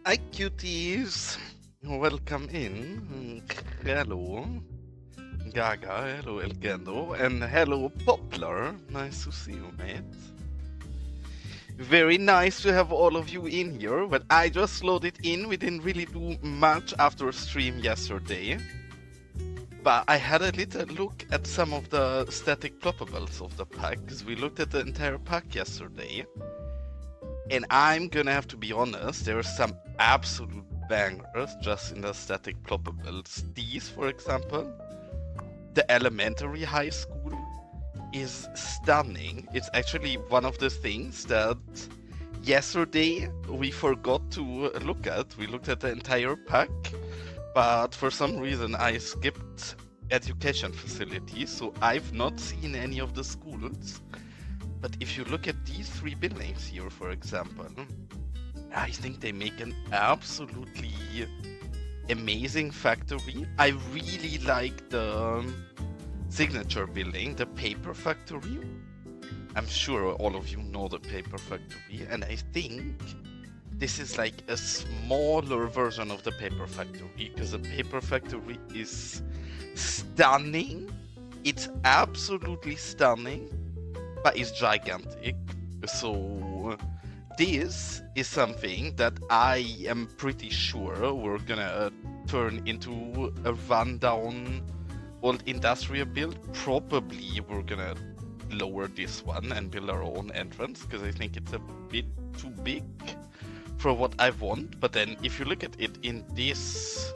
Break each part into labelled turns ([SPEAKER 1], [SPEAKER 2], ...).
[SPEAKER 1] Hi, cuties. Welcome in. Hello, Gaga. Hello, elGendo. And hello, Poplar. Nice to see you, mate. Very nice to have all of you in here, but I just loaded in. We didn't really do much after a stream yesterday. But I had a little look at some of the static ploppables of the pack, because we looked at the entire pack yesterday. And I'm gonna have to be honest, there are some absolute bangers just in the static ploppables. These, for example, the elementary high school is stunning. It's actually one of the things that yesterday we forgot to look at. We looked at the entire pack, but for some reason I skipped education facilities, so I've not seen any of the schools. But if you look at these three buildings here, for example, I think they make an absolutely amazing factory. I really like the signature building, the paper factory. I'm sure all of you know the paper factory, and I think this is like a smaller version of the paper factory, because the paper factory is stunning. It's absolutely stunning, but it's gigantic. So this is something that I am pretty sure we're gonna turn into a rundown old industrial build. Probably we're gonna lower this one and build our own entrance, because I think it's a bit too big for what I want. But then if you look at it in this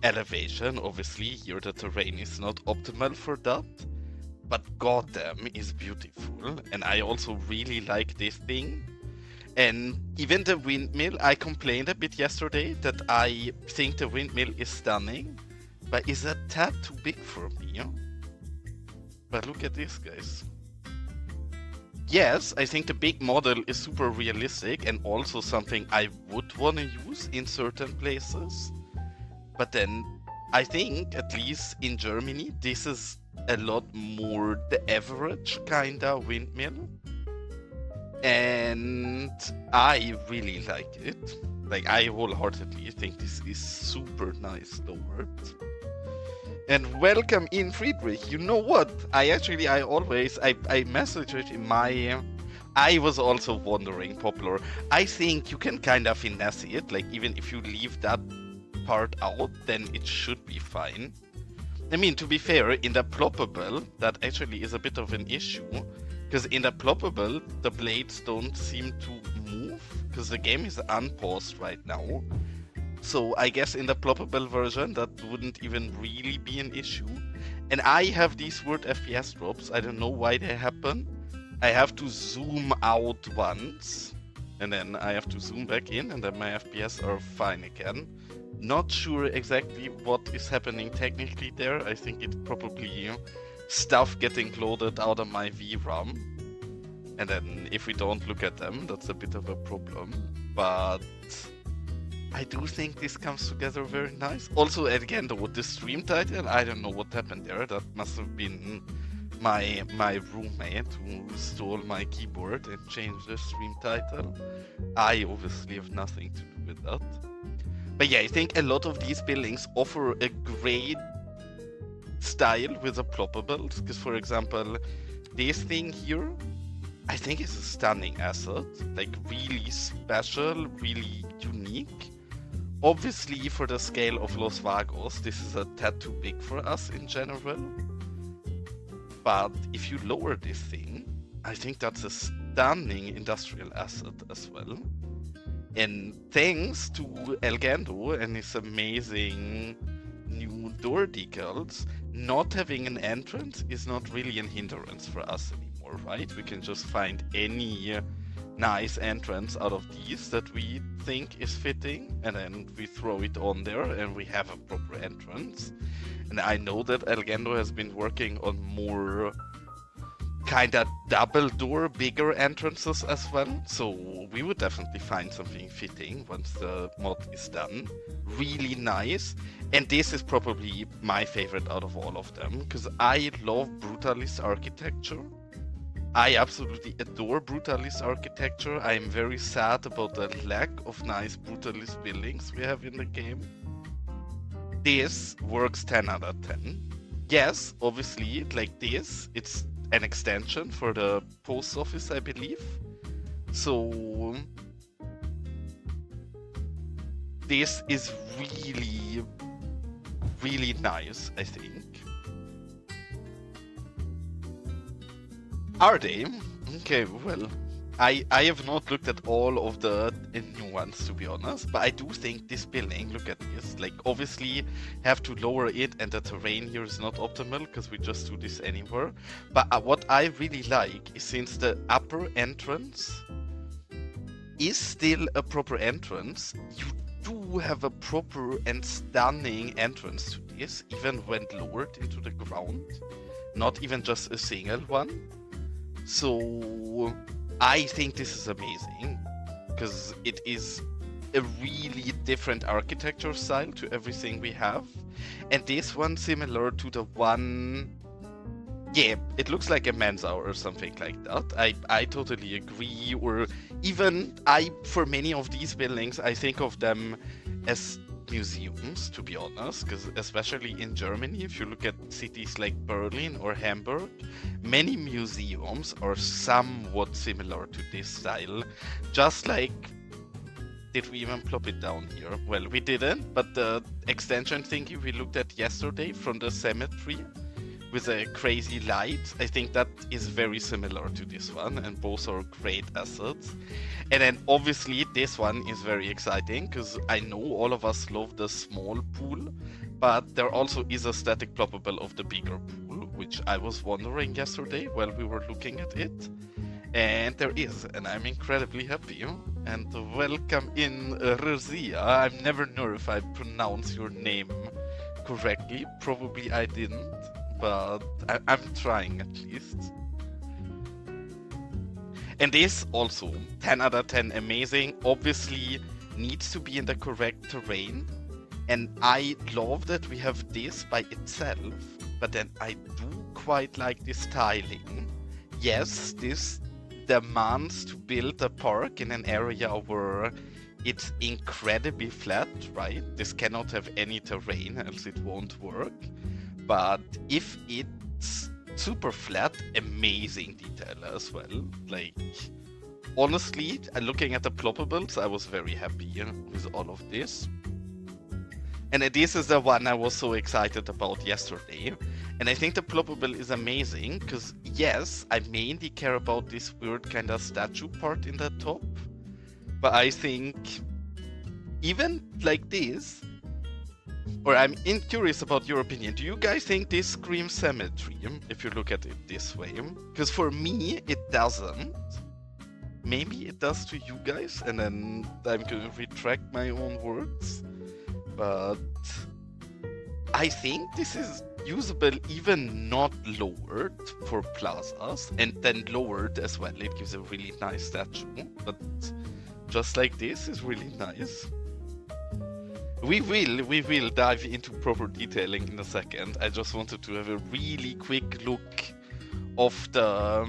[SPEAKER 1] elevation, obviously here the terrain is not optimal for that, but goddamn is beautiful. And I also really like this thing. And even the windmill, I complained a bit yesterday that I think the windmill is stunning, but is a tad too big for me. But look at this, guys. Yes, I think the big model is super realistic and also something I would want to use in certain places. But then I think, at least in Germany, this is a lot more the average kinda windmill. And I really like it. Like, I wholeheartedly think this is super nice lowered. And welcome in, Friedrich. You know what? I messaged it in my... I was also wondering, Poplar. I think you can kind of finesse it. Like, even if you leave that part out, then it should be fine. I mean, to be fair, in the ploppable, that actually is a bit of an issue. Because in the ploppable, the blades don't seem to move. Because the game is unpaused right now. So I guess in the ploppable version, that wouldn't even really be an issue. And I have these weird FPS drops. I don't know why they happen. I have to zoom out once. And then I have to zoom back in. And then my FPS are fine again. Not sure exactly what is happening technically there. I think it's probably stuff getting loaded out of my VRAM. And then if we don't look at them, that's a bit of a problem. But I do think this comes together very nice. Also, again, with the stream title, I don't know what happened there. That must have been my roommate who stole my keyboard and changed the stream title. I obviously have nothing to do with that. But yeah, I think a lot of these buildings offer a great style with the ploppables. Because, for example, this thing here, I think is a stunning asset. Like, really special, really unique. Obviously, for the scale of Los Vagos, this is a tad too big for us in general. But if you lower this thing, I think that's a stunning industrial asset as well. And thanks to elGendo and his amazing new door decals, not having an entrance is not really an hindrance for us anymore, right? We can just find any nice entrance out of these that we think is fitting, and then we throw it on there and we have a proper entrance. And I know that elGendo has been working on more kinda double door, bigger entrances as well, so we would definitely find something fitting once the mod is done. Really nice. And this is probably my favorite out of all of them, because I love brutalist architecture. I absolutely adore brutalist architecture. I am very sad about the lack of nice brutalist buildings we have in the game. This works 10 out of 10. Yes, obviously, like this, it's an extension for the post office, I believe. So this is really, really nice, I think. Are they? Okay, well, I have not looked at all of the new ones, to be honest, but I do think this building, look at this, like obviously have to lower it and the terrain here is not optimal because we just do this anywhere. But what I really like is since the upper entrance is still a proper entrance, you do have a proper and stunning entrance to this, even when lowered into the ground, not even just a single one. So I think this is amazing because it is a really different architecture style to everything we have, and this one similar to the one, yeah, it looks like a Mensa or something like that. I totally agree. Or even for many of these buildings, I think of them as museums, to be honest, because especially in Germany, if you look at cities like Berlin or Hamburg, many museums are somewhat similar to this style. Just like, did we even plop it down here? Well, we didn't, but the extension thingy we looked at yesterday from the cemetery with a crazy light, I think that is very similar to this one, and both are great assets. And then obviously this one is very exciting because I know all of us love the small pool, but there also is a static ploppable of the bigger pool, which I was wondering yesterday while we were looking at it. And there is, and I'm incredibly happy. And welcome in, Rzia. I never know if I pronounce your name correctly. Probably I didn't, but I'm trying at least. And this also, 10 out of 10, amazing. Obviously needs to be in the correct terrain. And I love that we have this by itself, but then I do quite like this tiling. Yes, this demands to build a park in an area where it's incredibly flat, right? This cannot have any terrain, else it won't work. But if it's super flat, amazing detail as well. Like, honestly, looking at the ploppables, I was very happy with all of this. And this is the one I was so excited about yesterday. And I think the ploppable is amazing because, yes, I mainly care about this weird kind of statue part in the top. But I think even like this, or I'm curious about your opinion. Do you guys think this screams cemetery if you look at it this way? Because for me, it doesn't. Maybe it does to you guys, and then I'm going to retract my own words. But I think this is usable even not lowered for plazas, and then lowered as well. It gives a really nice statue, but just like this is really nice. We will dive into proper detailing in a second. I just wanted to have a really quick look of the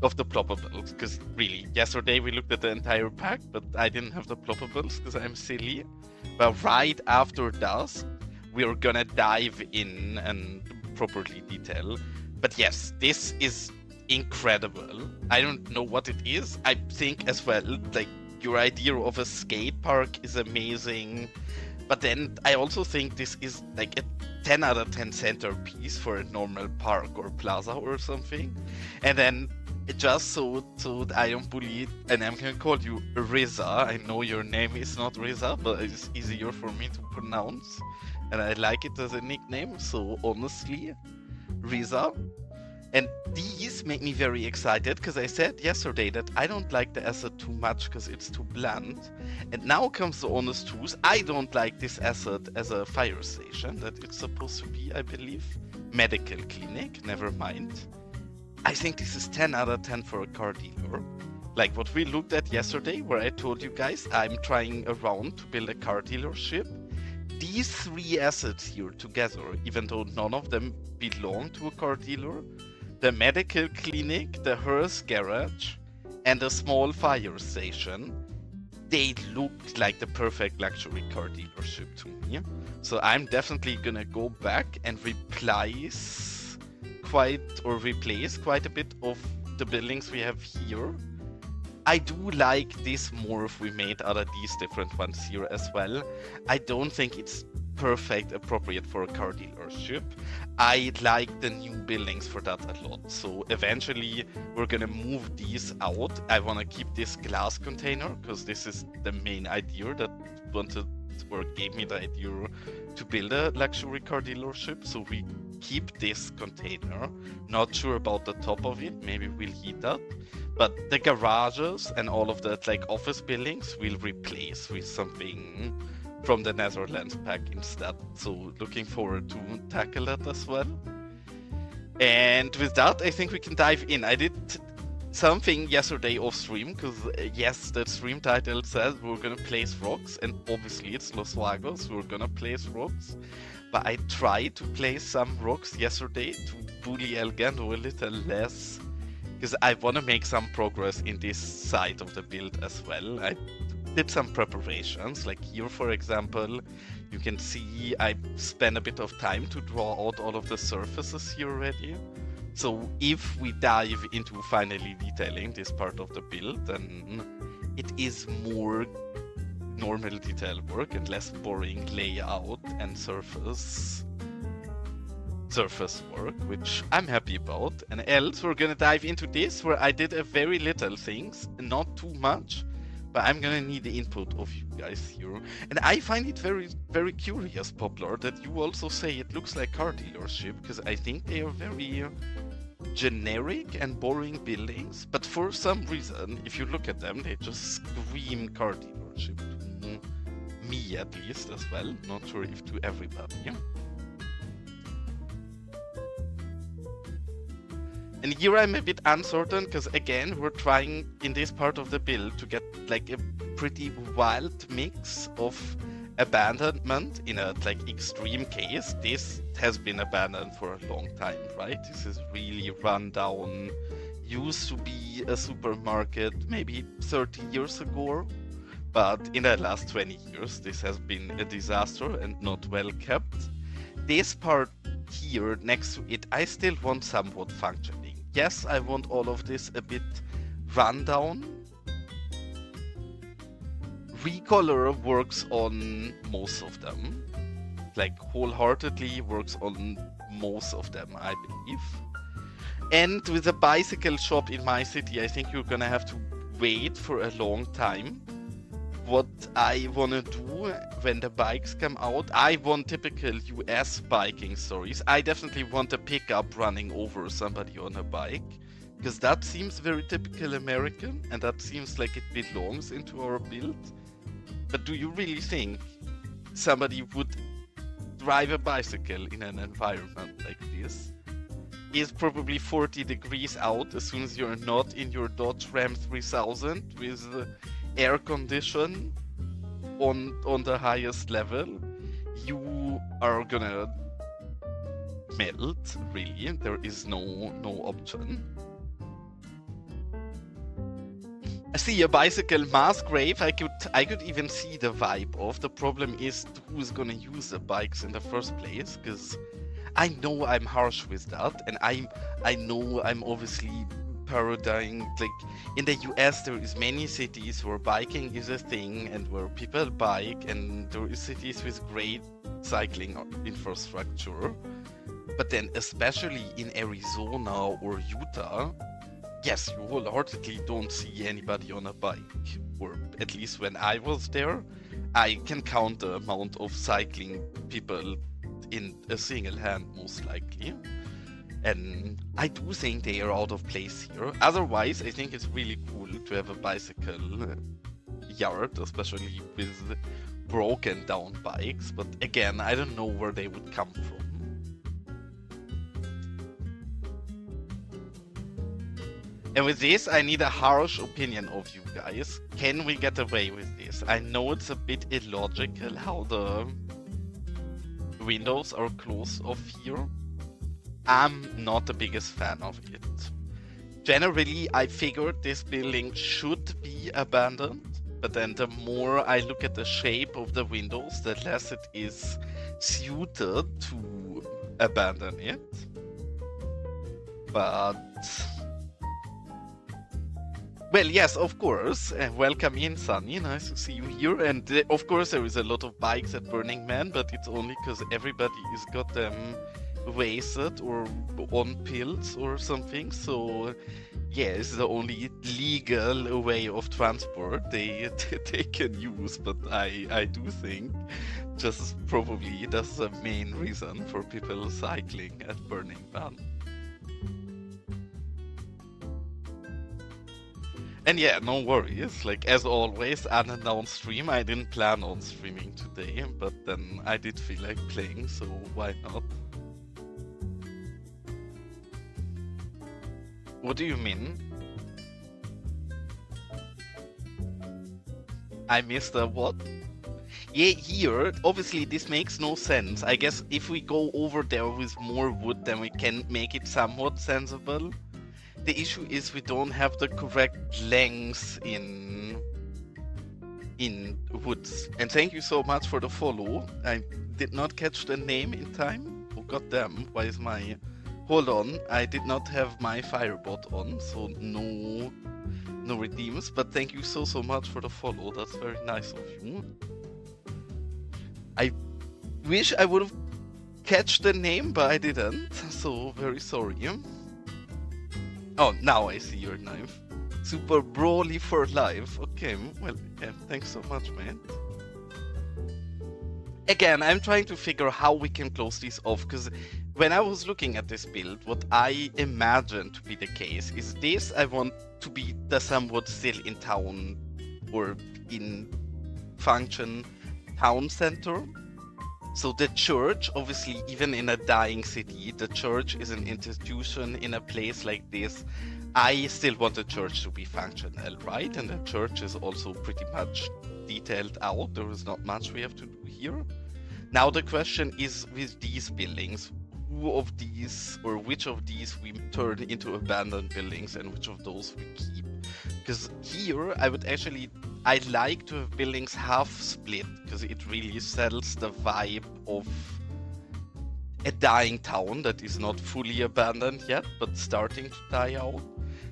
[SPEAKER 1] ploppables, because really, yesterday we looked at the entire pack, but I didn't have the ploppables because I'm silly. But right after that, we're gonna dive in and properly detail. But yes, this is incredible. I don't know what it is. I think as well, like, your idea of a skate park is amazing. But then I also think this is like a 10 out of 10 centerpiece for a normal park or plaza or something. And then just so I don't bully it, and I'm gonna call you Riza. I know your name is not Riza, but it's easier for me to pronounce. And I like it as a nickname, so honestly, Riza. And these make me very excited, because I said yesterday that I don't like the asset too much because it's too bland. And now comes the honest truth. I don't like this asset as a fire station that it's supposed to be, I believe. Medical clinic, never mind. I think this is 10 out of 10 for a car dealer. Like what we looked at yesterday, where I told you guys I'm trying around to build a car dealership. These three assets here together, even though none of them belong to a car dealer, the medical clinic, the hearse garage, and a small fire station, they looked like the perfect luxury car dealership to me. So I'm definitely gonna go back and replace quite a bit of the buildings we have here. I do like this morph we made out of these different ones here as well. I don't think it's perfect appropriate for a car dealership. I like the new buildings for that a lot. So eventually we're gonna move these out. I wanna keep this glass container because this is the main idea that wanted or gave me the idea to build a luxury car dealership. So we keep this container. Not sure about the top of it. Maybe we'll heat that. But the garages and all of the like office buildings will replace with something from the Netherlands pack instead. So looking forward to tackle that as well. And with that, I think we can dive in. I did something yesterday off stream because yes, the stream title says we're gonna place rocks, and obviously it's Los Vagos. We're gonna place rocks, but I tried to place some rocks yesterday to bully elGendo a little less because I want to make some progress in this side of the build as well. I did some preparations, like here for example, you can see I spent a bit of time to draw out all of the surfaces here already. So if we dive into finally detailing this part of the build, then it is more normal detail work and less boring layout and surface work, which I'm happy about. And else we're gonna dive into this where I did a very little things, not too much, but I'm gonna need the input of you guys here. And I find it very, very curious, Poplar, that you also say it looks like car dealership, because I think they are very generic and boring buildings, but for some reason, if you look at them, they just scream car dealership to me at least as well. Not sure if to everybody. And here I'm a bit uncertain because again we're trying in this part of the build to get like a pretty wild mix of abandonment in a like extreme case. This has been abandoned for a long time, right? This is really run down, used to be a supermarket maybe 30 years ago, but in the last 20 years this has been a disaster and not well kept. This part here next to it I still want somewhat functioning. Yes, I want all of this a bit run down. Recolor works on most of them, like wholeheartedly works on most of them, I believe. And with a bicycle shop in my city, I think you're gonna have to wait for a long time. What I wanna do when the bikes come out, I want typical US biking stories. I definitely want a pickup running over somebody on a bike, because that seems very typical American, and that seems like it belongs into our build. But do you really think somebody would drive a bicycle in an environment like this? It's probably 40 degrees out as soon as you're not in your Dodge Ram 3000 with air condition on the highest level. You are gonna melt, really. There is no option. I see a bicycle mass grave. I could even see the vibe of. The problem is who's gonna use the bikes in the first place, because I know I'm harsh with that, and I know I'm obviously parodying, like in the US there is many cities where biking is a thing and where people bike, and there is cities with great cycling infrastructure. But then especially in Arizona or Utah, yes, you wholeheartedly don't see anybody on a bike, or at least when I was there, I can count the amount of cycling people in a single hand most likely. And I do think they are out of place here. Otherwise, I think it's really cool to have a bicycle yard, especially with broken down bikes. But again, I don't know where they would come from. And with this, I need a harsh opinion of you guys. Can we get away with this? I know it's a bit illogical how the windows are closed off here. I'm not the biggest fan of it. Generally, I figured this building should be abandoned, but then the more I look at the shape of the windows, the less it is suited to abandon it. But well, yes, of course. Welcome in, Sunny. Nice to see you here. And of course, there is a lot of bikes at Burning Man, but it's only because everybody is got them wasted or on pills or something. So, yeah, it's the only legal way of transport they can use. But I do think just probably that's the main reason for people cycling at Burning Man. And yeah, no worries. Like, as always, unannounced stream. I didn't plan on streaming today, but then I did feel like playing, so why not? What do you mean? I missed a what? Yeah, here, obviously this makes no sense. I guess if we go over there with more wood, then we can make it somewhat sensible. The issue is we don't have the correct length in woods. And thank you so much for the follow. I did not catch the name in time. Oh goddamn, why is my... Hold on, I did not have my firebot on, so no redeems. But thank you so much for the follow. That's very nice of you. I wish I would have catch the name, but I didn't. So very sorry. Oh, now I see your knife. Super Broly for life. Okay, well, yeah, thanks so much, man. Again, I'm trying to figure how we can close this off, because when I was looking at this build, what I imagined to be the case is this: I want to be the somewhat still in town or in function town center. So the church, obviously, even in a dying city, the church is an institution in a place like this. I still want the church to be functional, right? And the church is also pretty much detailed out. There is not much we have to do here. Now the question is, with these buildings, who of these or which of these we turn into abandoned buildings and which of those we keep? Because here I like to have buildings half split, because it really sells the vibe of a dying town that is not fully abandoned yet, but starting to die out.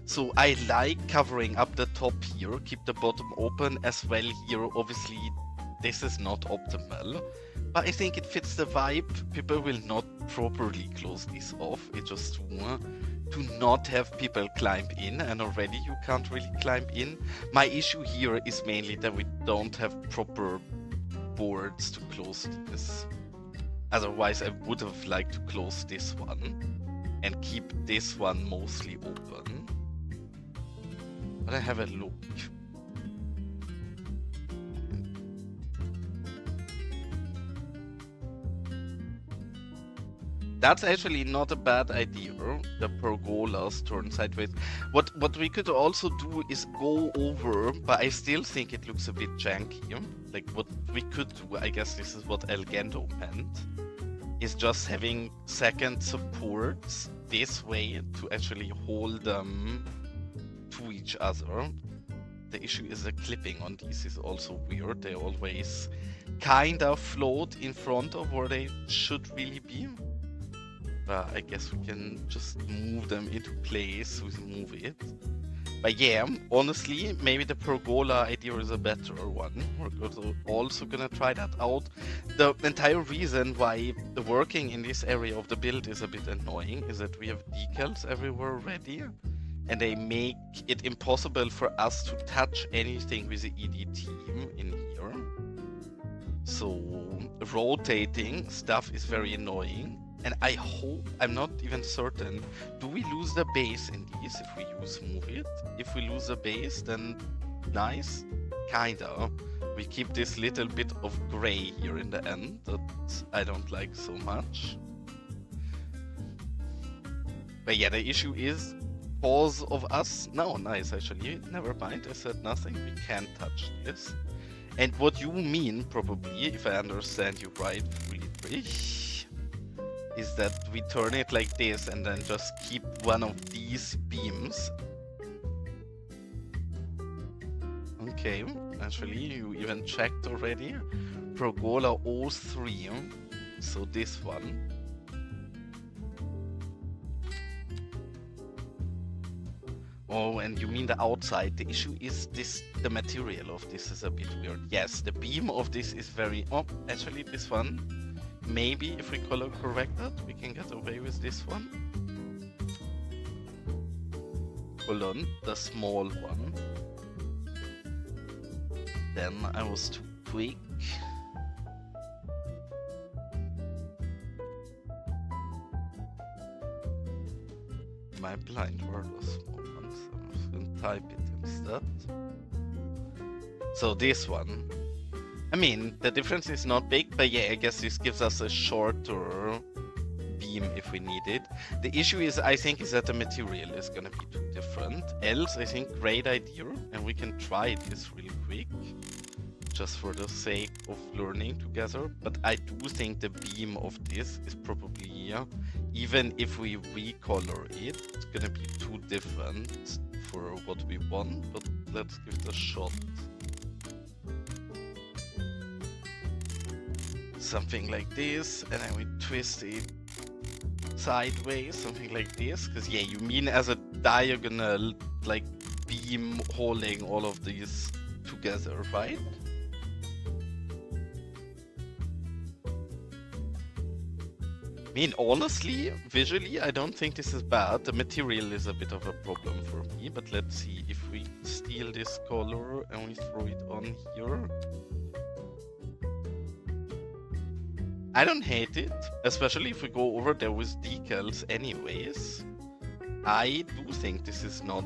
[SPEAKER 1] So I like covering up the top here, keep the bottom open as well here. Obviously, this is not optimal, but I think it fits the vibe. People will not properly close this off. It's just to not have people climb in, and already you can't really climb in. My issue here is mainly that we don't have proper boards to close this. Otherwise, I would have liked to close this one and keep this one mostly open. But I have a look. That's actually not a bad idea. The pergolas turn sideways. What we could also do is go over, but I still think it looks a bit janky. Like, what we could do, I guess this is what elGendo meant, is just having second supports this way to actually hold them to each other. The issue is the clipping on these is also weird. They always kind of float in front of where they should really be. I guess we can just move them into place with move it. But yeah, honestly, maybe the pergola idea is a better one. We're also gonna try that out. The entire reason why working in this area of the build is a bit annoying is that we have decals everywhere already, and they make it impossible for us to touch anything with the ED team in here. So rotating stuff is very annoying. And I hope, I'm not even certain, do we lose the base in these if we use move it? If we lose the base, then nice, kinda. We keep this little bit of gray here in the end that I don't like so much. But yeah, the issue is pause of us. No, nice actually, never mind, I said nothing, we can't touch this. And what you mean, probably, if I understand you right, Friedrich, is that we turn it like this and then just keep one of these beams. Okay, actually you even checked already. Pergola 03, so this one. Oh, and you mean the outside. The issue is this, the material of this is a bit weird. Yes, the beam of this is very... Oh, actually this one. Maybe if we color correct that, we can get away with this one. Hold on, the small one. Then I was too quick. My blind word was small one, so I'm just gonna type it instead. So this one. I mean, the difference is not big, but yeah, I guess this gives us a shorter beam if we need it. The issue is, I think, is that the material is gonna be too different. Else, I think, great idea, and we can try this real quick, just for the sake of learning together. But I do think the beam of this is probably, even if we recolor it, it's gonna be too different for what we want, but let's give it a shot. Something like this, and then we twist it sideways, something like this. Because yeah, you mean as a diagonal, like, beam holding all of these together, right? I mean, honestly, visually, I don't think this is bad. The material is a bit of a problem for me, but let's see if we steal this color and we throw it on here. I don't hate it, especially if we go over there with decals anyways. I do think this is not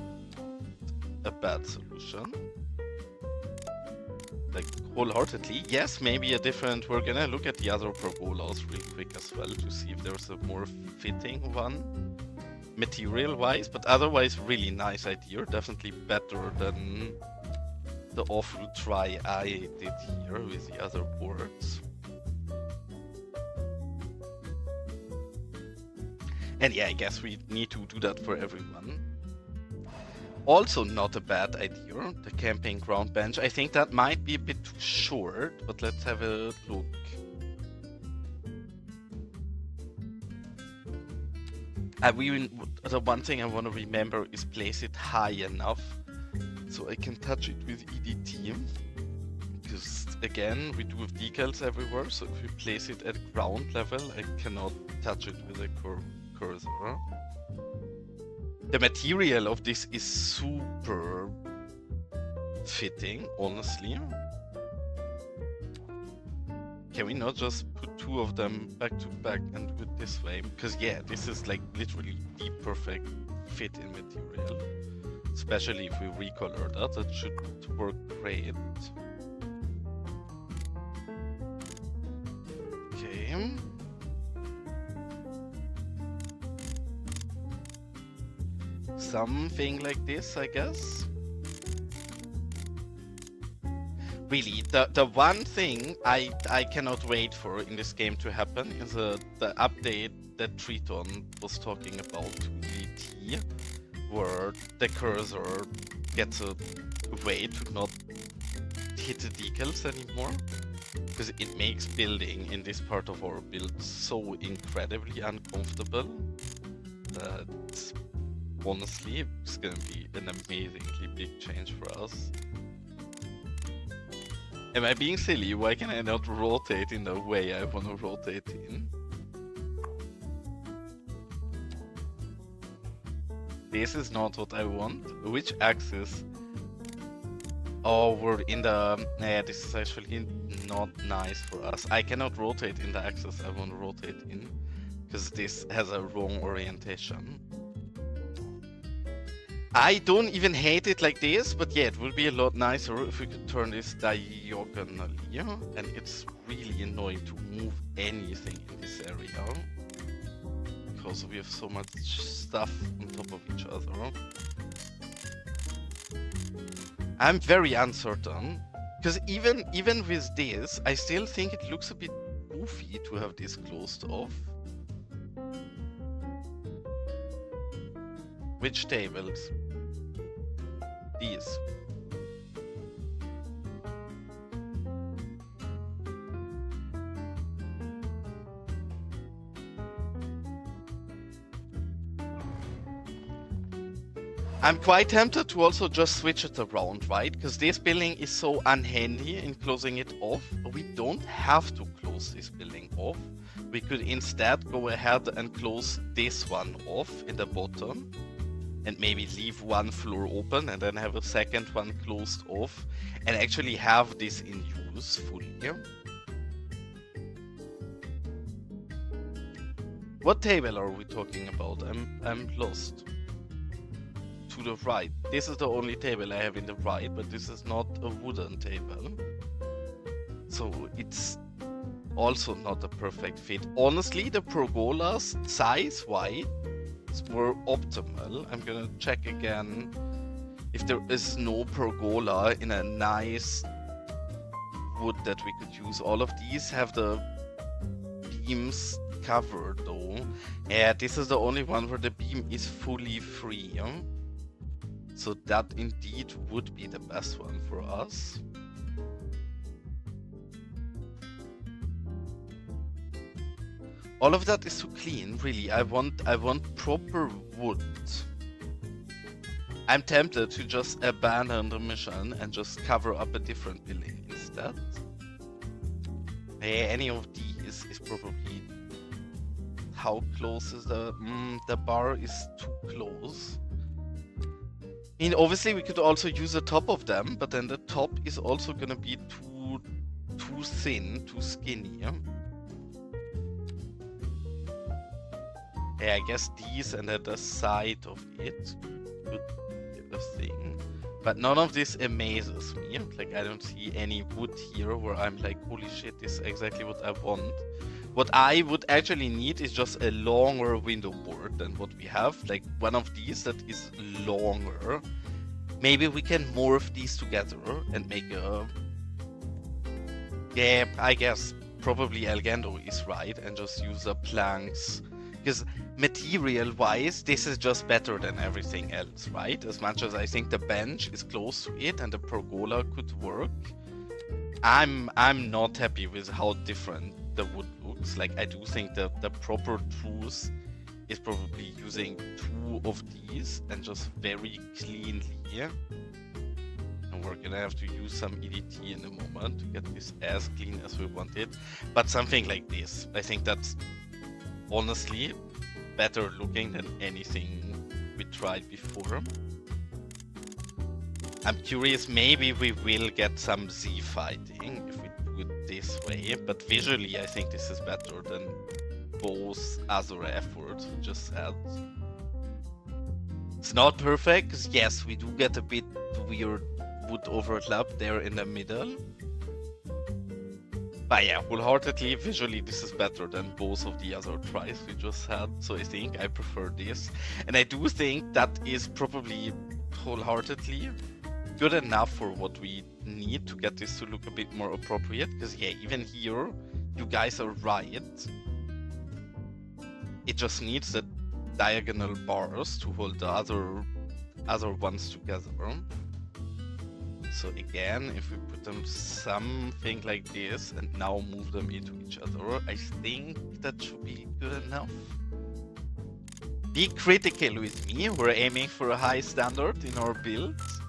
[SPEAKER 1] a bad solution. Like, wholeheartedly. Yes, maybe a different... We're gonna look at the other pergolas real quick as well to see if there's a more fitting one, material-wise, but otherwise really nice idea. Definitely better than the awful try I did here with the other boards. And yeah, I guess we need to do that for everyone. Also not a bad idea, the camping ground bench. I think that might be a bit too short, but let's have a look. The one thing I want to remember is place it high enough so I can touch it with EDT. Because again, we do have decals everywhere, so if we place it at ground level, I cannot touch it with a cursor. The material of this is super fitting, honestly. Can we not just put two of them back to back and do it this way? Because yeah, this is like literally the perfect fit in material. Especially if we recolor that, it should work great. Okay. Something like this, I guess. Really, the one thing I cannot wait for in this game to happen is the update that Triton was talking about to ET, where the cursor gets a way to not hit the decals anymore. Because it makes building in this part of our build so incredibly uncomfortable that honestly it's gonna be an amazingly big change for us. Am I being silly? Why can I not rotate in the way I want to rotate in? This is not what I want. Which axis? Oh, we're in the... Yeah, this is actually not nice for us. I cannot rotate in the axis I want to rotate in, because this has a wrong orientation. I don't even hate it like this, but yeah, it would be a lot nicer if we could turn this diagonally. And it's really annoying to move anything in this area, because we have so much stuff on top of each other. I'm very uncertain, because even with this, I still think it looks a bit goofy to have this closed off. Which tables? These. I'm quite tempted to also just switch it around, right? Because this building is so unhandy in closing it off. We don't have to close this building off. We could instead go ahead and close this one off in the bottom. And maybe leave one floor open and then have a second one closed off. And actually have this in use fully. What table are we talking about? I'm lost. To the right. This is the only table I have in the right, but this is not a wooden table. So it's also not a perfect fit. Honestly, the pergola's size-wise is more optimal. I'm gonna check again if there is no pergola in a nice wood that we could use. All of these have the beams covered though. Yeah, this is the only one where the beam is fully free. So that indeed would be the best one for us. All of that is too clean, really. I want proper wood. I'm tempted to just abandon the mission and just cover up a different building instead. Yeah, any of these is probably... How close is the bar is too close. I mean, obviously we could also use the top of them, but then the top is also gonna be too thin, too skinny. Yeah, I guess these and then the side of it could be the thing. But none of this amazes me. Like, I don't see any wood here where I'm like, holy shit, this is exactly what I want. What I would actually need is just a longer window board than what we have. Like one of these that is longer. Maybe we can morph these together and make a... Yeah, I guess probably elGendo is right and just use the planks. Because material-wise, this is just better than everything else, right? As much as I think the bench is close to it and the pergola could work, I'm not happy with how different the wood looks. Like, I do think that the proper truth is probably using two of these and just very cleanly. And we're gonna have to use some EDT in a moment to get this as clean as we want it. But something like this, I think that's honestly better looking than anything we tried before. I'm curious, maybe we will get some Z fighting if we do it this way, but visually I think this is better than both other efforts we just had. It's not perfect, because yes, we do get a bit weird wood overlap there in the middle. But yeah, wholeheartedly, visually this is better than both of the other tries we just had, so I think I prefer this. And I do think that is probably wholeheartedly good enough for what we need to get this to look a bit more appropriate, because yeah, even here, you guys are right. It just needs the diagonal bars to hold the other ones together. So again, if we put them something like this and now move them into each other, I think that should be good enough. Be critical with me, we're aiming for a high standard in our builds.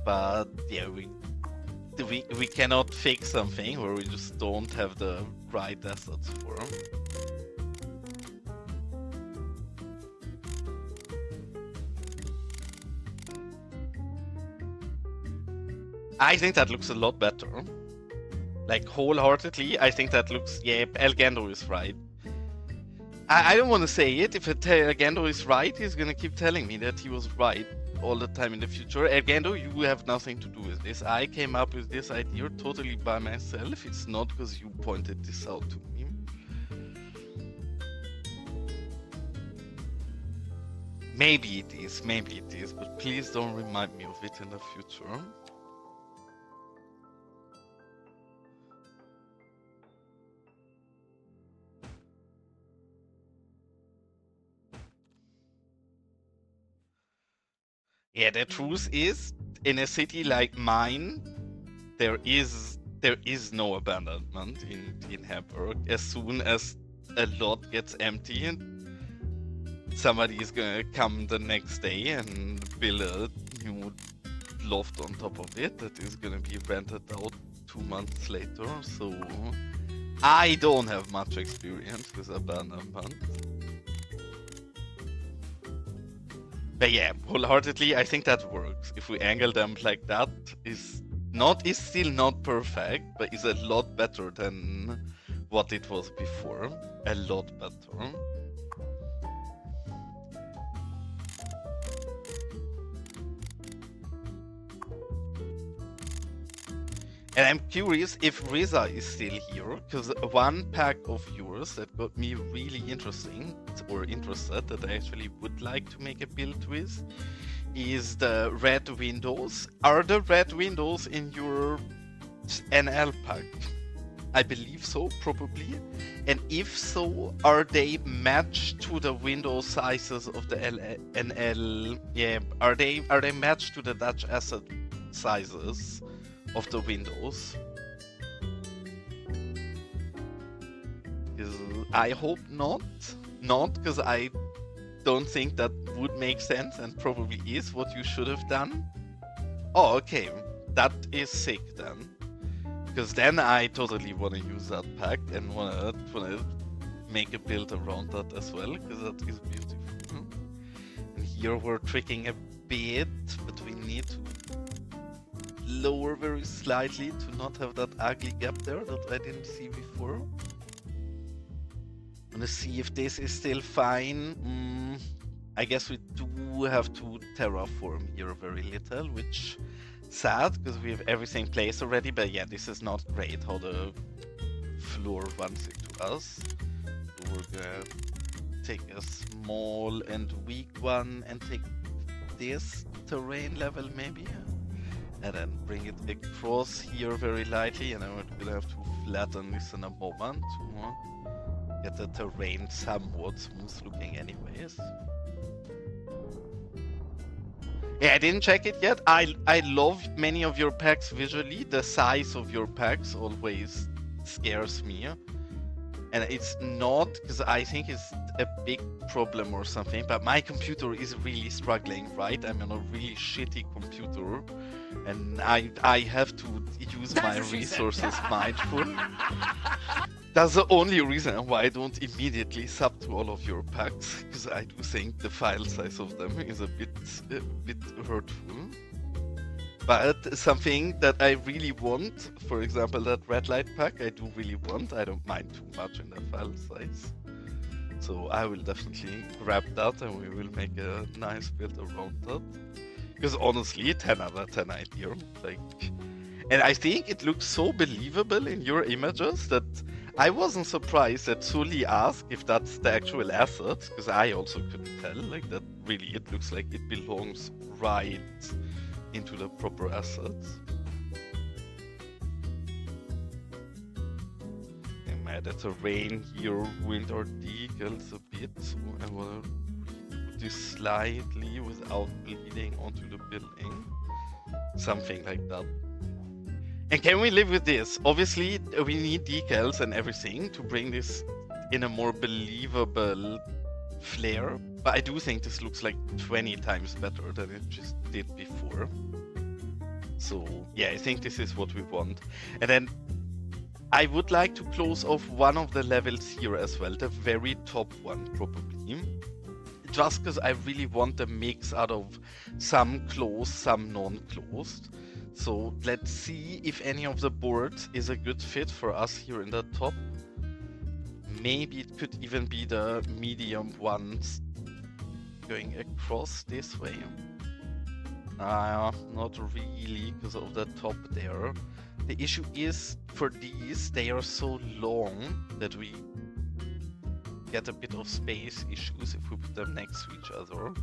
[SPEAKER 1] But yeah, we cannot fix something where we just don't have the right assets for. I think that looks a lot better. Like, wholeheartedly, I think that looks... Yeah, elGendo is right. I don't want to say it. If elGendo is right, he's gonna keep telling me that he was right all the time in the future. elGendo, you have nothing to do with this. I came up with this idea totally by myself. It's not because you pointed this out to me. Maybe it is, but please don't remind me of it in the future. Yeah, the truth is, in a city like mine, there is no abandonment in Hamburg. As soon as a lot gets empty, somebody is gonna come the next day and build a new loft on top of it that is gonna be rented out 2 months later. So I don't have much experience with abandonment. But yeah, wholeheartedly, I think that works. If we angle them like that, is still not perfect, but is a lot better than what it was before. A lot better. And I'm curious if Riza is still here, because one pack of yours that got me really interested that I actually would like to make a build with is the red windows. Are the red windows in your NL pack? I believe so, probably. And if so, are they matched to the window sizes of the NL? Yeah, are they matched to the Dutch asset sizes of the windows? I hope not. Not because I don't think that would make sense and probably is what you should have done. Oh, okay. That is sick then. Because then I totally want to use that pack and want to make a build around that as well, because that is beautiful. And here we're tricking a bit, but we need to lower very slightly to not have that ugly gap there that I didn't see before. I'm gonna see if this is still fine. I guess we do have to terraform here very little, which sad because we have everything placed already, but yeah, this is not great how the floor runs into us. So we're gonna take a small and weak one and take this terrain level maybe, and then bring it across here very lightly, and then we're gonna have to flatten this in a moment to get the terrain somewhat smooth looking anyways. Yeah, I didn't check it yet. I love many of your packs visually. The size of your packs always scares me. And it's not because I think it's a big problem or something, but my computer is really struggling, right? I'm on a really shitty computer, and I have to use my resources mindful. That's the only reason why I don't immediately sub to all of your packs, because I do think the file size of them is a bit hurtful. But something that I really want, for example, that red light pack, I do really want. I don't mind too much in the file size. So I will definitely grab that and we will make a nice build around that. Because honestly, 10 out of 10 idea. Like, and I think it looks so believable in your images that I wasn't surprised that Sully asked if that's the actual asset, because I also couldn't tell. Like, that really, it looks like it belongs right into the proper assets. I might have to terrain here with our decals a bit, so I want to redo this slightly without bleeding onto the building. Something like that. And can we live with this? Obviously, we need decals and everything to bring this in a more believable flair, but I do think this looks like 20 times better than it just did before. So yeah, I think this is what we want. And then I would like to close off one of the levels here as well, the very top one probably. Just because I really want a mix out of some closed, some non-closed. So let's see if any of the boards is a good fit for us here in the top. Maybe it could even be the medium ones going across this way. Not really because of the top there. The issue is for these, they are so long that we get a bit of space issues if we put them next to each other.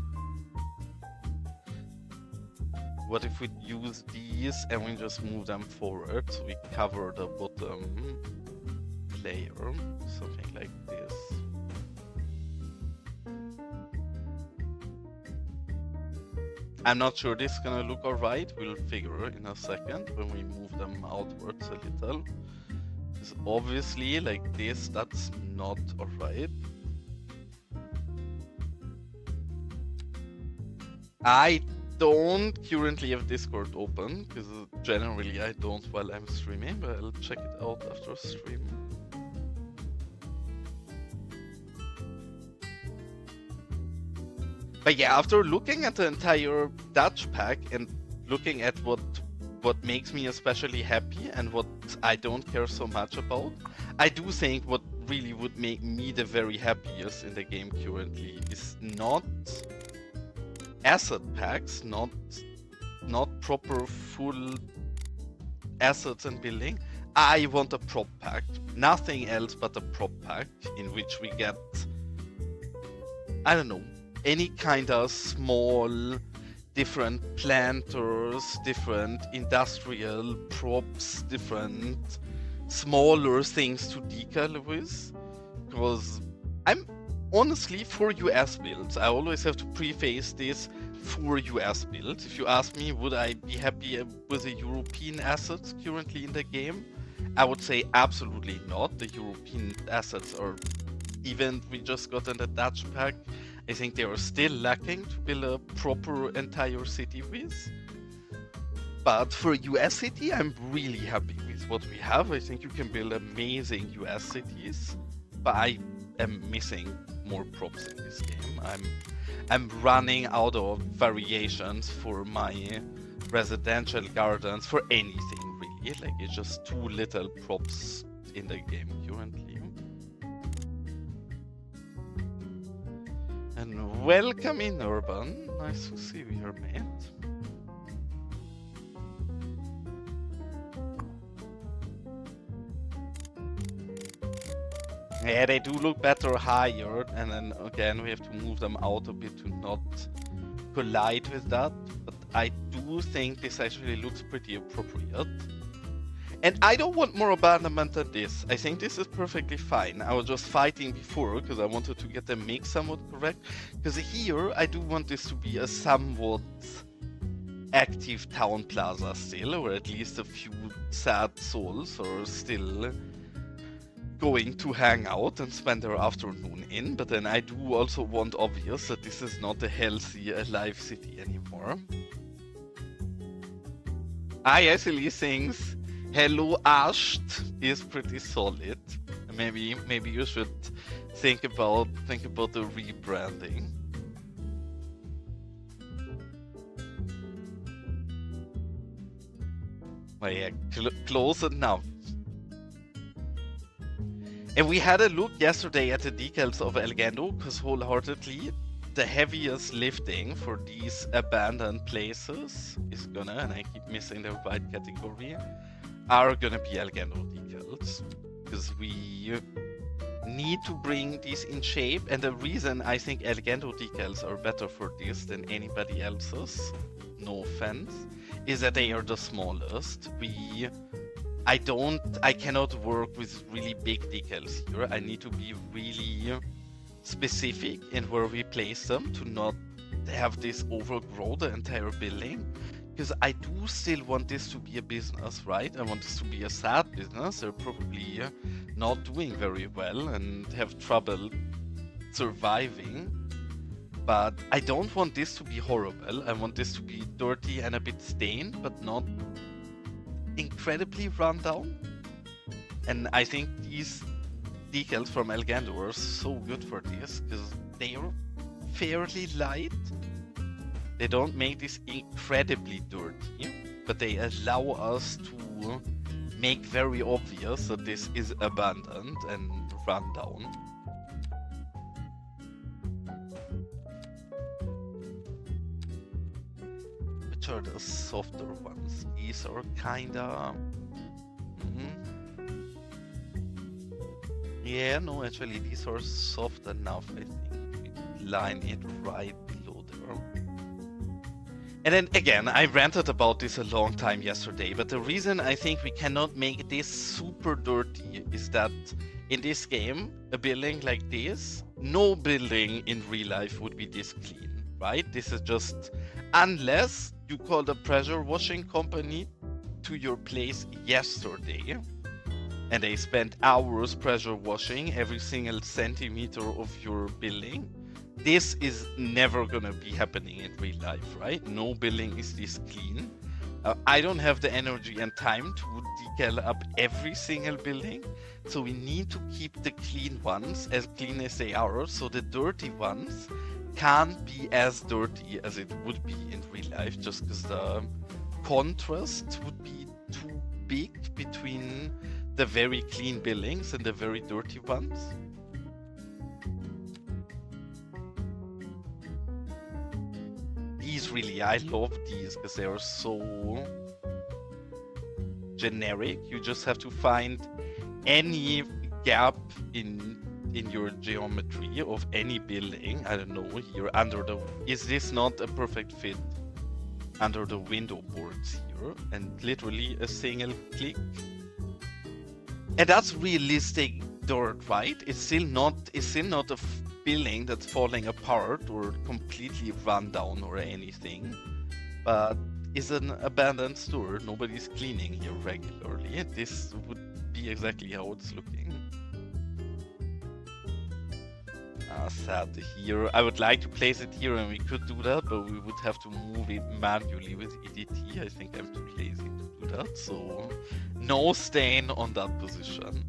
[SPEAKER 1] What if we use these and we just move them forward so we cover the bottom layer, something like this. I'm not sure this is gonna look alright. We'll figure in a second when we move them outwards a little. Because obviously, like this, that's not alright. I don't currently have Discord open, because generally I don't while I'm streaming, but I'll check it out after stream. But yeah, after looking at the entire Dutch pack and looking at what makes me especially happy and what I don't care so much about, I do think what really would make me the very happiest in the game currently is not asset packs, not proper full assets and building. I want a prop pack, nothing else but a prop pack in which we get, I don't know, any kind of small different planters, different industrial props, different smaller things to decal with. Because I'm honestly for US builds. I always have to preface this for US builds. If you ask me, would I be happy with the European assets currently in the game? I would say absolutely not. The European assets are, even we just got in the Dutch pack, I think they are still lacking to build a proper entire city with. But for US city, I'm really happy with what we have. I think you can build amazing US cities, but I am missing more props in this game. I'm running out of variations for my residential gardens for anything really. Like it's just too little props in the game currently. And welcome in, Urban. Nice to see you here, mate. Yeah, they do look better higher, and then again we have to move them out a bit to not collide with that. But I do think this actually looks pretty appropriate. And I don't want more abandonment than this. I think this is perfectly fine. I was just fighting before because I wanted to get the mix somewhat correct. Because here I do want this to be a somewhat active town plaza still, or at least a few sad souls are still going to hang out and spend their afternoon in. But then I do also want obvious that this is not a healthy, alive city anymore. I actually think Hello Ashed is pretty solid. Maybe you should think about the rebranding. Well, yeah, close enough. And we had a look yesterday at the decals of elGendo, because wholeheartedly, the heaviest lifting for these abandoned places is gonna, and I keep missing the right category, are gonna be elGendo decals. Because we need to bring these in shape, and the reason I think elGendo decals are better for this than anybody else's, no offense, is that they are the smallest. I cannot work with really big decals here. I need to be really specific in where we place them to not have this overgrow the entire building. Because I do still want this to be a business, right? I want this to be a sad business. They're probably not doing very well and have trouble surviving. But I don't want this to be horrible. I want this to be dirty and a bit stained, but not incredibly run down. And I think these decals from elGendo are so good for this, because they are fairly light. They don't make this incredibly dirty, but they allow us to make very obvious that this is abandoned and run down. Which are the softer ones? These are kinda... Yeah, no, actually these are soft enough, I think. We line it right below there. And then again, I ranted about this a long time yesterday, but the reason I think we cannot make this super dirty is that in this game, a building like this, no building in real life would be this clean. right? This is just unless you called a pressure washing company to your place yesterday and they spent hours pressure washing every single centimeter of your building. This is never gonna be happening in real life, right? No building is this clean. I don't have the energy and time to decal up every single building, so we need to keep the clean ones as clean as they are, so the dirty ones can't be as dirty as it would be in real life, just because the contrast would be too big between the very clean buildings and the very dirty ones. These really, I love these because they are so generic. You just have to find any gap in your geometry of any building. I don't know, here under the, is this not a perfect fit under the window boards here? And literally a single click. And that's realistic dirt, right? It's still not a building that's falling apart or completely run down or anything, but it's an abandoned store. Nobody's cleaning here regularly. This would be exactly how it's looking. Sad here. I would like to place it here and we could do that, but we would have to move it manually with EDT. I think I'm too lazy to do that, so no stain on that position.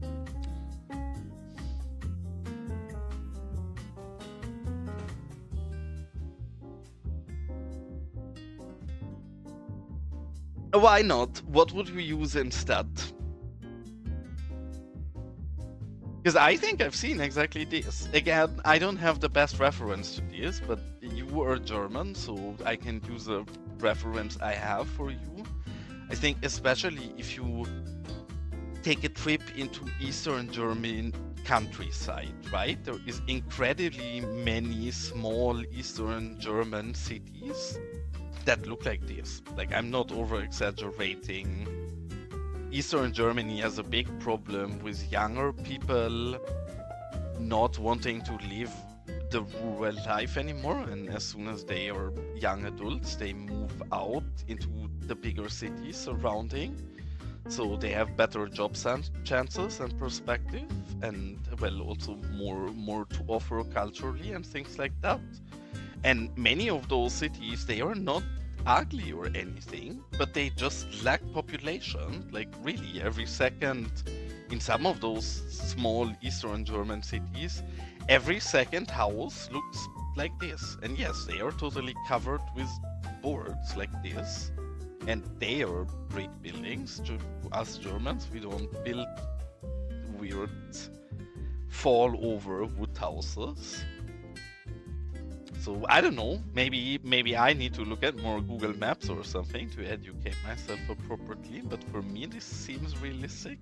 [SPEAKER 1] Why not? What would we use instead? Because I think I've seen exactly this. Again, I don't have the best reference to this, but you are German, so I can use a reference I have for you. I think especially if you take a trip into Eastern German countryside, right? There is incredibly many small Eastern German cities that look like this. Like, I'm not over exaggerating. Eastern Germany has a big problem with younger people not wanting to live the rural life anymore, and as soon as they are young adults, they move out into the bigger cities surrounding. So they have better job chances and perspective, and well, also more to offer culturally and things like that. And many of those cities, they are not ugly or anything, but they just lack population. Like, really, every second in some of those small Eastern German cities, every second house looks like this. And yes, they are totally covered with boards like this, and they are brick buildings. To us Germans, we don't build weird fall over wood houses. So I don't know, maybe I need to look at more Google Maps or something to educate myself appropriately, but for me this seems realistic.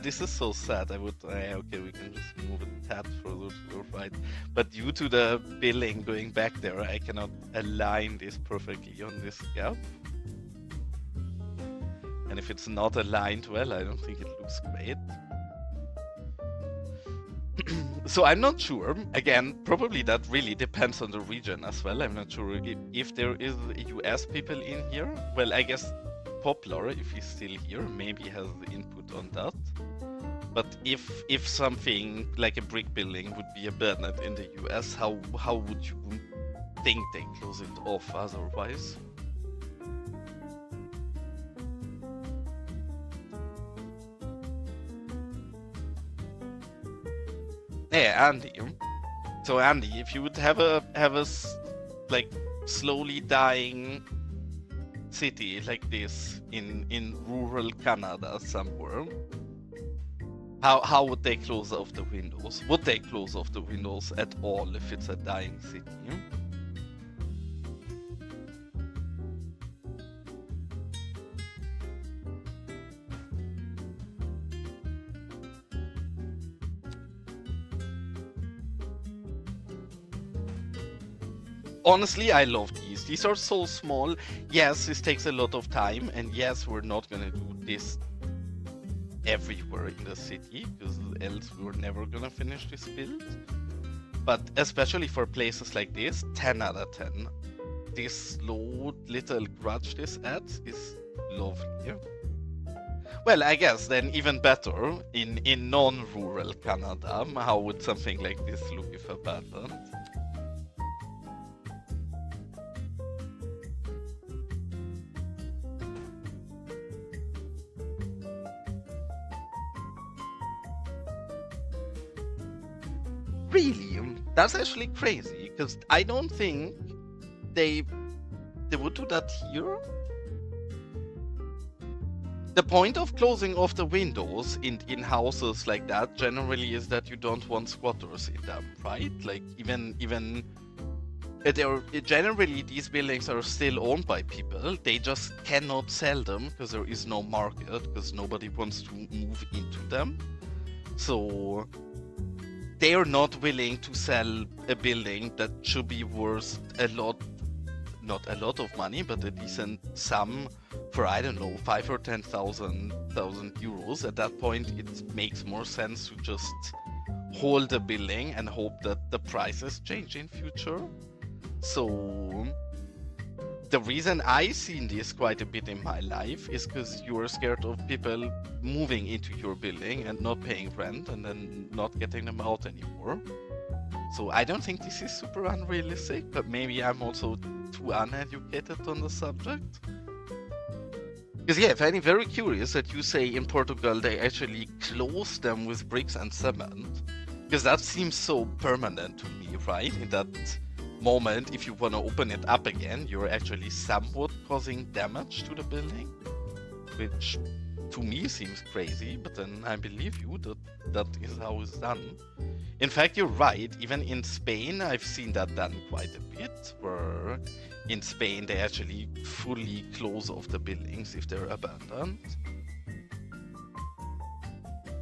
[SPEAKER 1] This is so sad. Okay, we can just move a tad further to the right. But due to the building going back there, I cannot align this perfectly on this gap. And if it's not aligned well, I don't think it looks great. So I'm not sure. Again, probably that really depends on the region as well. I'm not sure if there is US people in here. Well, I guess Poplar, if he's still here, maybe has input on that. But if something like a brick building would be abandoned in the US, how would you think they close it off otherwise? Yeah, Andy. So Andy, if you would have a like slowly dying city like this in rural Canada somewhere, how would they close off the windows? Would they close off the windows at all if it's a dying city? Honestly, I love these. These are so small. Yes, this takes a lot of time, and yes, we're not gonna do this everywhere in the city, because else we're never gonna finish this build. But especially for places like this, 10 out of 10. This slow little grudge this adds is lovely. Well, I guess then even better in non-rural Canada, how would something like this look if abandoned? Really? That's actually crazy, because I don't think they would do that here. The point of closing off the windows in houses like that generally is that you don't want squatters in them, right? Like even generally these buildings are still owned by people. They just cannot sell them because there is no market, because nobody wants to move into them. So they are not willing to sell a building that should be worth not a lot of money, but a decent sum for, I don't know, 5 or 10,000 euros. At that point, it makes more sense to just hold the building and hope that the prices change in future. So the reason I've seen this quite a bit in my life is because you are scared of people moving into your building and not paying rent and then not getting them out anymore. So I don't think this is super unrealistic, but maybe I'm also too uneducated on the subject. Because yeah, I find it very curious that you say in Portugal they actually close them with bricks and cement, because that seems so permanent to me, right? In that moment, if you want to open it up again, you're actually somewhat causing damage to the building, which to me seems crazy, but then I believe you that is how it's done. In fact, you're right, even in Spain I've seen that done quite a bit, where in Spain they actually fully close off the buildings if they're abandoned.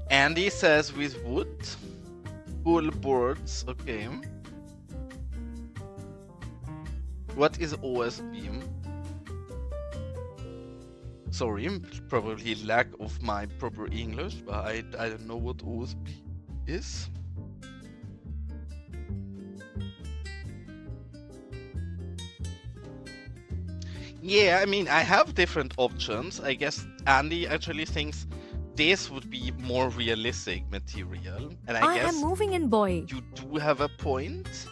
[SPEAKER 1] Andy says with wood, full boards, okay. What is OSB? Sorry, probably lack of my proper English, but I don't know what OSB is. Yeah, I mean, I have different options. I guess Andy actually thinks this would be more realistic material. And I guess
[SPEAKER 2] am moving in, boy.
[SPEAKER 1] You do have a point.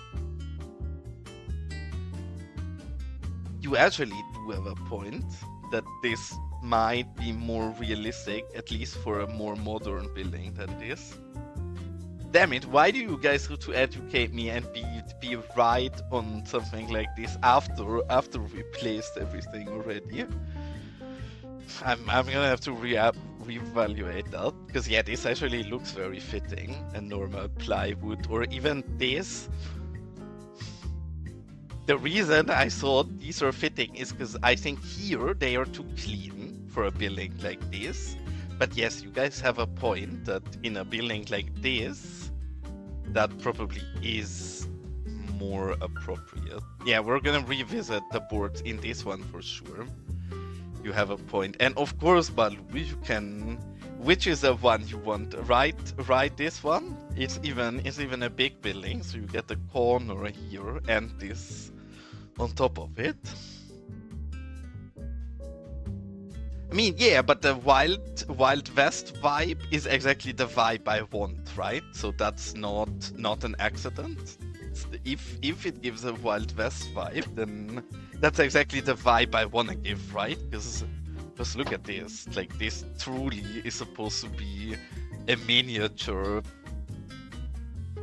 [SPEAKER 1] You actually do have a point that this might be more realistic, at least for a more modern building than this. Damn it, why do you guys have to educate me and be right on something like this after we placed everything already? I'm gonna have to reevaluate that, because yeah, this actually looks very fitting, a normal plywood, or even this. The reason I thought these are fitting is because I think here they are too clean for a building like this. But yes, you guys have a point that in a building like this, that probably is more appropriate. Yeah, we're gonna revisit the boards in this one for sure. You have a point. And of course, Balu, you can... Which is the one you want? Right this one? It's even a big building, so you get the corner here and this on top of it. I mean, yeah, but the Wild West vibe is exactly the vibe I want, right? So that's not an accident. If it gives a Wild West vibe, then that's exactly the vibe I want to give, right? Because just look at this. Like, this truly is supposed to be a miniature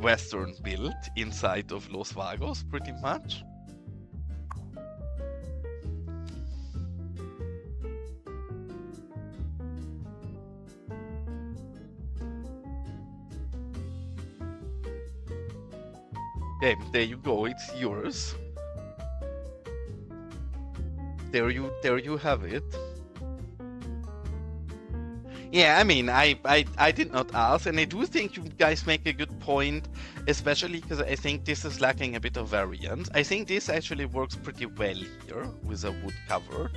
[SPEAKER 1] Western build inside of Los Vagos, pretty much. Okay, there you go, it's yours. There you have it. Yeah, I mean, I did not ask, and I do think you guys make a good point, especially because I think this is lacking a bit of variance. I think this actually works pretty well here with a wood cover,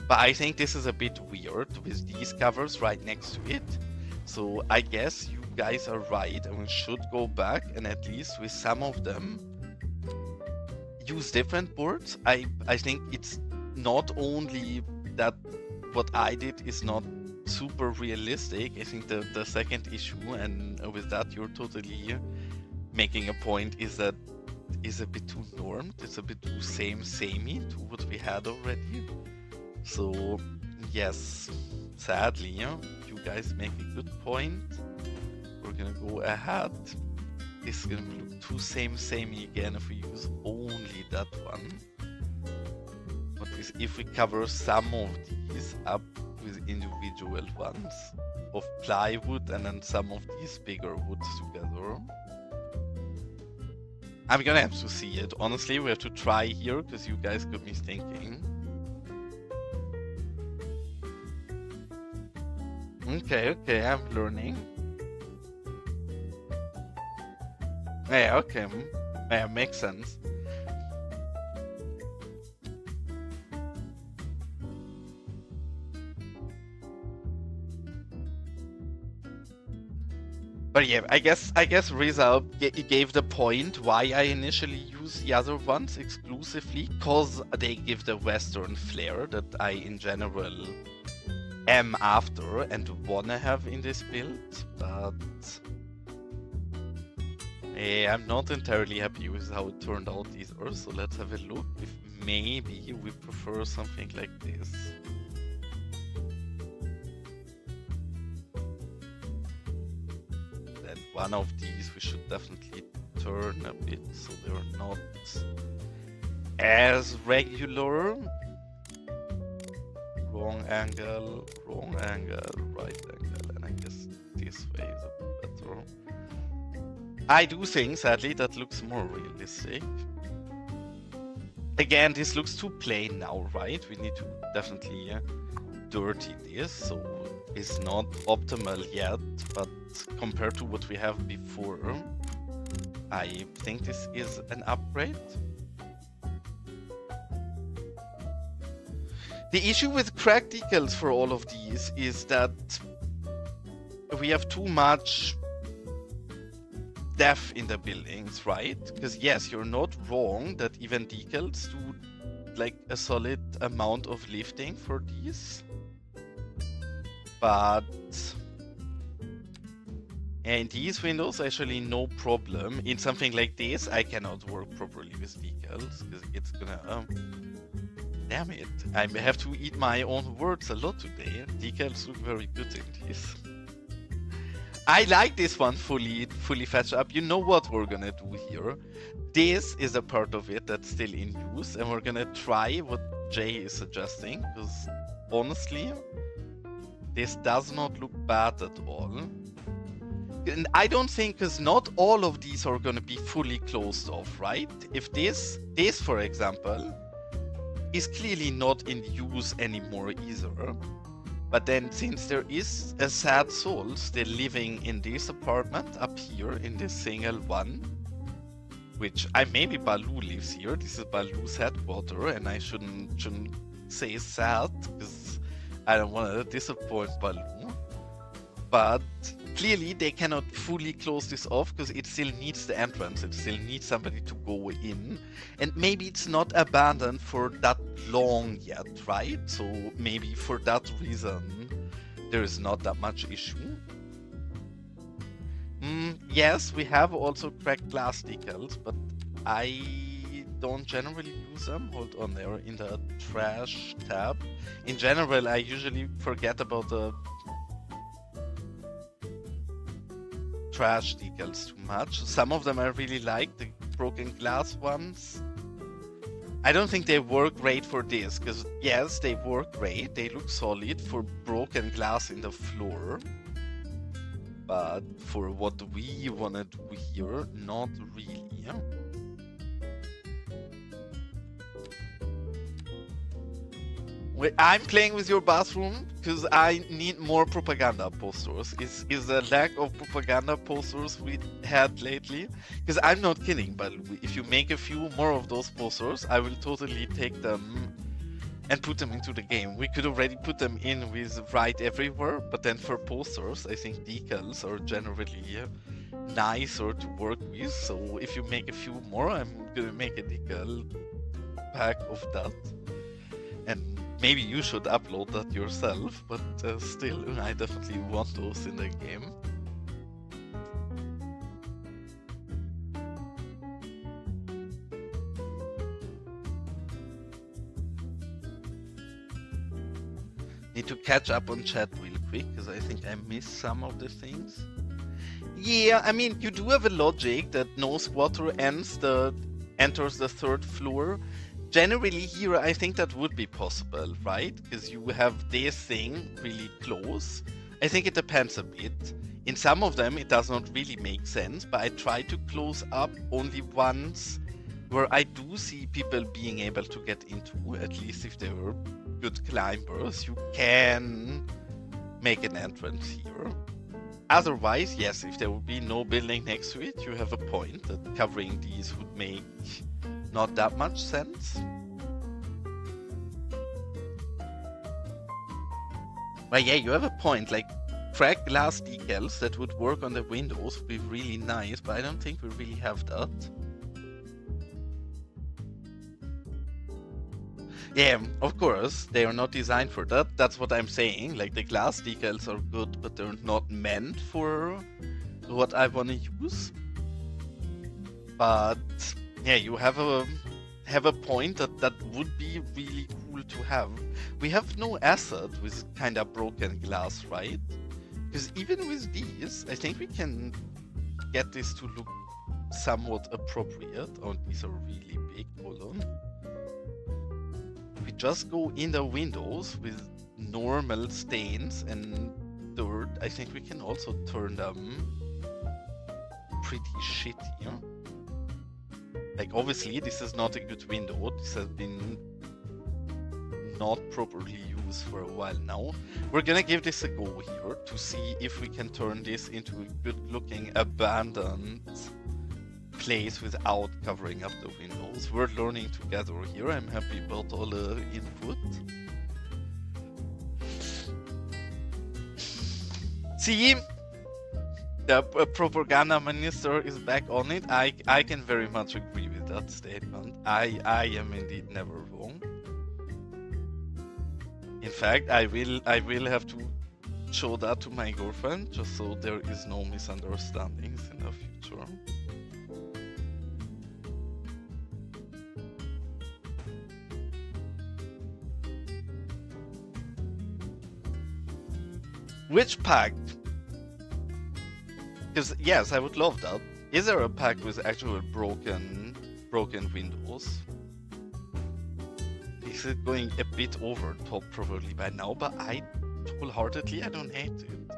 [SPEAKER 1] but I think this is a bit weird with these covers right next to it. So I guess you guys are right, and we should go back and at least with some of them use different boards. I think it's not only that what I did is not super realistic. I think the second issue, and with that you're totally making a point, is that is a bit too normed. It's a bit too samey to what we had already. So yes, sadly, you guys make a good point. We're gonna go ahead. This is gonna look too samey again if we use only that one. But if we cover some of these up with individual ones of plywood and then some of these bigger woods together. I'm gonna have to see it. Honestly, we have to try here because you guys got me thinking. Okay, I'm learning. Yeah, okay. Yeah, makes sense. But yeah, I guess Reza gave the point why I initially used the other ones exclusively, cause they give the Western flair that I in general am after and wanna have in this build, but yeah, I'm not entirely happy with how it turned out either, so let's have a look if maybe we prefer something like this. Then one of these we should definitely turn a bit so they're not as regular. Wrong angle, right angle, and I guess this way is a bit better. I do think, sadly, that looks more realistic. Again, this looks too plain now, right? We need to definitely dirty this, so it's not optimal yet, but compared to what we have before, I think this is an upgrade. The issue with crack decals for all of these is that we have too much depth in the buildings, right? Because yes, you're not wrong that even decals do like a solid amount of lifting for these. But in these windows, actually no problem. In something like this, I cannot work properly with decals because it's gonna... Damn it, I have to eat my own words a lot today. Decals look very good in this. I like this one fully fetched up. You know what we're gonna do here? This is a part of it that's still in use, and we're gonna try what Jay is suggesting, because honestly, this does not look bad at all. And I don't think, because not all of these are gonna be fully closed off, right? If this for example, is clearly not in use anymore either. But then, since there is a sad soul still living in this apartment up here in this single one, which maybe Baloo lives here. This is Baloo's headquarters, and I shouldn't say sad because I don't want to disappoint Baloo. But clearly, they cannot fully close this off because it still needs the entrance. It still needs somebody to go in. And maybe it's not abandoned for that long yet, right? So maybe for that reason, there is not that much issue. Yes, we have also cracked glass decals, but I don't generally use them. Hold on, they're in the trash tab. In general, I usually forget about the trash decals too much. Some of them I really like, the broken glass ones. I don't think they work great for this, because yes, they work great, they look solid for broken glass in the floor. But for what we wanna do here, not really. I'm playing with your bathroom because I need more propaganda posters. Is the lack of propaganda posters we had lately? Because I'm not kidding, but if you make a few more of those posters, I will totally take them and put them into the game. We could already put them in with right everywhere, but then for posters, I think decals are generally nicer to work with. So if you make a few more, I'm gonna make a decal pack of that. And maybe you should upload that yourself, but still, I definitely want those in the game. Need to catch up on chat real quick, because I think I missed some of the things. Yeah, I mean, you do have a logic that no squatter enters the third floor. Generally here, I think that would be possible, right? Because you have this thing really close. I think it depends a bit. In some of them, it does not really make sense, but I try to close up only once where I do see people being able to get into, at least if they were good climbers. You can make an entrance here. Otherwise, yes, if there would be no building next to it, you have a point that covering these would make not that much sense. But yeah, you have a point, like cracked glass decals that would work on the windows would be really nice, but I don't think we really have that. Yeah, of course, they are not designed for that. That's what I'm saying. Like, the glass decals are good, but they're not meant for what I want to use. But yeah, you have a point that would be really cool to have. We have no asset with kind of broken glass, right? Because even with these, I think we can get this to look somewhat appropriate. Oh, these are really big. Hold on. We just go in the windows with normal stains and dirt. I think we can also turn them pretty shitty. Huh? Like, obviously, this is not a good window. This has been not properly used for a while now. We're gonna give this a go here to see if we can turn this into a good-looking abandoned place without covering up the windows. We're learning together here. I'm happy about all the input. See, the propaganda minister is back on it. I can very much agree with that statement. I am indeed never wrong. In fact, I will have to show that to my girlfriend just so there is no misunderstandings in the future. Which pack? Because yes, I would love that. Is there a pack with actual broken windows? Is it going a bit over top probably by now? But wholeheartedly, I don't hate it.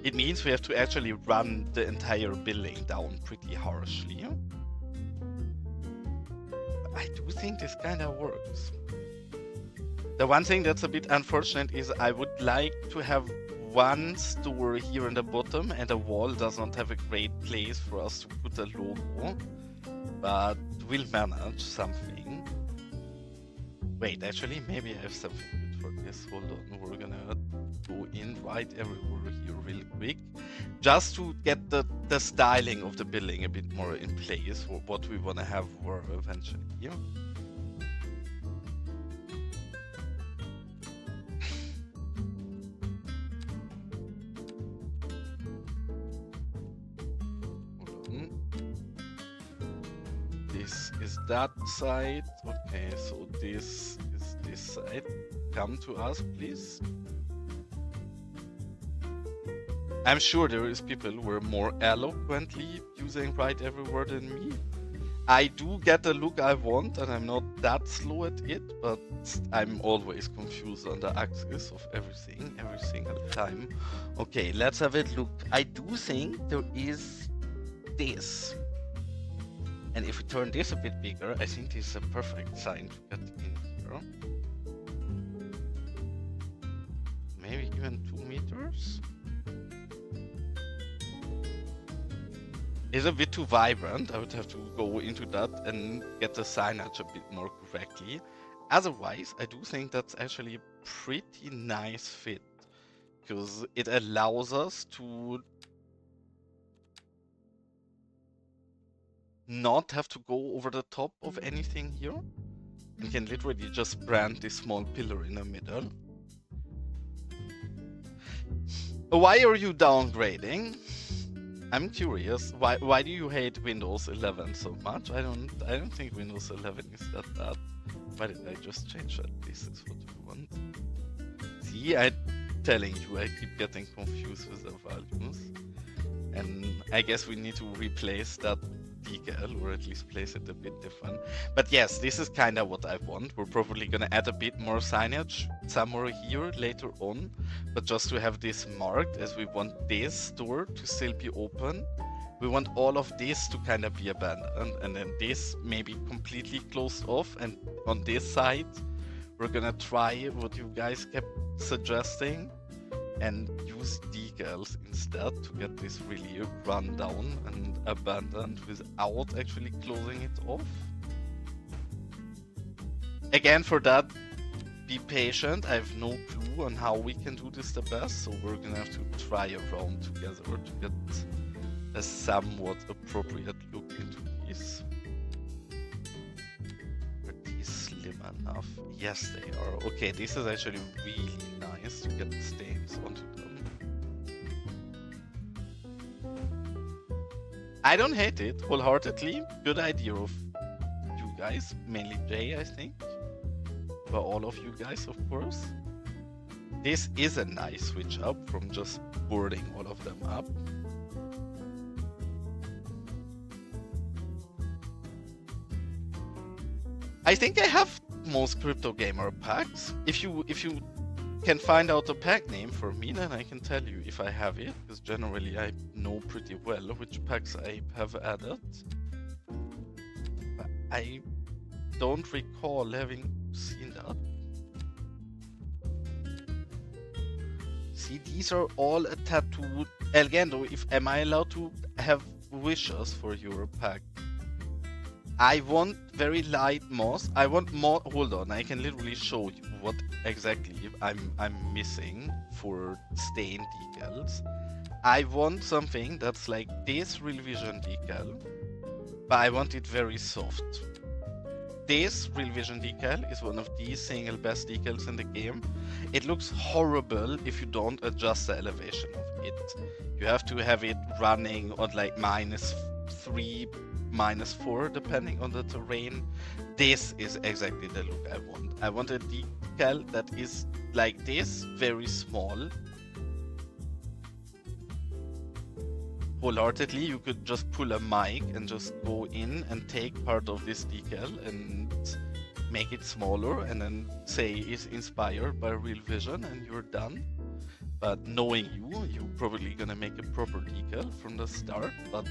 [SPEAKER 1] It means we have to actually run the entire building down pretty harshly. But I do think this kind of works. The one thing that's a bit unfortunate is I would like to have one store here in the bottom, and the wall does not have a great place for us to put a logo, but we'll manage something. Wait, actually, maybe I have something good for this. Hold on, we're gonna go in right everywhere here real quick, just to get the styling of the building a bit more in place for what we want to have for eventually. This is that side. Okay, so this is this side. Come to us, please. I'm sure there is people who are more eloquently using right everywhere than me. I do get the look I want, and I'm not that slow at it, but I'm always confused on the axis of everything, every single time. Okay, let's have a look. I do think there is this. And if we turn this a bit bigger, I think this is a perfect sign to get in here. Maybe even 2 meters? is a bit too vibrant. I would have to go into that and get the signage a bit more correctly. Otherwise, I do think that's actually a pretty nice fit, because it allows us to not have to go over the top of anything here, and can literally just brand this small pillar in the middle. Why are you downgrading? I'm curious. Why do you hate Windows 11 so much? I don't think Windows 11 is that bad. Why did I just change that? This is what you want. See, I'm telling you, I keep getting confused with the values. And I guess we need to replace that decal, or at least place it a bit different. But yes, this is kind of what I want. We're probably gonna add a bit more signage somewhere here later on, but just to have this marked, as we want this door to still be open. We want all of this to kind of be abandoned, and then this maybe completely closed off. And on this side, we're gonna try what you guys kept suggesting and use decals instead to get this really run down and abandoned without actually closing it off. Again, for that, be patient. I have no clue on how we can do this the best, so we're gonna have to try around together to get a somewhat appropriate look into these. Are these slim enough? Yes, they are. Okay, this is actually really nice to get the stains onto them. I don't hate it wholeheartedly. Good idea of you guys, mainly Jay, I think. But all of you guys, of course. This is a nice switch up from just boarding all of them up. I think I have most Crypto Gamer packs. If you can find out the pack name for me, then I can tell you if I have it, because generally I know pretty well which packs I have added. But I don't recall having seen that. See, these are all a tattooed elGendo. Am I allowed to have wishes for your pack? I want very light moss. I want more. Hold on, I can literally show you what exactly I'm missing for stain decals. I want something that's like this Real Vision decal, but I want it very soft. This Real Vision decal is one of the single best decals in the game. It looks horrible if you don't adjust the elevation of it. You have to have it running on like -3, -4, depending on the terrain. This is exactly the look I want. I want a decal that is like this, very small. Wholeheartedly, you could just pull a mic and just go in and take part of this decal and make it smaller, and then say it's inspired by Real Vision, and you're done. But knowing you, you're probably gonna make a proper decal from the start. But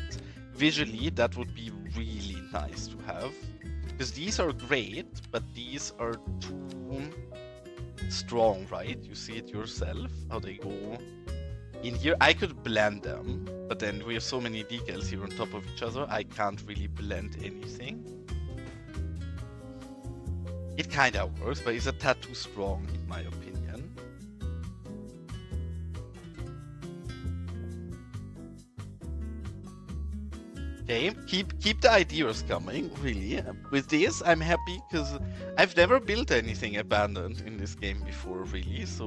[SPEAKER 1] visually, that would be really nice to have, because these are great, but these are too strong, right? You see it yourself, how they go in here. I could blend them, but then we have so many decals here on top of each other, I can't really blend anything. It kind of works, but it's a tad too strong, in my opinion. Okay, keep the ideas coming, really. With this, I'm happy, because I've never built anything abandoned in this game before, really, so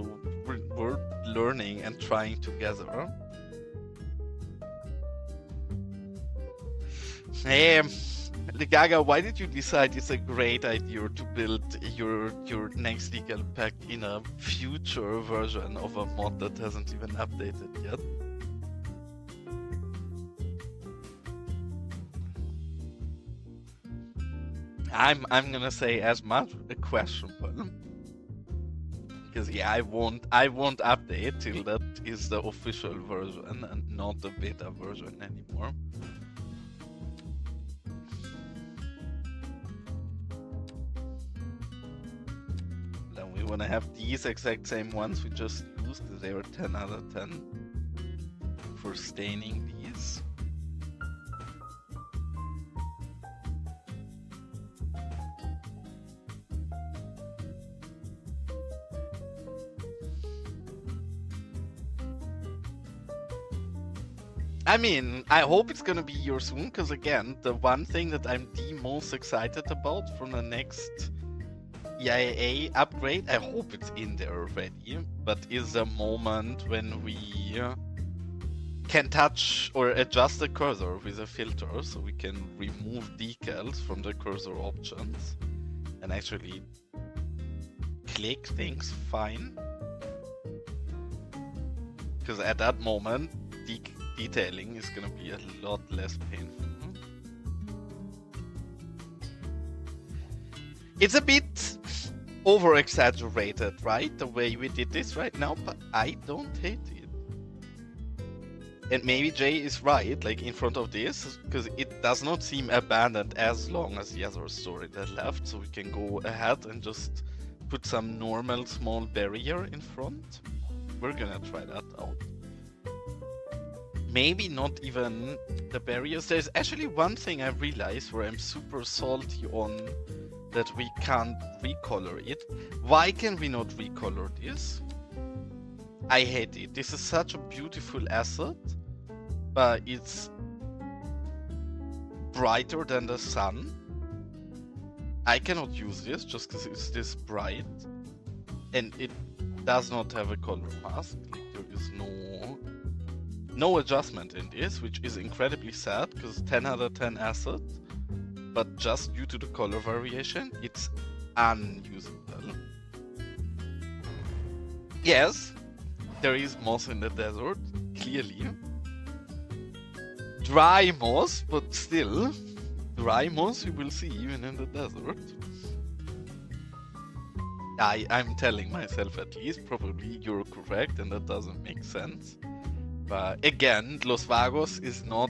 [SPEAKER 1] we're learning and trying together. Hey, Gaga, why did you decide it's a great idea to build your next decal pack in a future version of a mod that hasn't even updated yet? I'm gonna say as much questionable, because yeah, I won't update till that is the official version and not the beta version anymore. Then we wanna have these exact same ones we just used, because they were 10 out of 10 for staining these. I mean, I hope it's gonna be here soon, because again, the one thing that I'm the most excited about from the next EIA upgrade, I hope it's in there already, but is a moment when we can touch or adjust the cursor with a filter, so we can remove decals from the cursor options and actually click things fine. Because at that moment, detailing is gonna be a lot less painful. It's a bit over-exaggerated, right? The way we did this right now, but I don't hate it. And maybe Jay is right, like in front of this, because it does not seem abandoned as long as the other story that left, so we can go ahead and just put some normal small barrier in front. We're gonna try that out. Maybe not even the barriers. There's actually one thing I realized where I'm super salty on that we can't recolor it. Why can we not recolor this? I hate it. This is such a beautiful asset, but it's brighter than the sun. I cannot use this just because it's this bright, and it does not have a color mask. Like, there is no adjustment in this, which is incredibly sad because 10 out of 10 asset, but just due to the color variation, it's unusable. Yes, there is moss in the desert, clearly. Dry moss, but still, dry moss you will see even in the desert. I'm telling myself at least, probably you're correct and that doesn't make sense. But again, Los Vagos is not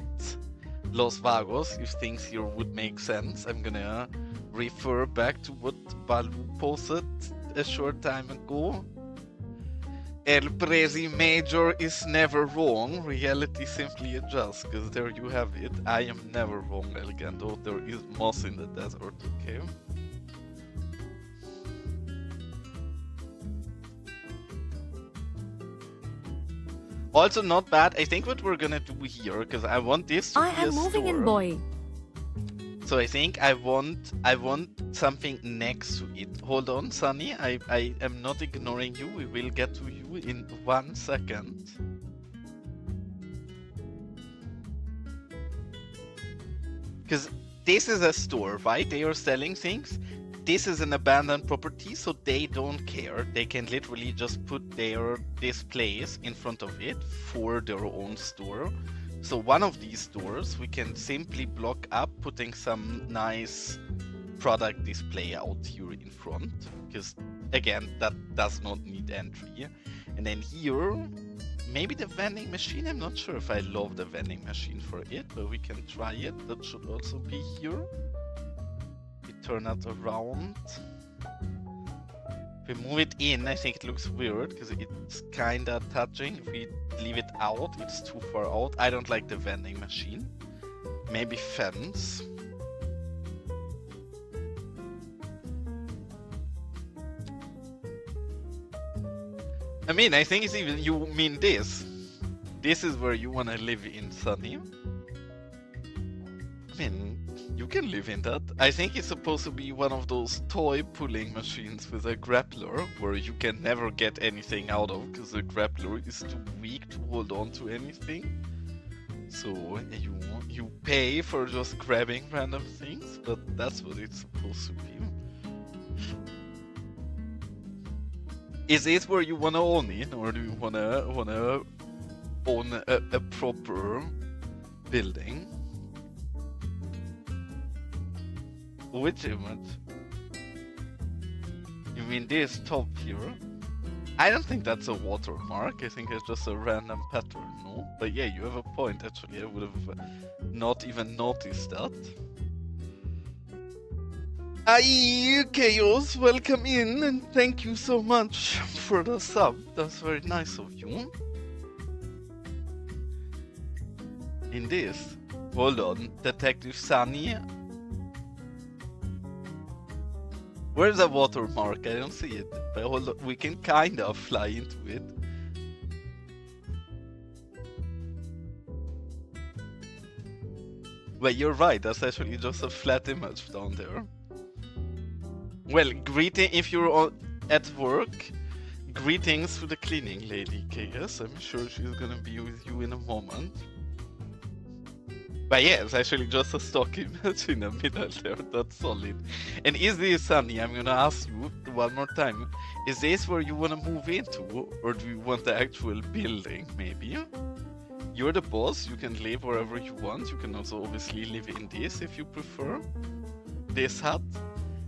[SPEAKER 1] Los Vagos if things here would make sense. I'm gonna refer back to what Balu posted a short time ago. El Prezi Major is never wrong. Reality simply adjusts, because there you have it. I am never wrong, elGendo. There is moss in the desert, okay? Also not bad. I think what we're gonna do here, because I want this to be a store. I am moving in, boy. So I think I want something next to it. Hold on, Sunny. I am not ignoring you. We will get to you in 1 second. Because this is a store, right? They are selling things. This is an abandoned property, so they don't care. They can literally just put their displays in front of it for their own store. So one of these stores we can simply block up, putting some nice product display out here in front, because again, that does not need entry. And then here, maybe the vending machine. I'm not sure if I love the vending machine for it, but we can try it. That should also be here. We turn that around. If we move it in, I think it looks weird because it's kinda touching. If we leave it out, it's too far out. I don't like the vending machine. Maybe fence. I mean, I think it's even, you mean this. This is where you wanna live in, Sunny. I mean, you can live in that. I think it's supposed to be one of those toy pulling machines with a grappler where you can never get anything out of because the grappler is too weak to hold on to anything. So you pay for just grabbing random things, but that's what it's supposed to be. Is this where you wanna own it, or do you wanna own a proper building? Which image? You mean this top here? I don't think that's a watermark. I think it's just a random pattern, no? But yeah, you have a point, actually. I would have not even noticed that. Aye, Chaos, welcome in, and thank you so much for the sub. That's very nice of you. In this, hold on, Detective Sunny. Where's the watermark? I don't see it. But hold on, we can kind of fly into it. But you're right, that's actually just a flat image down there. Well, greeting if you're at work. Greetings to the cleaning lady, KS. I'm sure she's gonna be with you in a moment. But yeah, it's actually just a stock image in the middle there. That's solid. And is this, Sunny, I'm gonna ask you one more time. Is this where you wanna move into? Or do you want the actual building, maybe? You're the boss, you can live wherever you want. You can also obviously live in this if you prefer. This hut.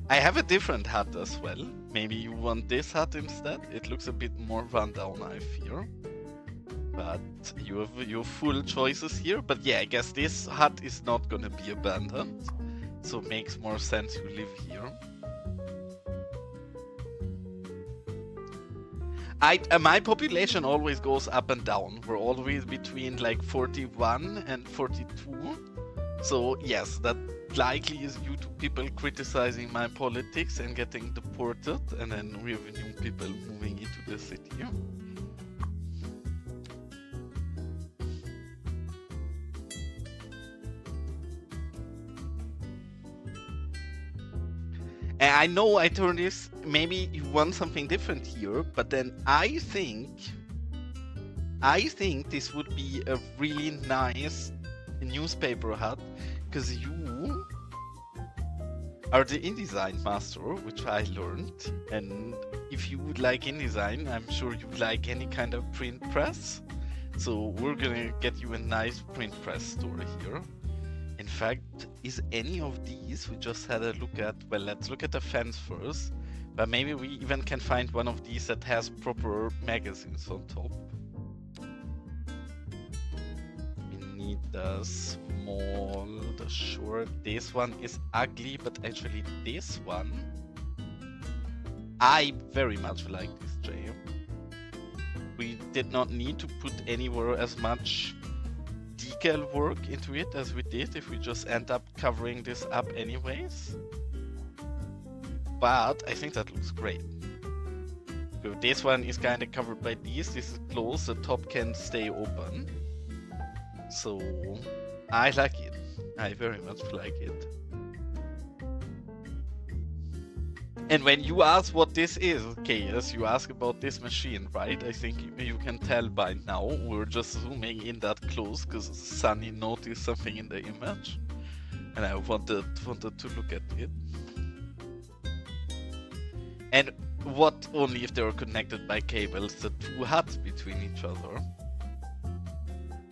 [SPEAKER 1] I have a different hut as well. Maybe you want this hut instead? It looks a bit more run down, I fear. But you have your full choices here. But yeah, I guess this hut is not gonna be abandoned. So it makes more sense you live here. My population always goes up and down. We're always between like 41 and 42. So yes, that likely is due to people criticizing my politics and getting deported, and then we have new people moving into the city. And I know I turned this, maybe you want something different here, but then I think this would be a really nice newspaper hut, because you are the InDesign master, which I learned, and if you would like InDesign, I'm sure you like any kind of print press, so we're gonna get you a nice print press store here. In fact, is any of these, we just had a look at, well, let's look at the fence first, but maybe we even can find one of these that has proper magazines on top. We need the small, the short, this one is ugly, but actually this one, I very much like this Jay. We did not need to put anywhere as much decal work into it as we did if we just end up covering this up anyways. But I think that looks great. So this one is kind of covered by these. This is closed, the top can stay open. So I like it. I very much like it. And when you ask what this is, okay, as you ask about this machine, right? I think you can tell by now. We're just zooming in that close because Sunny noticed something in the image, and I wanted to look at it. And what only if they were connected by cables, the two huts between each other.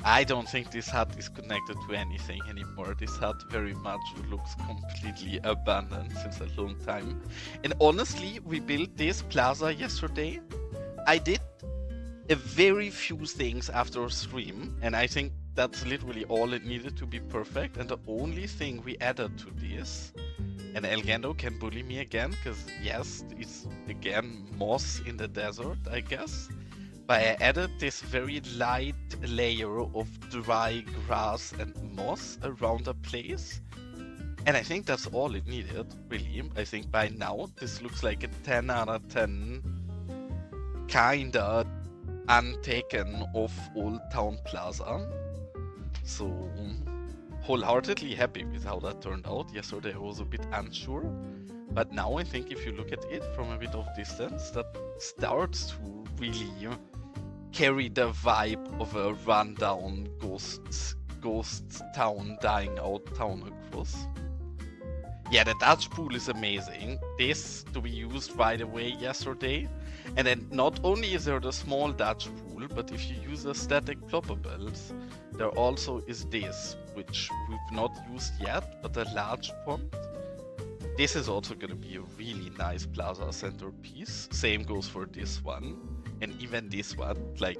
[SPEAKER 1] I don't think this hut is connected to anything anymore. This hut very much looks completely abandoned since a long time. And honestly, we built this plaza yesterday. I did a very few things after stream, and I think that's literally all it needed to be perfect. And the only thing we added to this, and elGendo can bully me again, because yes, it's again moss in the desert, I guess. But I added this very light layer of dry grass and moss around the place. And I think that's all it needed, really. I think by now this looks like a 10 out of 10 kinda untaken of Old Town Plaza. So wholeheartedly happy with how that turned out. Yesterday I was a bit unsure. But now I think if you look at it from a bit of distance, that starts to really carry the vibe of a rundown ghost town, dying out town across. Yeah, the Dutch pool is amazing. This to be used right away yesterday. And then not only is there the small Dutch pool, but if you use the static ploppables, there also is this, which we've not used yet, but a large pond. This is also going to be a really nice plaza centerpiece. Same goes for this one. And even this one, like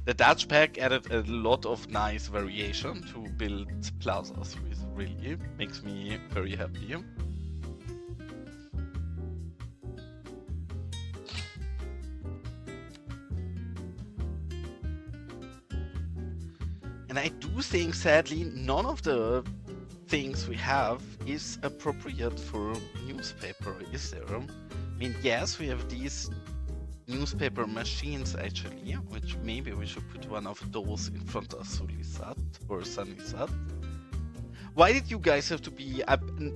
[SPEAKER 1] the Dutch pack added a lot of nice variation to build plazas with, really. Makes me very happy. And I do think, sadly, none of the things we have is appropriate for newspaper, is there? I mean, yes, we have these newspaper machines actually, which maybe we should put one of those in front of Sulisat or Sunisat. Why did you guys have to be...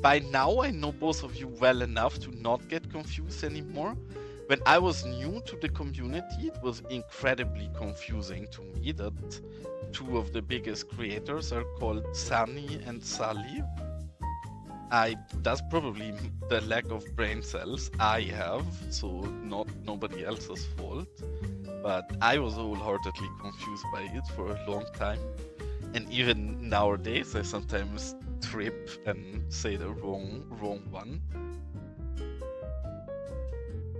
[SPEAKER 1] by now, I know both of you well enough to not get confused anymore. When I was new to the community, it was incredibly confusing to me that two of the biggest creators are called Sunny and Sally. That's probably the lack of brain cells I have, so not nobody else's fault. But I was wholeheartedly confused by it for a long time. And even nowadays, I sometimes trip and say the wrong one.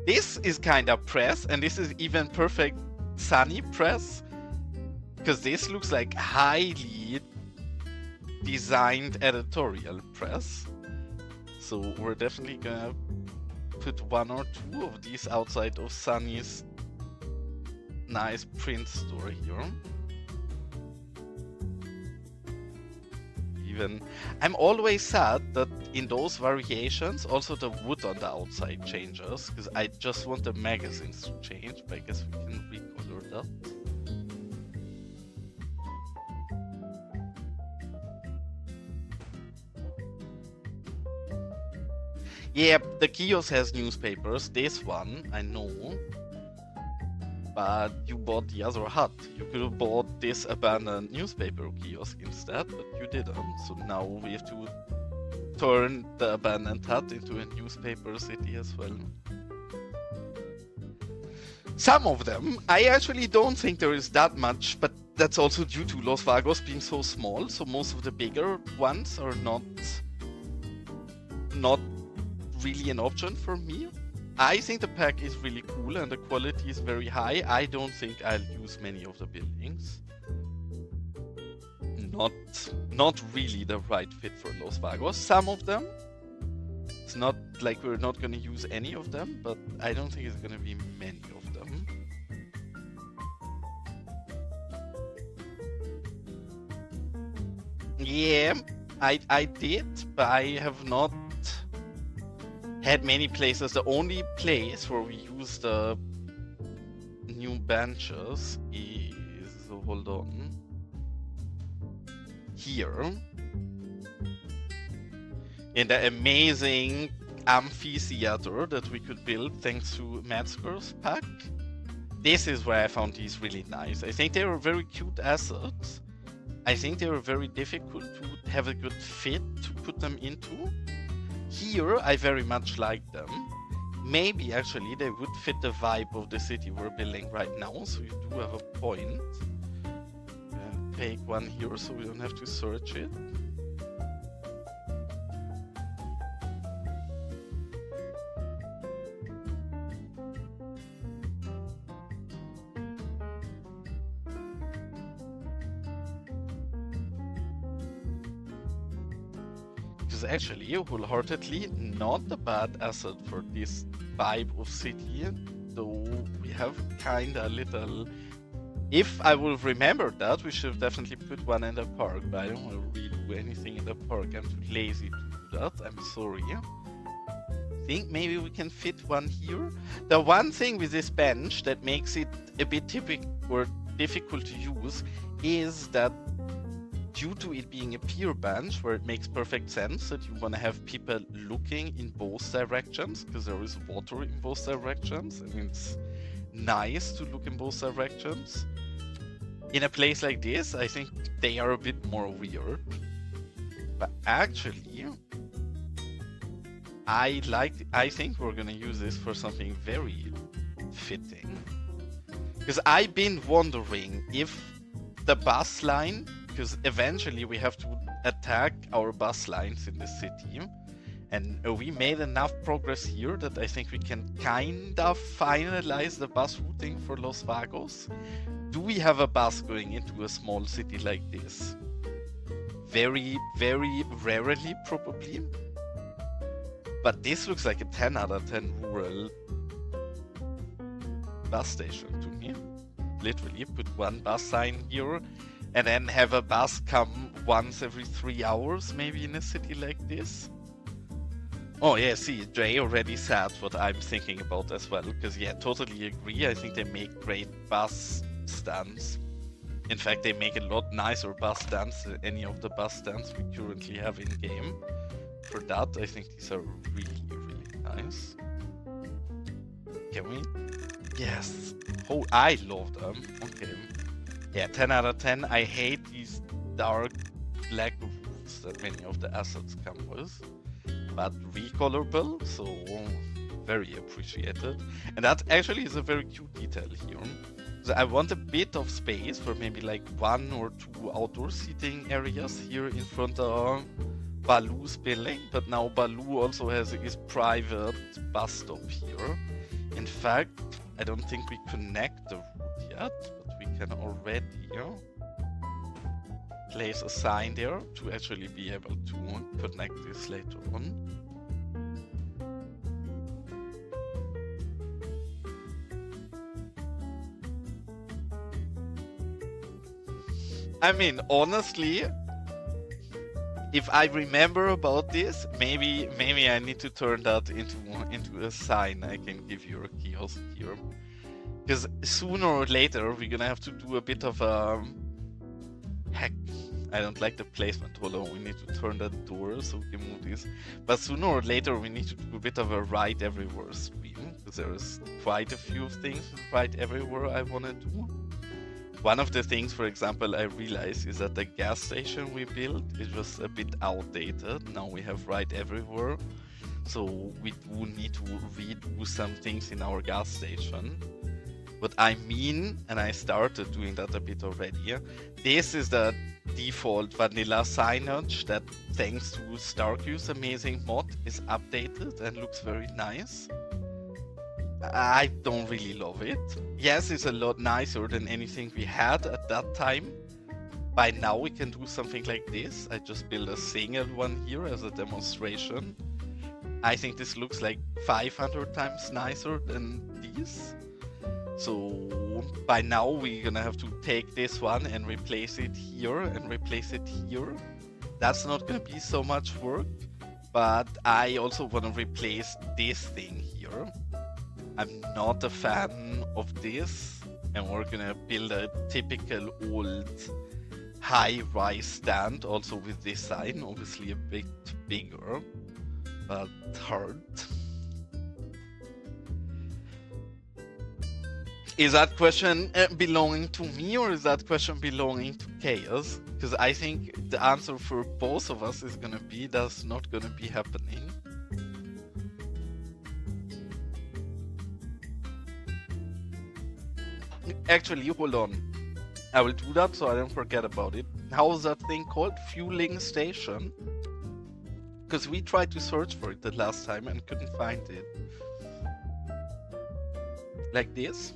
[SPEAKER 1] This is kind of press, and this is even perfect Sunny press, because this looks like highly designed editorial press. So we're definitely gonna put one or two of these outside of Sunny's nice print store here. I'm always sad that in those variations also the wood on the outside changes, because I just want the magazines to change, but I guess we can recolor that. Yeah, the kiosk has newspapers, this one, I know. But you bought the other hut. You could have bought this abandoned newspaper kiosk instead, but you didn't. So now we have to turn the abandoned hut into a newspaper city as well. Some of them, I actually don't think there is that much, but that's also due to Los Vagos being so small. So most of the bigger ones are not really an option for me. I think the pack is really cool and the quality is very high. I don't think I'll use many of the buildings. Not really the right fit for Los Vagos. Some of them. It's not like we're not going to use any of them, but I don't think it's going to be many of them. Yeah, I did, but I have not had many places. The only place where we use the new benches is, hold on, here. In the amazing amphitheater that we could build thanks to Metzger's pack. This is where I found these really nice. I think they were very cute assets. I think they were very difficult to have a good fit to put them into. Here, I very much like them. Maybe, actually, they would fit the vibe of the city we're building right now, so you do have a point. Take one here so we don't have to search it. Actually, wholeheartedly not a bad asset for this vibe of city, though we have kinda little... If I will remember that, we should definitely put one in the park, but I don't want to redo anything in the park. I'm too lazy to do that, I'm sorry. I think maybe we can fit one here. The one thing with this bench that makes it a bit typical or difficult to use is that due to it being a pier bench, where it makes perfect sense that you want to have people looking in both directions, because there is water in both directions, and it's nice to look in both directions. In a place like this, I think they are a bit more weird. But actually, I think we're gonna use this for something very fitting. Because I've been wondering if the bus line, because eventually we have to attack our bus lines in the city, and we made enough progress here that I think we can kind of finalize the bus routing for Los Vagos. Do we have a bus going into a small city like this? Very, very rarely, probably. But this looks like a 10 out of 10 rural bus station to me. Literally, put one bus sign here, and then have a bus come once every 3 hours, maybe in a city like this. Oh yeah, see, Jay already said what I'm thinking about as well, because yeah, totally agree. I think they make great bus stands. In fact, they make a lot nicer bus stands than any of the bus stands we currently have in game. For that, I think these are really, really nice. Can we? Yes. Oh, I love them. Okay. Yeah, 10 out of 10. I hate these dark black roofs that many of the assets come with. But recolorable, so very appreciated. And that actually is a very cute detail here. So I want a bit of space for maybe like 1 or 2 outdoor seating areas here in front of Baloo's building, but now Baloo also has his private bus stop here. In fact, I don't think we connect the route yet, but we can already place a sign there to actually be able to connect this later on. I mean, honestly, if I remember about this, maybe I need to turn that into a sign I can give you a kiosk here. Because sooner or later we're gonna have to do a bit of a heck. I don't like the placement. Hold on, we need to turn that door so we can move this. But sooner or later we need to do a bit of a ride everywhere stream, because there's quite a few things right everywhere I wanna do. One of the things, for example, I realized is that the gas station we built is just a bit outdated. Now we have right everywhere. So we do need to redo some things in our gas station. What I mean, and I started doing that a bit already, this is the default vanilla signage that, thanks to Starq's amazing mod, is updated and looks very nice. I don't really love it. Yes, it's a lot nicer than anything we had at that time. By now we can do something like this. I just built a single one here as a demonstration. I think this looks like 500 times nicer than these. So by now we're gonna have to take this one and replace it here and replace it here. That's not gonna be so much work, but I also want to replace this thing here. I'm not a fan of this, and we're gonna build a typical old high-rise stand also with this sign, obviously a bit bigger, but hard. Is that question belonging to me, or is that question belonging to Chaos? Because I think the answer for both of us is gonna be that's not gonna be happening. Actually, hold on. I will do that so I don't forget about it. How is that thing called? Fueling station? Because we tried to search for it the last time and couldn't find it. Like this?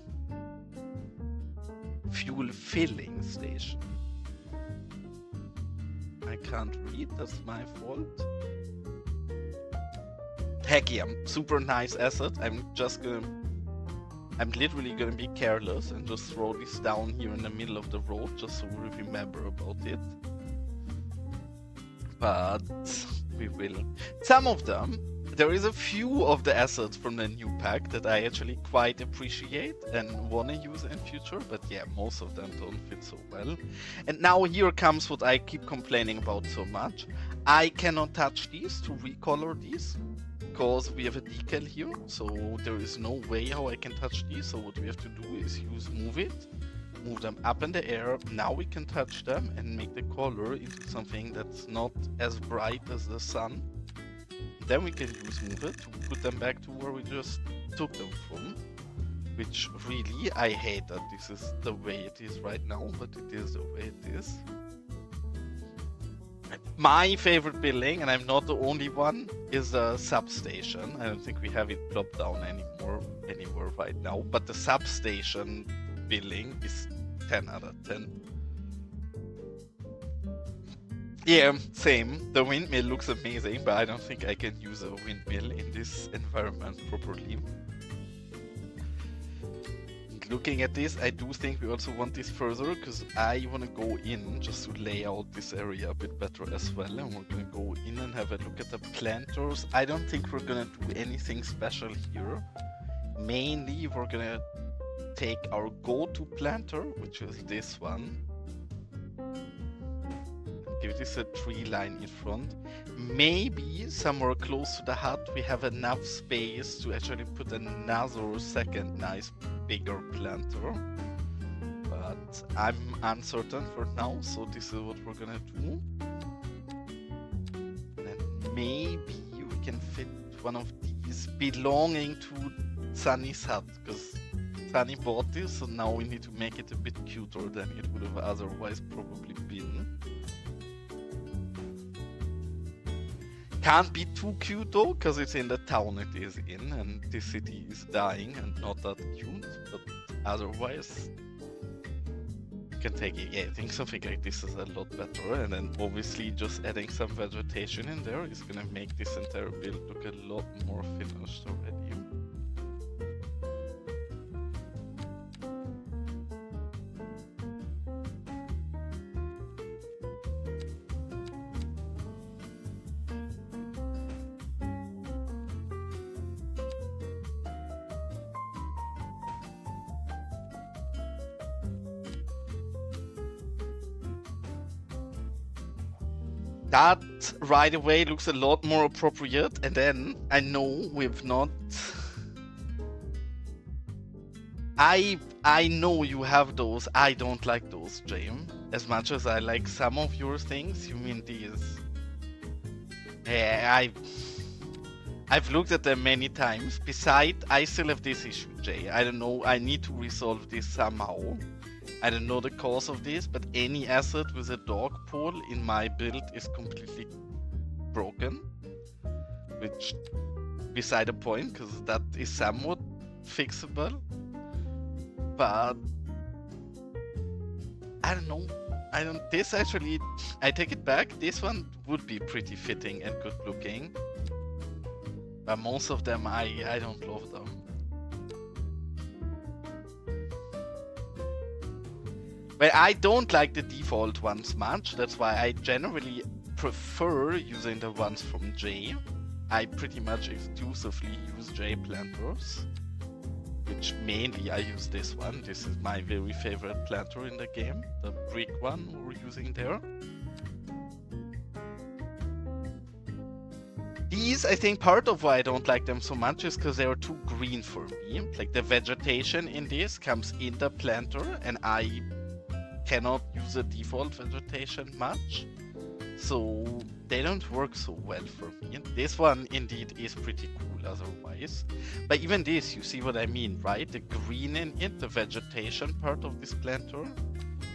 [SPEAKER 1] Fuel filling station. I can't read, that's my fault. Heck yeah, super nice asset. I'm literally gonna be careless and just throw this down here in the middle of the road just so we remember about it. But we will. Some of them, there is a few of the assets from the new pack that I actually quite appreciate and want to use in future, but yeah, most of them don't fit so well. And now here comes what I keep complaining about so much. I cannot touch these to recolor these, because we have a decal here, so there is no way how I can touch these. So what we have to do is move them up in the air. Now we can touch them and make the color into something that's not as bright as the sun. Then we can move it to put them back to where we just took them from, which really, I hate that this is the way it is right now, but it is the way it is. My favorite building, and I'm not the only one, is a substation. I don't think we have it plopped down anywhere right now, but the substation building is 10 out of 10. Yeah, same. The windmill looks amazing, but I don't think I can use a windmill in this environment properly. Looking at this, I do think we also want this further, because I want to go in just to lay out this area a bit better as well, and we're going to go in and have a look at the planters. I don't think we're going to do anything special here. Mainly, we're going to take our go-to planter, which is this one, give this a tree line in front. Maybe somewhere close to the hut we have enough space to actually put another second nice bigger planter. But I'm uncertain for now, so this is what we're gonna do. And maybe we can fit one of these belonging to Sunny's hut, because Sunny bought this, so now we need to make it a bit cuter than it would have otherwise probably been. Can't be too cute though, because it's in the town it is in, and the city is dying and not that cute, but otherwise you can take it. Yeah, I think something like this is a lot better, and then obviously just adding some vegetation in there is gonna make this entire build look a lot more finished already. That right away looks a lot more appropriate, and then I know we've not... I know you have those. I don't like those, James. As much as I like some of your things, you mean these. Yeah, I've looked at them many times. Besides, I still have this issue, Jay. I don't know, I need to resolve this somehow. I don't know the cause of this, but any asset with a dog pole in my build is completely broken. Which, beside the point, because that is somewhat fixable. But I don't know. This actually, I take it back. This one would be pretty fitting and good looking. But most of them, I don't love them. But I don't like the default ones much. That's why I generally prefer using the ones from J. I pretty much exclusively use J planters. Which mainly I use this one. This is my very favorite planter in the game. The brick one we're using there. These, I think part of why I don't like them so much is because they are too green for me. Like the vegetation in this comes in the planter and I cannot use the default vegetation much. So they don't work so well for me. This one indeed is pretty cool otherwise. But even this, you see what I mean, right? The green in it, the vegetation part of this planter,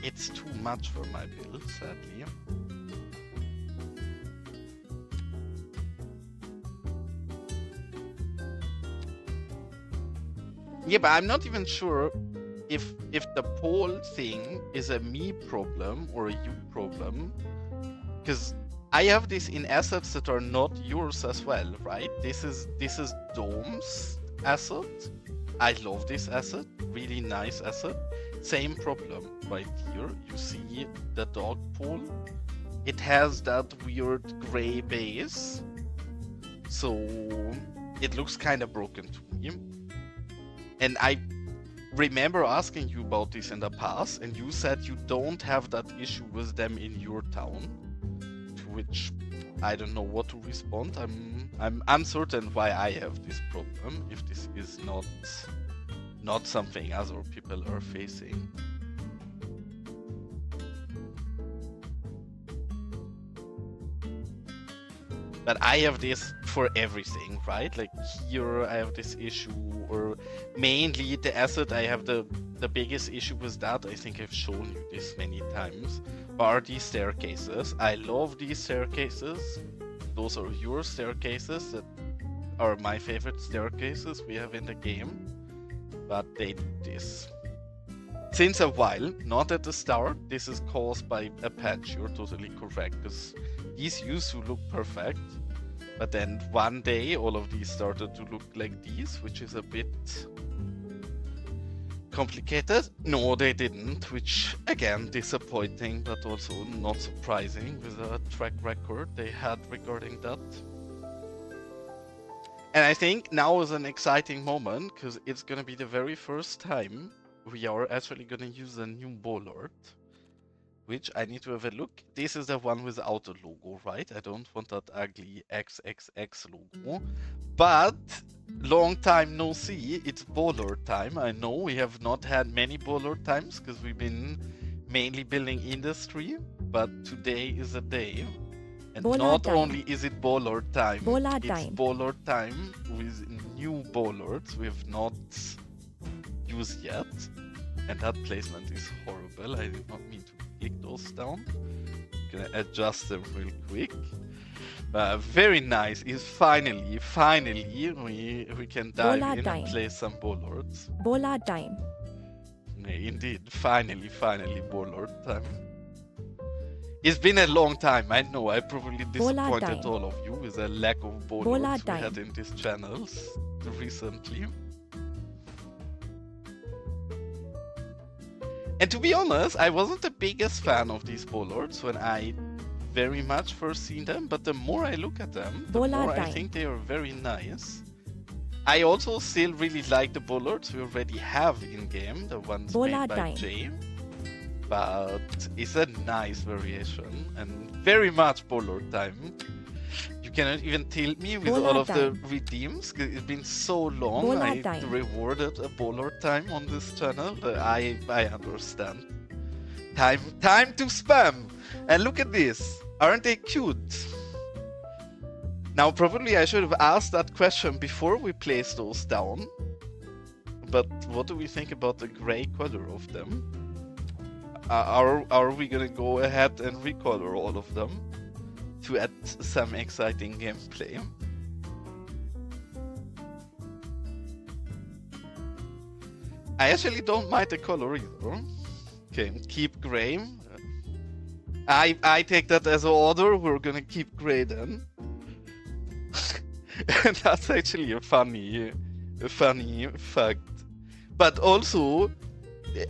[SPEAKER 1] it's too much for my build, sadly. Yeah, but I'm not even sure if the pole thing is a me problem or a you problem. Because I have this in assets that are not yours as well, right? This is Dome's asset. I love this asset, really nice asset. Same problem right here. You see the dog pole. It has that weird gray base, so it looks kind of broken to me. And I remember asking you about this in the past, and you said you don't have that issue with them in your town. To which I don't know what to respond. I'm uncertain why I have this problem, if this is not something other people are facing. But I have this for everything, right? Like here I have this issue, or mainly the asset I have the biggest issue with that, I think I've shown you this many times, are these staircases. I love these staircases. Those are your staircases that are my favorite staircases we have in the game. But they do this. Since a while, not at the start, this is caused by a patch, you're totally correct, because these used to look perfect, but then one day all of these started to look like these, which is a bit complicated. No, they didn't, which again, disappointing, but also not surprising with the track record they had regarding that. And I think now is an exciting moment, because it's gonna be the very first time we are actually gonna use a new bollard, which I need to have a look. This is the one without a logo, right? I don't want that ugly XXX logo. But long time no see, it's Bollard time. I know we have not had many Bollard times because we've been mainly building industry, but today is a day. And not only is it Bollard time, it's Bollard time with new Bollards we have not used yet. And that placement is horrible. I did not mean to click those down. I'm gonna adjust them real quick. Very nice. Is finally we can dive in and play some Bollards.
[SPEAKER 2] Bollard time.
[SPEAKER 1] Indeed, finally Bollard time. It's been a long time. I know I probably disappointed all of you with the lack of Bollards we had in these channels recently. And to be honest, I wasn't the biggest fan of these Bollards when I very much first seen them, but the more I look at them, the more I think they are very nice. I also still really like the Bollards we already have in-game, the ones made by Jay. But it's a nice variation, and very much Bollard time. You cannot even tilt me with all of the redeems. It's been so long. I rewarded a Bollard time on this channel. I understand. Time to spam. And look at this. Aren't they cute? Now, probably I should have asked that question before we place those down. But what do we think about the gray color of them? Are we gonna go ahead and recolor all of them to add some exciting gameplay? I actually don't mind the color either. Okay, keep gray. I take that as an order. We're gonna keep gray then. And that's actually a funny fact. But also,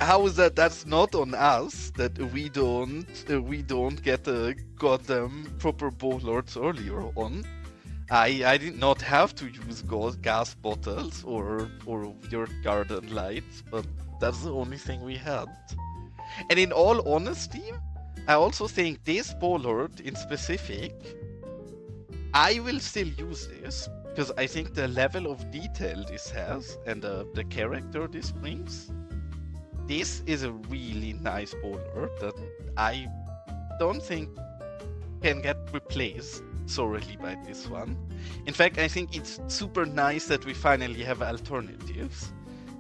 [SPEAKER 1] how is that? That's not on us that we don't get a goddamn proper Bollards earlier on. I did not have to use gas bottles or your garden lights, but that's the only thing we had. And in all honesty, I also think this Bollard in specific, I will still use this because I think the level of detail this has and the character this brings. This is a really nice Bollard that I don't think can get replaced thoroughly by this one. In fact, I think it's super nice that we finally have alternatives.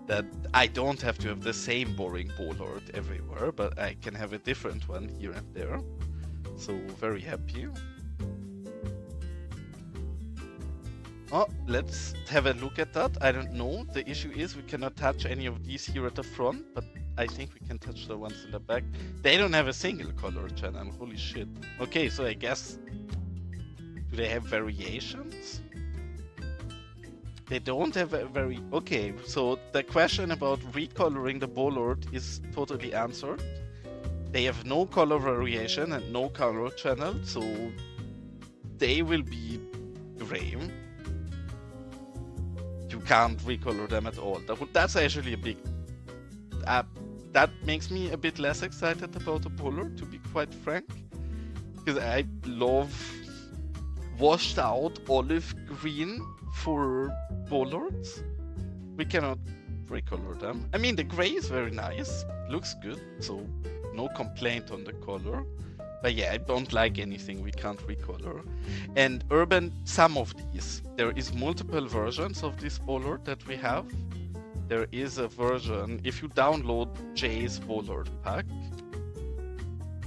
[SPEAKER 1] That I don't have to have the same boring Bollard everywhere, but I can have a different one here and there. So very happy. Oh, let's have a look at that. I don't know. The issue is we cannot touch any of these here at the front, but I think we can touch the ones in the back. They don't have a single color channel. Holy shit. Okay, so I guess... Do they have variations? They don't have a very... Okay, so the question about recoloring the Bollard is totally answered. They have no color variation and no color channel, so they will be gray. You can't recolor them at all. That's actually a big... that makes me a bit less excited about the Bollard, to be quite frank. Because I love washed out olive green for Bollards. We cannot recolor them. I mean, the gray is very nice. Looks good, so no complaint on the color. But yeah, I don't like anything we can't recolor. And urban, some of these. There is multiple versions of this Bollard that we have. There is a version, if you download Jay's Bollard pack,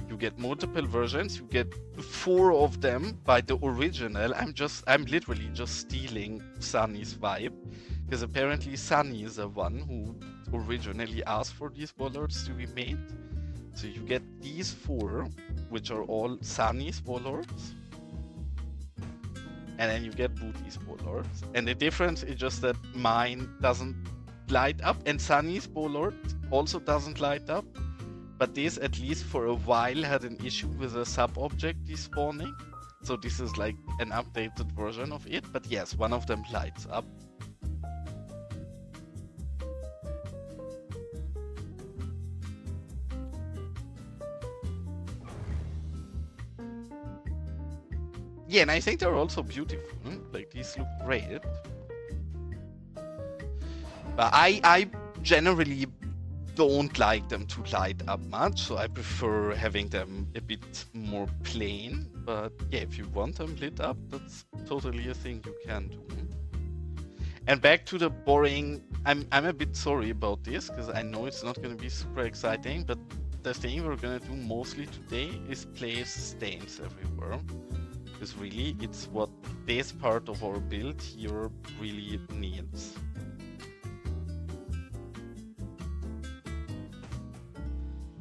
[SPEAKER 1] you get multiple versions. You get 4 of them by the original. I'm literally just stealing Sunny's vibe, because apparently Sunny is the one who originally asked for these Bollards to be made. So you get these 4, which are all Sunny's Bollards, and then you get Booty's Bollards. And the difference is just that mine doesn't light up, and Sunny's Bollard also doesn't light up. But this, at least for a while, had an issue with a sub-object despawning. So this is like an updated version of it. But yes, one of them lights up. Yeah, and I think they're also beautiful. Like, these look great. But I generally don't like them to light up much, so I prefer having them a bit more plain. But yeah, if you want them lit up, that's totally a thing you can do. And back to the boring, I'm a bit sorry about this, because I know it's not going to be super exciting, but the thing we're going to do mostly today is place stains everywhere. Because really, it's what this part of our build here really needs.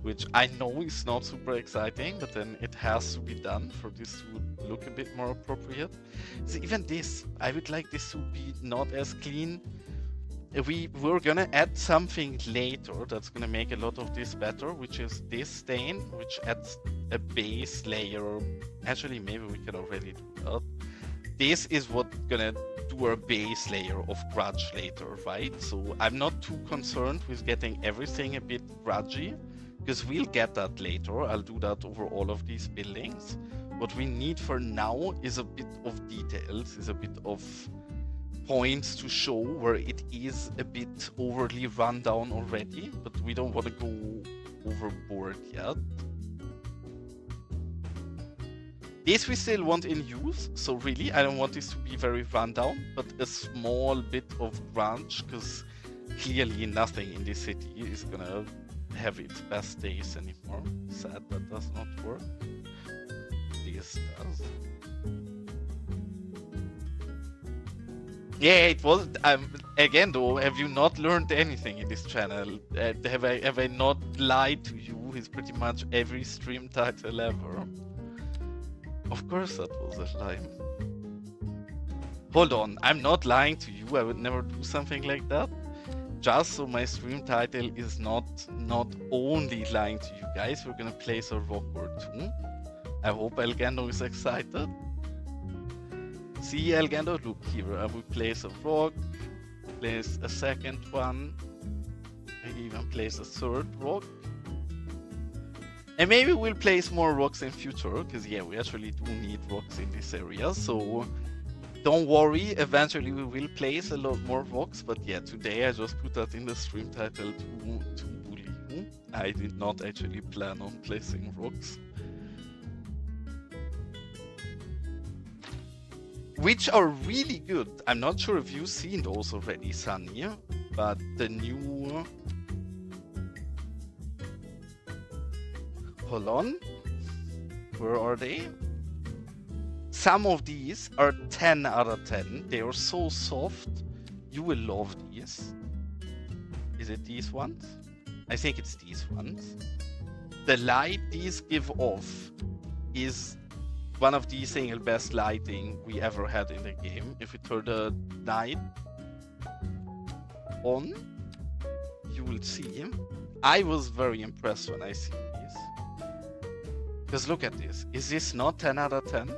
[SPEAKER 1] Which I know is not super exciting, but then it has to be done for this to look a bit more appropriate. So even this, I would like this to be not as clean. We're gonna add something later that's gonna make a lot of this better, which is this stain, which adds a base layer. Actually, maybe we can already do that. This is what's gonna do our base layer of grudge later, right? So I'm not too concerned with getting everything a bit grudgy, because we'll get that later. I'll do that over all of these buildings. What we need for now is a bit of details, is a bit of points to show where it is a bit overly run down already, but we don't want to go overboard yet. This we still want in use, so really I don't want this to be very run down, but a small bit of grunge, because clearly nothing in this city is gonna have its best days anymore. Sad that does not work. This does. Yeah, it was. Again, though, have you not learned anything in this channel? Have I not lied to you? Is pretty much every stream title ever. Of course, that was a lie. Hold on, I'm not lying to you. I would never do something like that. Just so my stream title is not only lying to you guys, we're gonna place a rock or two. I hope elGendo is excited. See, elGendo, look here. I will place a rock, place a second one, maybe even place a third rock. And maybe we'll place more rocks in future, because yeah, we actually do need rocks in this area, so don't worry, eventually we will place a lot more rocks, but yeah, today I just put that in the stream title to bully you. I did not actually plan on placing rocks. Which are really good. I'm not sure if you've seen those already, Sunny, but the new... Hold on. Where are they? Some of these are 10 out of 10. They are so soft. You will love these. Is it these ones? I think it's these ones. The light these give off is one of the single best lighting we ever had in the game. If we turn the light on, you will see. I was very impressed when I see these. Because look at this. Is this not 10 out of 10?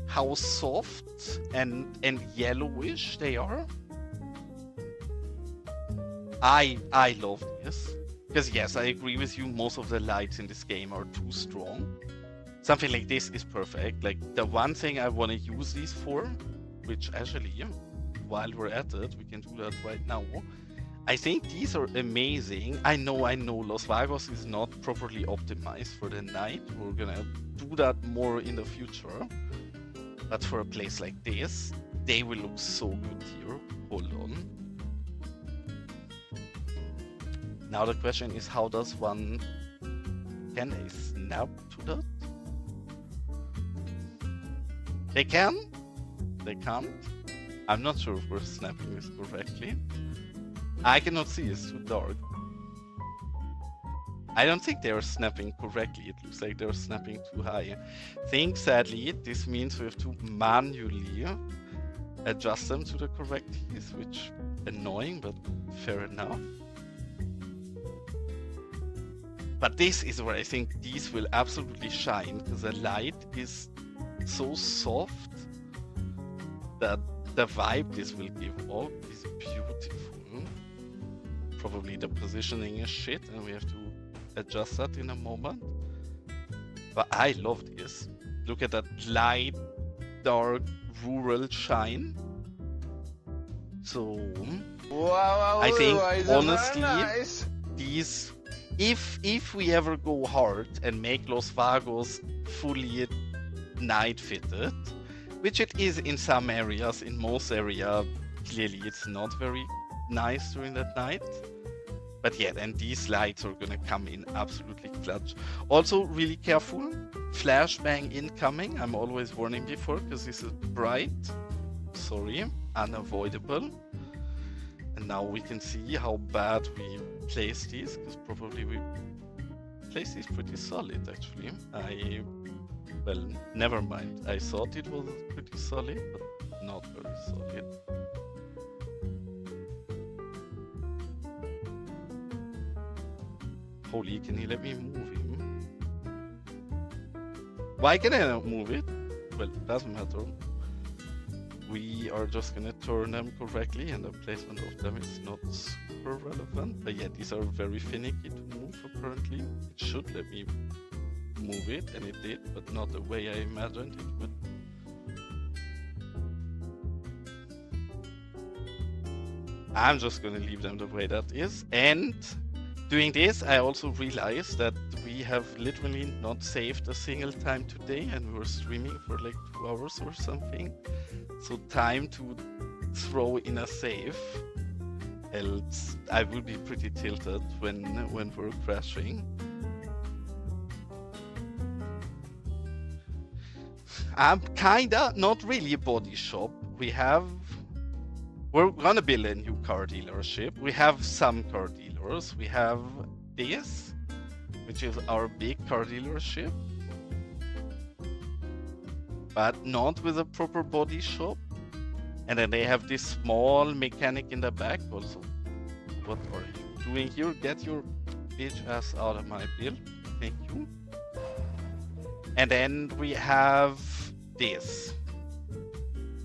[SPEAKER 1] How soft and yellowish they are. I love this. Because yes, I agree with you, most of the lights in this game are too strong. Something like this is perfect. Like the one thing I want to use these for, which actually, while we're at it, we can do that right now. I think these are amazing. I know Los Vagos is not properly optimized for the night. We're gonna do that more in the future. But for a place like this, they will look so good here. Hold on. Now the question is, how does one... Can they snap to that? They can? They can't? I'm not sure if we're snapping this correctly. I cannot see, it's too dark. I don't think they are snapping correctly. It looks like they're snapping too high. I think, sadly, this means we have to manually adjust them to the correct keys, which annoying, but fair enough. But this is where I think these will absolutely shine, because the light is so soft that the vibe this will give off is beautiful. Probably the positioning is shit, and we have to adjust that in a moment. But I love this. Look at that light, dark, rural shine. So
[SPEAKER 2] Wow,
[SPEAKER 1] I think
[SPEAKER 2] it's
[SPEAKER 1] honestly,
[SPEAKER 2] very nice.
[SPEAKER 1] these, if we ever go hard and make Los Vagos fully night fitted, which it is in some areas, in most area, clearly it's not very nice during that night. But yeah, then these lights are gonna come in absolutely clutch. Also, really careful. Flashbang incoming. I'm always warning before because this is bright. Sorry, unavoidable. And now we can see how bad we place these, because probably we place these pretty solid actually. Well, never mind. I thought it was pretty solid, but not very solid. Holy, can he let me move him? Why can I not move it? Well, it doesn't matter. We are just gonna turn them correctly, and the placement of them is not super relevant. But yeah, these are very finicky to move apparently. It should let me move it, and it did, but not the way I imagined it would. I'm just gonna leave them the way that is. And doing this, I also realized that we have literally not saved a single time today, and we were streaming for like 2 hours or something. So time to throw in a save, else I will be pretty tilted when we're crashing. I'm kinda, not really a body shop. We're gonna build a new car dealership. We have some car dealers. We have this, which is our big car dealership, but not with a proper body shop. And then they have this small mechanic in the back also. What are you doing here? Get your bitch ass out of my build. Thank you. And then we have this,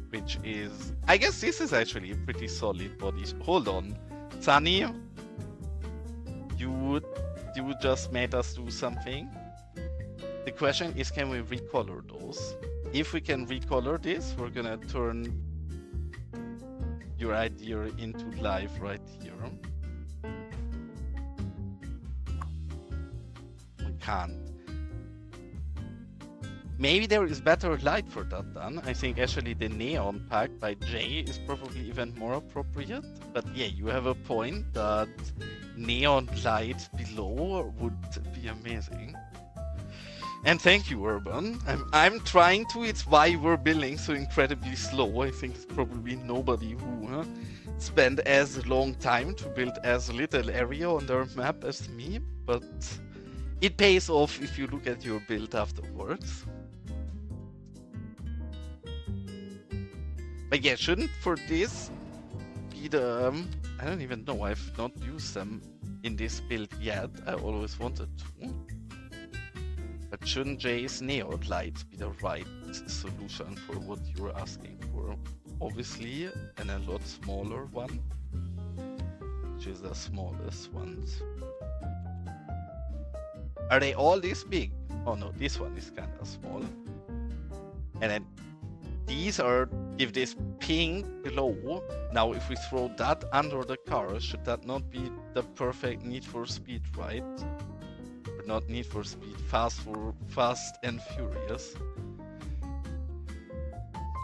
[SPEAKER 1] which is, I guess this is actually a pretty solid body. Hold on, Sunny, you just made us do something. The question is, can we recolor those? If we can recolor this, we're gonna turn your idea into life right here. We can't. Maybe there is better light for that then. I think actually the neon pack by Jay is probably even more appropriate. But yeah, you have a point that neon light below would be amazing. And thank you, Urban. I'm trying to. It's why we're building so incredibly slow. I think it's probably nobody who spent as long time to build as little area on their map as me. But it pays off if you look at your build afterwards. But yeah, shouldn't for this be the... I don't even know. I've not used them in this build yet. I always wanted to. But shouldn't Jay's neon lights be the right solution for what you're asking for? Obviously, and a lot smaller one, which is the smallest ones. Are they all this big? Oh no, this one is kind of small. And then these are, if this pink below, now if we throw that under the car, should that not be the perfect Need for Speed, right? Not Need for Speed, Fast and Furious.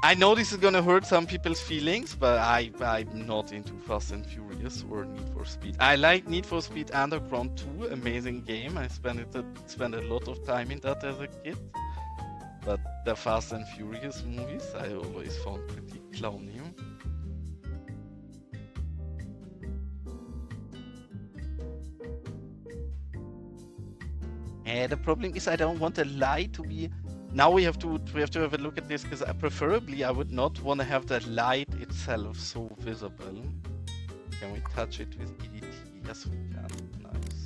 [SPEAKER 1] I know this is gonna hurt some people's feelings, but I'm not into Fast and Furious or Need for Speed. I like Need for Speed Underground 2, amazing game. I spent a lot of time in that as a kid. But the Fast and Furious movies I always found pretty clowny. The problem is I don't want the light to be... Now we have to have a look at this, because preferably I would not want to have the light itself so visible. Can we touch it with EDT? Yes, we can. Nice.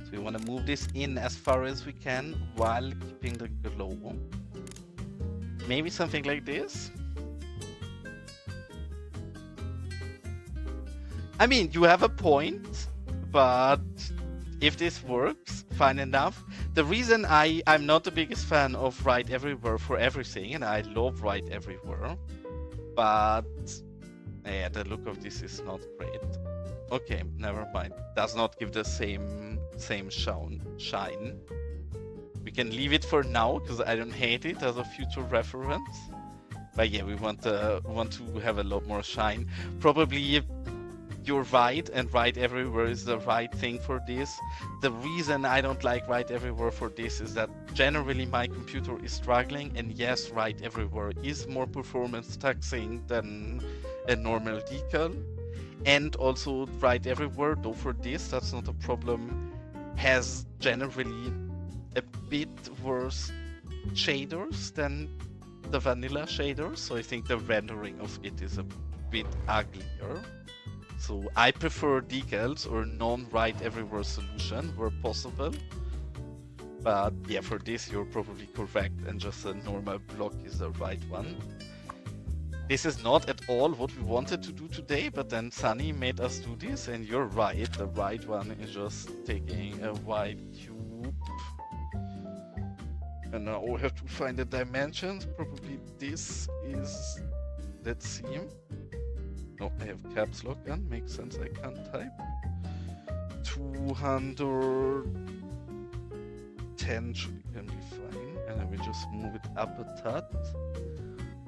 [SPEAKER 1] So we want to move this in as far as we can while keeping the glow. Maybe something like this. I mean, you have a point, but if this works, fine enough. the reason I'm not the biggest fan of Write Everywhere for everything, and I love Write Everywhere, but yeah, the look of this is not great. Okay, never mind. Does not give the same shine. We can leave it for now because I don't hate it as a future reference. But yeah, we want to have a lot more shine. Probably you're right, and Write Everywhere is the right thing for this. The reason I don't like Write Everywhere for this is that generally my computer is struggling, and yes, Write Everywhere is more performance taxing than a normal decal. And also Write Everywhere, though for this, that's not a problem, has generally a bit worse shaders than the vanilla shaders, so I think the rendering of it is a bit uglier. So I prefer decals or non-Write Everywhere solution where possible. But yeah, for this you're probably correct, and just a normal block is the right one. This is not at all what we wanted to do today, but then Sunny made us do this, and you're right, the right one is just taking a white cube. And now we have to find the dimensions. Probably this is, let's see. No, I have caps lock on, makes sense, I can't type. 210 can be fine, and then we just move it up a tad.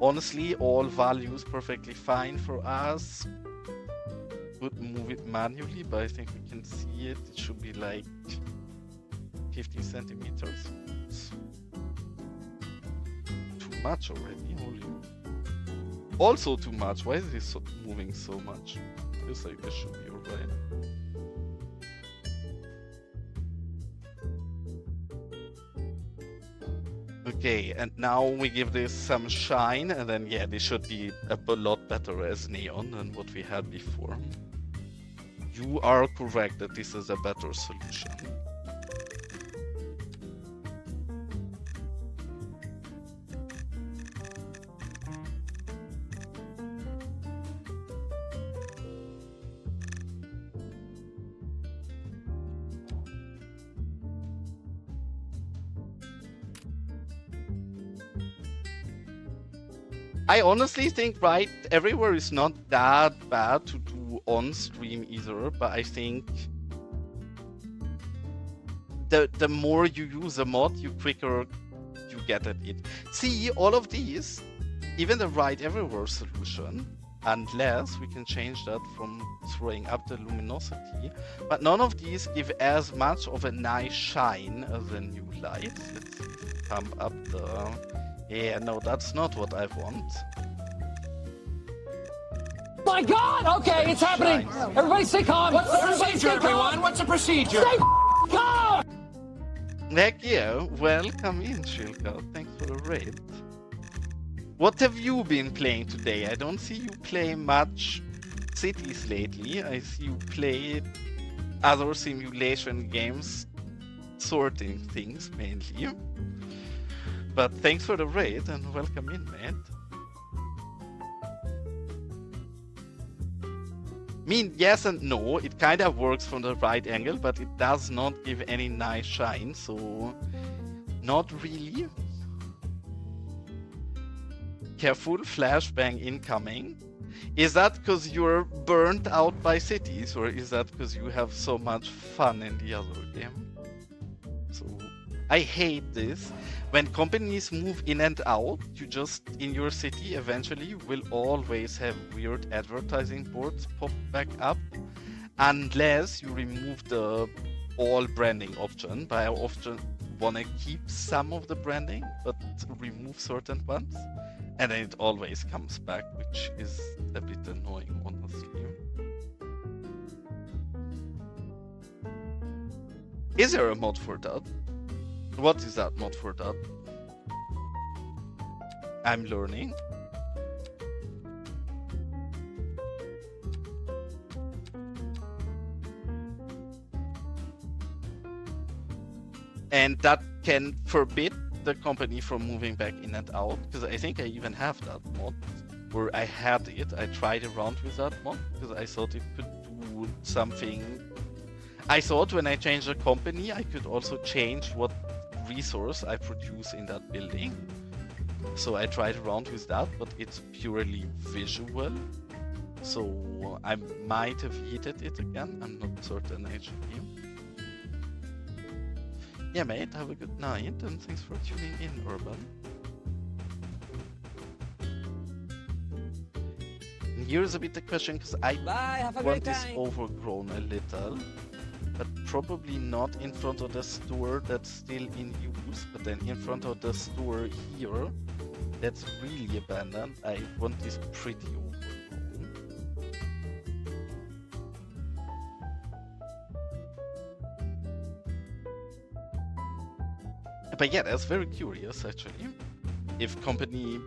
[SPEAKER 1] Honestly, all values perfectly fine for us. Would move it manually, but I think we can see it. It should be like 15 centimeters. It's too much already, holy. Also too much. Why is this moving so much? Feels like this should be alright. Okay, and now we give this some shine, and then yeah, this should be a lot better as neon than what we had before. You are correct that this is a better solution. I honestly think Write Everywhere is not that bad to do on stream either, but I think the more you use a mod, you quicker you get at it. See, all of these, even the Write Everywhere solution, unless we can change that from throwing up the luminosity, but none of these give as much of a nice shine as the new light. Let's see if we pump up the... Yeah, no, that's not what I want.
[SPEAKER 2] My God! Okay, it's happening. Everybody stay calm. What's the procedure, everyone? What's the procedure? Stay calm!
[SPEAKER 1] Heck yeah, welcome in, Shilka. Thanks for the raid. What have you been playing today? I don't see you play much Cities lately. I see you play other simulation games, sorting things mainly. But thanks for the raid and welcome in, man. I mean, yes and no, it kind of works from the right angle, but it does not give any nice shine, so not really. Careful, flashbang incoming. Is that because you're burnt out by Cities, or is that because you have so much fun in the other game? So I hate this. When companies move in and out, you just, in your city, eventually will always have weird advertising boards pop back up. Unless you remove the all branding option, but I often want to keep some of the branding, but remove certain ones. And then it always comes back, which is a bit annoying, honestly. Is there a mod for that? What is that mod for that? I'm learning. And that can forbid the company from moving back in and out, because I think I even have that mod, or I had it. I tried around with that mod because I thought it could do something. I thought when I changed the company, I could also change what resource I produce in that building. So I tried around with that, but it's purely visual. So I might have heated it again. I'm not certain actually. Yeah, mate, have a good night and thanks for tuning in, Urban. And here's a bit the question, because I want this overgrown a little, but probably not in front of the store that's still in use, but then in front of the store here that's really abandoned. I want this pretty overgrown. But yeah, that's very curious actually. If company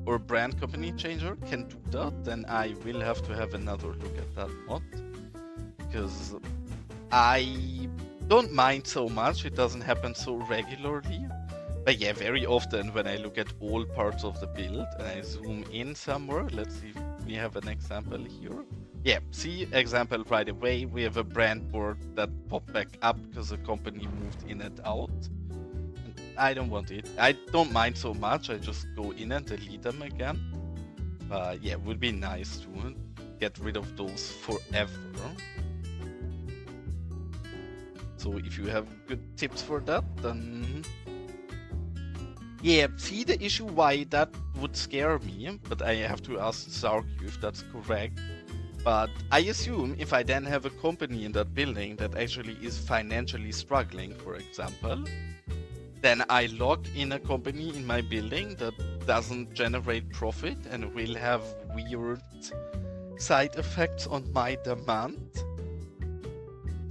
[SPEAKER 1] or brand company changer can do that, then I will have to have another look at that mod. Because I don't mind so much, it doesn't happen so regularly. But yeah, very often when I look at all parts of the build and I zoom in somewhere, let's see if we have an example here. Yeah, see, example right away, we have a brand board that popped back up because the company moved in and out. I don't want it. I don't mind so much. I just go in and delete them again. But yeah, it would be nice to get rid of those forever. So if you have good tips for that, then yeah, see the issue why that would scare me, but I have to ask Sarku if that's correct. But I assume if I then have a company in that building that actually is financially struggling, for example, then I lock in a company in my building that doesn't generate profit and will have weird side effects on my demand.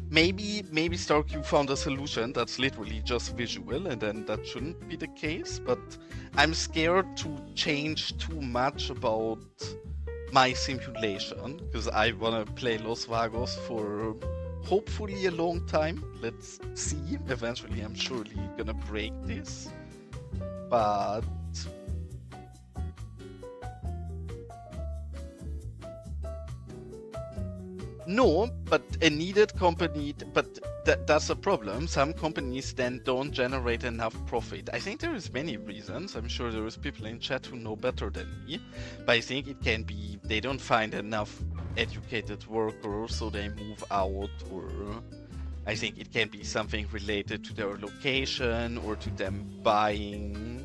[SPEAKER 1] Maybe StarQ found a solution that's literally just visual, and then that shouldn't be the case, but I'm scared to change too much about my simulation, because I want to play Los Vagos for hopefully a long time. Let's see. Eventually I'm surely gonna break this, but no, but a needed company, but that's a problem. Some companies then don't generate enough profit. I think there is many reasons. I'm sure there is people in chat who know better than me, but I think it can be they don't find enough educated workers, so they move out, or I think it can be something related to their location or to them buying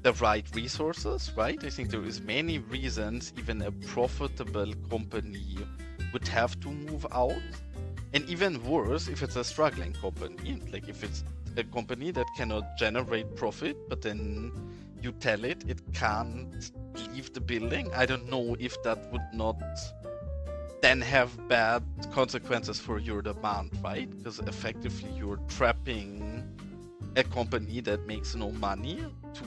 [SPEAKER 1] the right resources, right? I think there is many reasons even a profitable company would have to move out. And even worse, if it's a struggling company, like if it's a company that cannot generate profit, but then you tell it can't leave the building. I don't know if that would not then have bad consequences for your demand, right? Because effectively you're trapping a company that makes no money to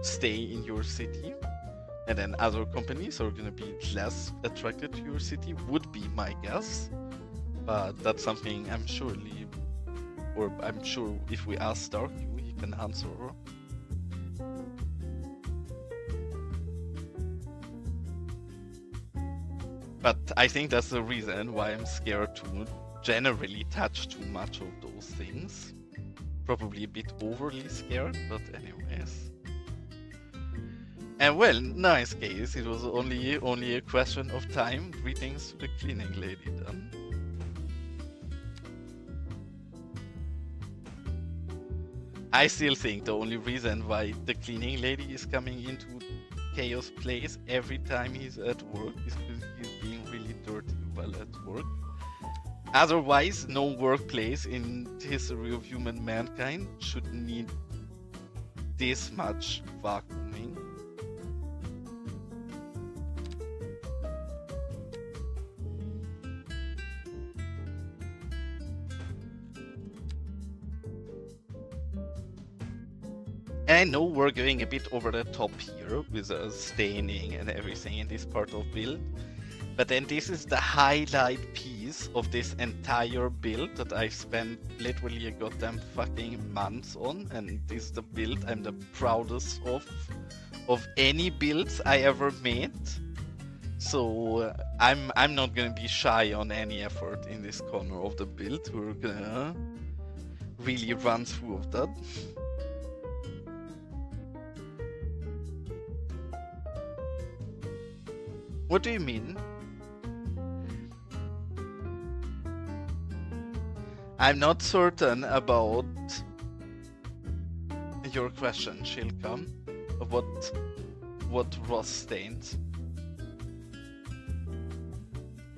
[SPEAKER 1] stay in your city. And then other companies are going to be less attracted to your city, would be my guess. But that's something I'm sure if we ask StarQ, he can answer. But I think that's the reason why I'm scared to generally touch too much of those things. Probably a bit overly scared, but anyways. And well, nice case. It was only a question of time. Greetings to the cleaning lady then. I still think the only reason why the cleaning lady is coming into Chaos Place every time he's at work is because he's being really dirty while at work. Otherwise, no workplace in the history of human mankind should need this much vacuuming. And I know we're going a bit over the top here with staining and everything in this part of build, but then this is the highlight piece of this entire build that I spent literally a goddamn fucking months on, and this is the build I'm the proudest of any builds I ever made. So I'm not gonna be shy on any effort in this corner of the build. really run through of that. What do you mean? I'm not certain about your question, Shilka. What rust stains?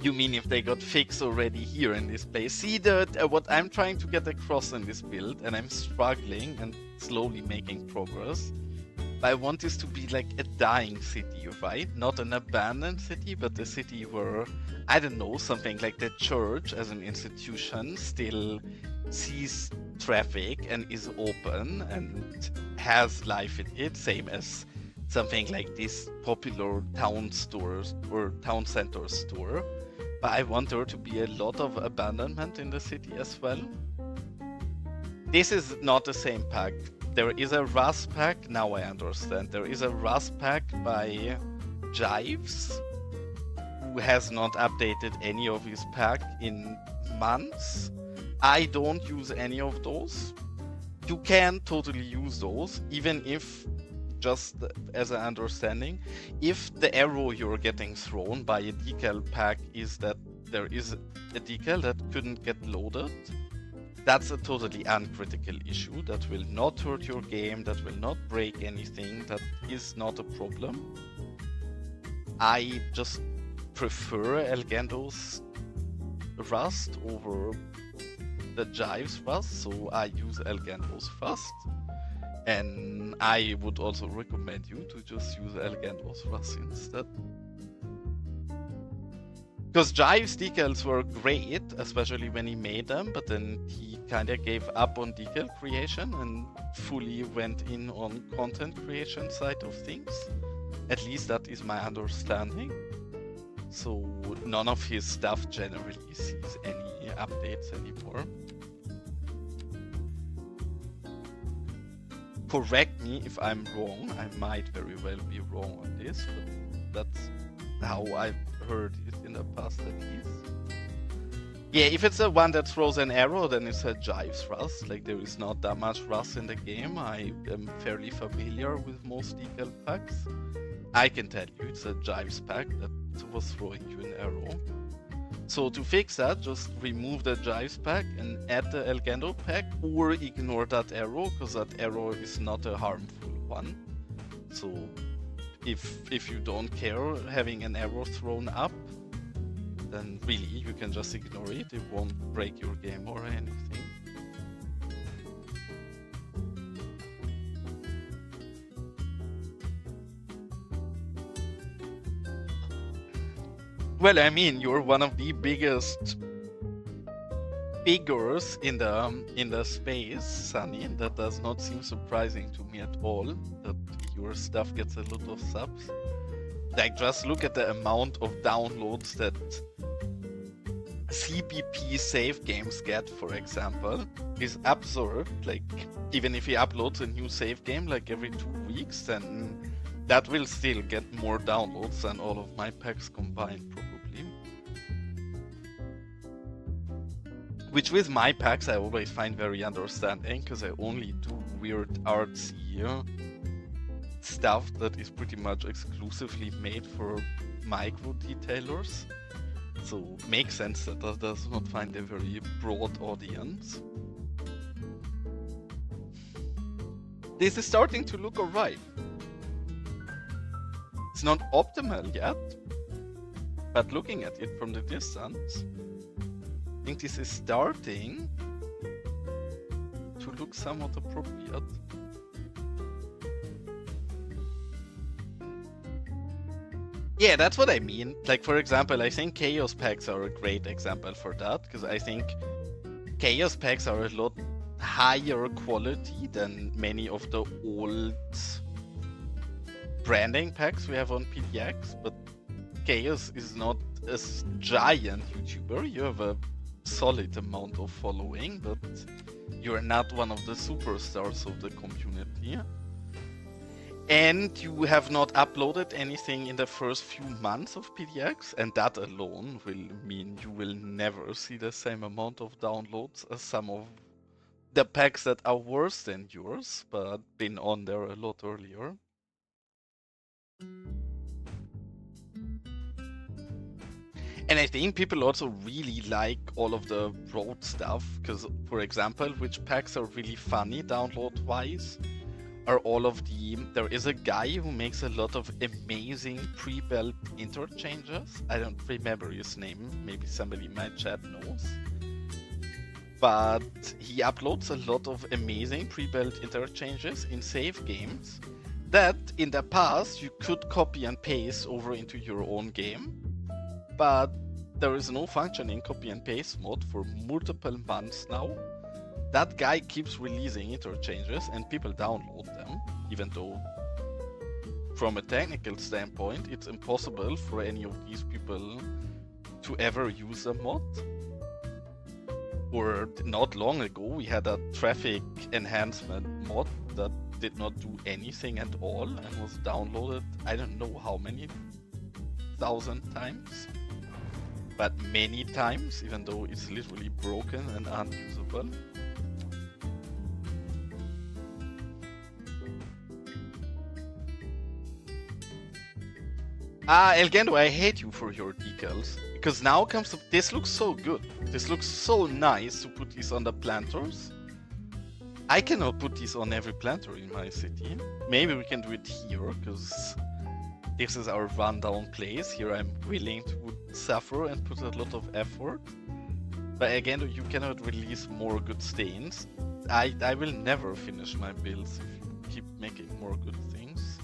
[SPEAKER 1] You mean if they got fixed already here in this place? See, what I'm trying to get across in this build, and I'm struggling and slowly making progress. I want this to be like a dying city, right? Not an abandoned city, but a city where, I don't know, something like the church as an institution still sees traffic and is open and has life in it, same as something like this popular town stores or town center store. But I want there to be a lot of abandonment in the city as well. This is not the same pack. There is a Rust pack, now I understand. There is a Rust pack by Jives, who has not updated any of his pack in months. I don't use any of those. You can totally use those, even if, just as an understanding, if the arrow you're getting thrown by a decal pack is that there is a decal that couldn't get loaded, that's a totally uncritical issue. That will not hurt your game, that will not break anything, that is not a problem. I just prefer elGendo's Rust over the Jives Rust, so I use elGendo's first. And I would also recommend you to just use elGendo's Rust instead. Because Jive's decals were great, especially when he made them, but then he kinda gave up on decal creation and fully went in on content creation side of things. At least that is my understanding. So none of his stuff generally sees any updates anymore. Correct me if I'm wrong, I might very well be wrong on this, but that's how I've heard it in the past at least. Yeah, if it's the one that throws an arrow, then it's a Jives Rust. Like, there is not that much Rust in the game. I am fairly familiar with most decal packs. I can tell you it's a Jives pack that was throwing you an arrow. So to fix that, just remove the Jives pack and add the elGendo pack, or ignore that arrow, because that arrow is not a harmful one. So if you don't care having an arrow thrown up, then really you can just ignore it. It won't break your game or anything. Well, I mean, you're one of the biggest figures in the space, Sunny. That does not seem surprising to me at all, that your stuff gets a lot of subs. Like, just look at the amount of downloads that CPP save games get, for example, is absurd. Like, even if he uploads a new save game like every 2 weeks, then that will still get more downloads than all of my packs combined, probably. Which with my packs I always find very understanding, because I only do weird artsy stuff that is pretty much exclusively made for micro detailers. So makes sense that that does not find a very broad audience. This is starting to look alright. It's not optimal yet, but looking at it from the distance, I think this is starting to look somewhat appropriate. Yeah, that's what I mean. Like, for example, I think Chaos packs are a great example for that, because I think Chaos packs are a lot higher quality than many of the old branding packs we have on PDX, but Chaos is not a giant YouTuber. You have a solid amount of following, but you're not one of the superstars of the community. And you have not uploaded anything in the first few months of PDX, and that alone will mean you will never see the same amount of downloads as some of the packs that are worse than yours, but been on there a lot earlier. And I think people also really like all of the road stuff, because, for example, which packs are really funny download-wise are all of the... There is a guy who makes a lot of amazing pre-built interchanges. I don't remember his name. Maybe somebody in my chat knows. But he uploads a lot of amazing pre-built interchanges in save games that in the past you could copy and paste over into your own game. But there is no functioning copy and paste mode for multiple months now. That guy keeps releasing interchanges and people download them, even though from a technical standpoint it's impossible for any of these people to ever use a mod. Or not long ago we had a traffic enhancement mod that did not do anything at all and was downloaded I don't know how many thousand times. But many times, even though it's literally broken and unusable. elGendo, I hate you for your decals. Because now comes this looks so good. This looks so nice to put these on the planters. I cannot put these on every planter in my city. Maybe we can do it here, because this is our rundown place. Here I'm willing to suffer and put a lot of effort. But again, you cannot release more good stains. I will never finish my builds if you keep making more good things.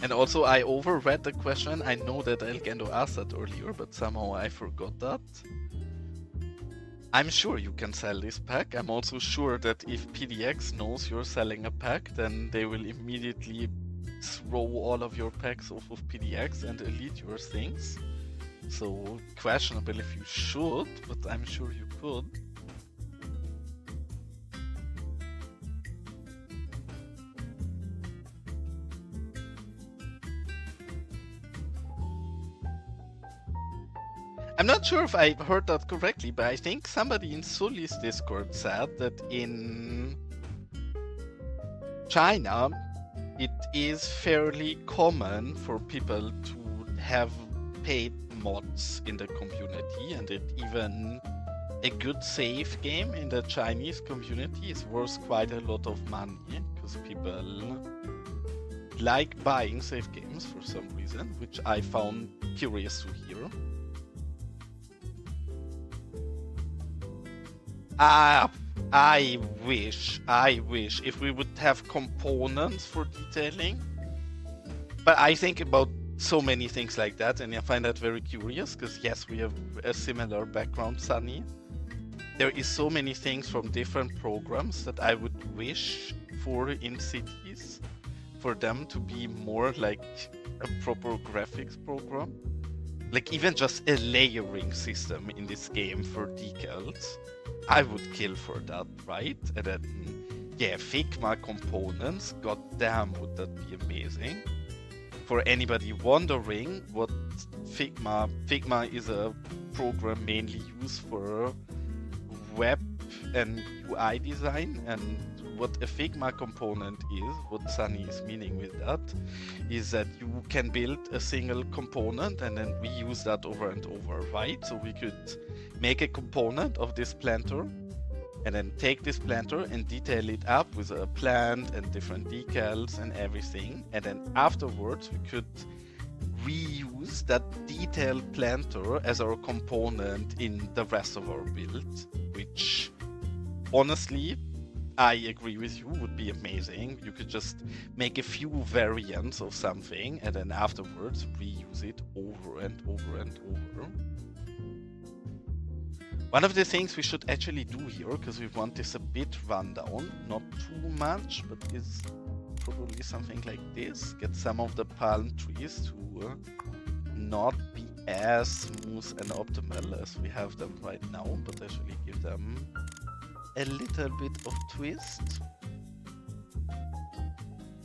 [SPEAKER 1] And also I overread the question. I know that elGendo asked that earlier, but somehow I forgot that. I'm sure you can sell this pack. I'm also sure that if PDX knows you're selling a pack, then they will immediately throw all of your packs off of PDX and delete your things. So questionable if you should, but I'm sure you could. I'm not sure if I heard that correctly, but I think somebody in Sully's Discord said that in China, it is fairly common for people to have paid mods in the community, and that even a good save game in the Chinese community is worth quite a lot of money, because people like buying save games for some reason, which I found curious to hear. I wish if we would have components for detailing. But I think about so many things like that, and I find that very curious, because yes, we have a similar background, Sunny. There is so many things from different programs that I would wish for in cities, for them to be more like a proper graphics program. Like even just a layering system in this game for decals. I would kill for that, right? And then, yeah, Figma components, goddamn, would that be amazing. For anybody wondering what Figma is a program mainly used for web and UI design, and what a Figma component is, what Sunny is meaning with that, is that you can build a single component and then reuse that over and over, right? So we could make a component of this planter and then take this planter and detail it up with a plant and different decals and everything. And then afterwards we could reuse that detailed planter as our component in the rest of our build, which honestly, I agree with you, would be amazing. You could just make a few variants of something and then afterwards reuse it over and over and over. One of the things we should actually do here, because we want this a bit rundown, not too much, but is probably something like this. Get some of the palm trees to not be as smooth and optimal as we have them right now, but actually give them a little bit of twist.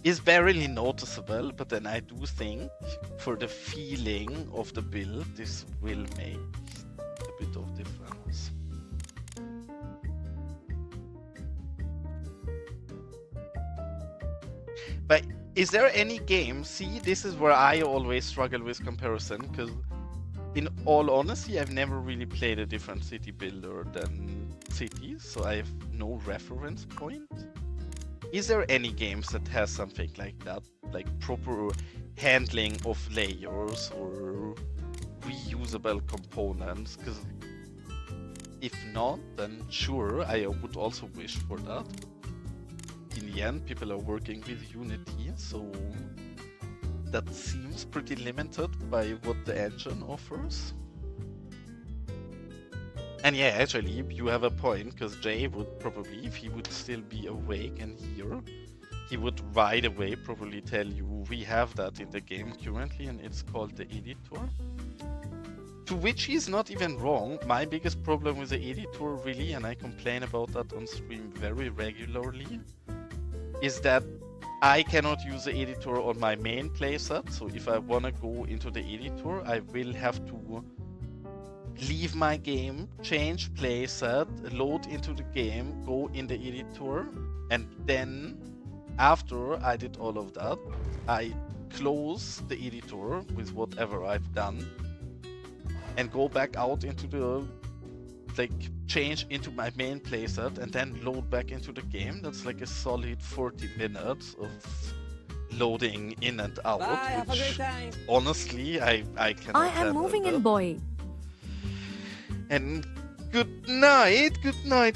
[SPEAKER 1] Is barely noticeable, but then I do think for the feeling of the build, this will make a bit of difference. But is there any game? See, this is where I always struggle with comparison, because in all honesty, I've never really played a different city builder than Cities, so I have no reference point. Is there any games that has something like that, like proper handling of layers or reusable components? Because if not, then sure, I would also wish for that. In the end, people are working with Unity, so that seems pretty limited by what the engine offers. And yeah, actually, you have a point, because Jay would probably, if he would still be awake and here, he would right away probably tell you, we have that in the game currently, and it's called the editor. To which he's not even wrong. My biggest problem with the editor, really, and I complain about that on stream very regularly, is that I cannot use the editor on my main playset. So if I want to go into the editor, I will have to leave my game, change playset, load into the game, go in the editor, and then after I did all of that, I close the editor with whatever I've done and go back out into the, like, change into my main playset and then load back into the game. That's like a solid 40 minutes of loading in and out.
[SPEAKER 2] Bye, have a great time.
[SPEAKER 1] Honestly, I cannot
[SPEAKER 3] I am moving in, boy.
[SPEAKER 1] And good night,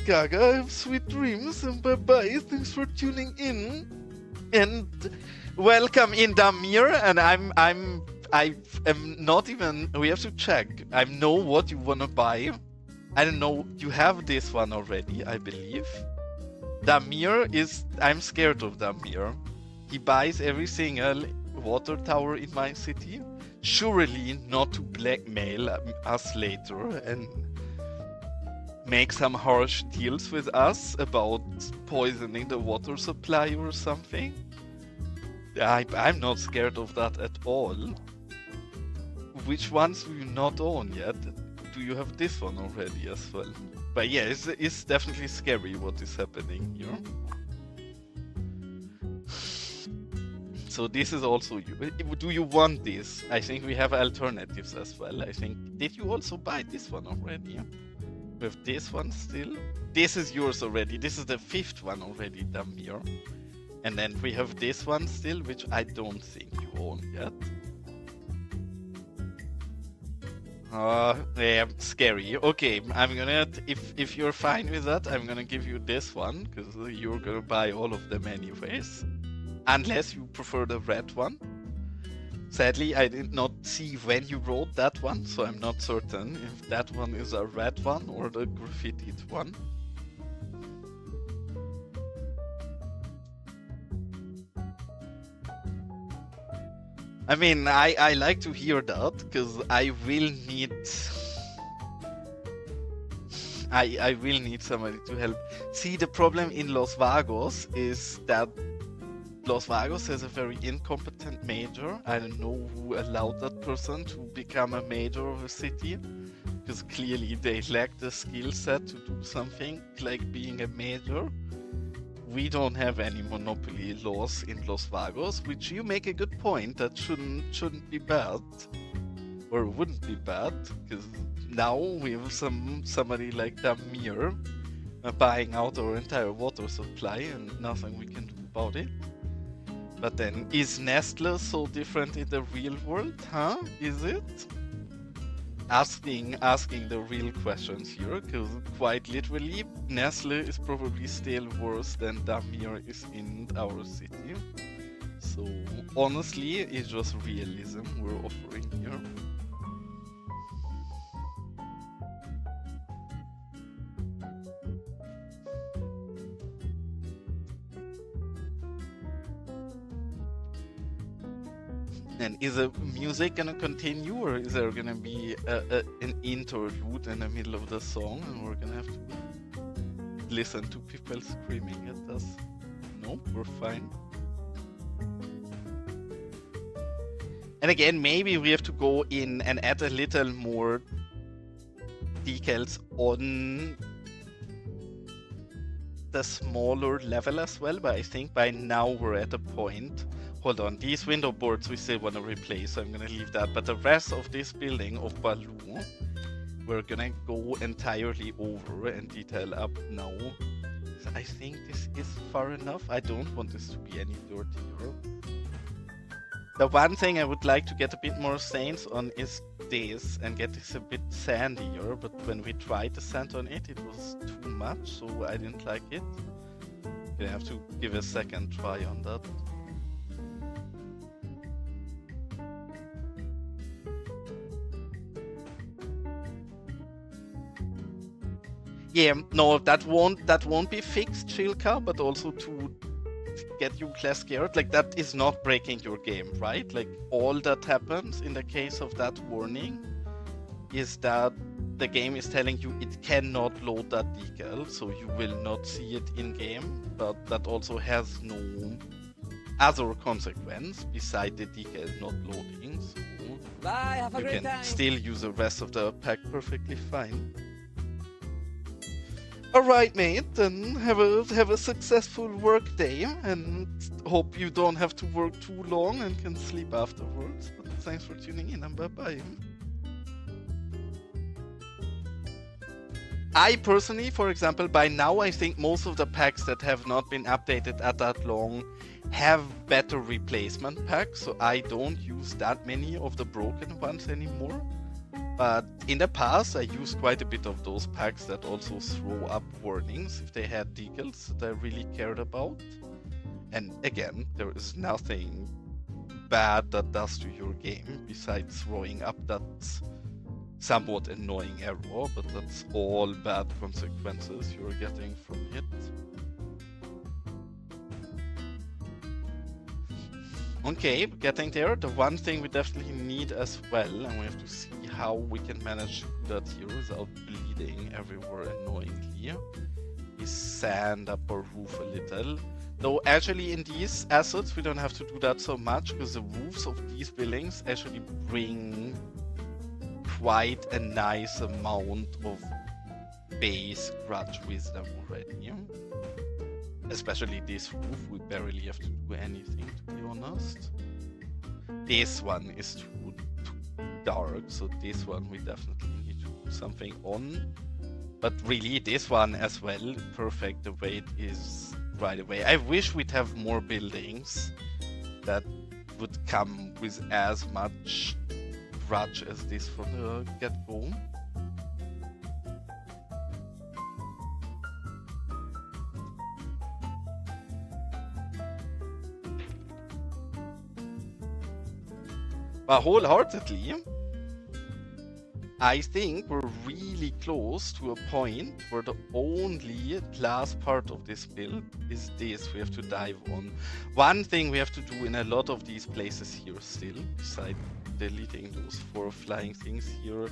[SPEAKER 1] Gaga. Have sweet dreams, and bye-bye. Thanks for tuning in. And welcome in, Damir. And I am not even. We have to check. I know what you wanna buy. I don't know. You have this one already, I believe. Damir is. I'm scared of Damir. He buys every single water tower in my city. Surely not to blackmail us later and make some harsh deals with us about poisoning the water supply or something. I'm not scared of that at all. Which ones do you not own yet? Do you have this one already as well? But yeah, it's definitely scary what is happening here. So this is also you. Do you want this? I think we have alternatives as well. I think, did you also buy this one already? We have this one still. This is yours already. This is the 5th one already, Damir. And then we have this one still, which I don't think you own yet. Yeah, scary. Okay, I'm gonna, if you're fine with that, I'm gonna give you this one, because you're gonna buy all of them anyways. Unless you prefer the red one. Sadly, I did not see when you wrote that one, so I'm not certain if that one is a red one or the graffitied one. I mean, I like to hear that, because I will need... I will need somebody to help. See, the problem in Los Vagos is that Los Vagos has a very incompetent mayor. I don't know who allowed that person to become a mayor of a city, because clearly they lack the skill set to do something like being a mayor. We don't have any monopoly laws in Los Vagos, which you make a good point, that shouldn't be bad, or wouldn't be bad, because now we have somebody like Damir buying out our entire water supply and nothing we can do about it. But then, is Nestle so different in the real world, huh? Is it? Asking the real questions here, because quite literally, Nestle is probably still worse than Damir is in our city. So honestly, it's just realism we're offering here. And is the music gonna continue, or is there gonna be an interlude in the middle of the song and we're gonna have to listen to people screaming at us? No, we're fine. And again, maybe we have to go in and add a little more decals on the smaller level as well, but I think by now we're at a point. Hold on, these window boards we still want to replace, so I'm gonna leave that. But the rest of this building of Baloo, we're gonna go entirely over and detail up now. So I think this is far enough. I don't want this to be any dirtier. The one thing I would like to get a bit more stains on is this and get this a bit sandier, but when we tried the sand on it, it was too much, so I didn't like it. I have to give a second try on that. Yeah, no, that won't be fixed, Chilka, but also to get you less scared. Like, that is not breaking your game, right? Like, all that happens in the case of that warning is that the game is telling you it cannot load that decal, so you will not see it in game, but that also has no other consequence beside the decal not loading, so
[SPEAKER 2] Bye, have a
[SPEAKER 1] you
[SPEAKER 2] great
[SPEAKER 1] can
[SPEAKER 2] time.
[SPEAKER 1] still use the rest of the pack perfectly fine. Alright, mate, then have a successful work day, and hope you don't have to work too long and can sleep afterwards. But thanks for tuning in, and bye-bye. I personally, for example, by now I think most of the packs that have not been updated at that long have better replacement packs, so I don't use that many of the broken ones anymore. But in the past, I used quite a bit of those packs that also throw up warnings if they had decals that I really cared about. And again, there is nothing bad that does to your game besides throwing up that somewhat annoying error, but that's all bad consequences you're getting from it. Okay, getting there. The one thing we definitely need as well, and we have to see how we can manage to do that here without bleeding everywhere annoyingly, is sand up our roof a little. Though actually in these assets we don't have to do that so much, because the roofs of these buildings actually bring quite a nice amount of base grudge wisdom already. Especially this roof, we barely have to do anything, to be honest. This one is too dark, so this one we definitely need to do something on. But really, this one as well, perfect the way it is right away. I wish we'd have more buildings that would come with as much grudge as this from the get-go. But wholeheartedly, I think we're really close to a point where the only last part of this build is this we have to dive on. One thing we have to do in a lot of these places here still, besides deleting those 4 flying things here,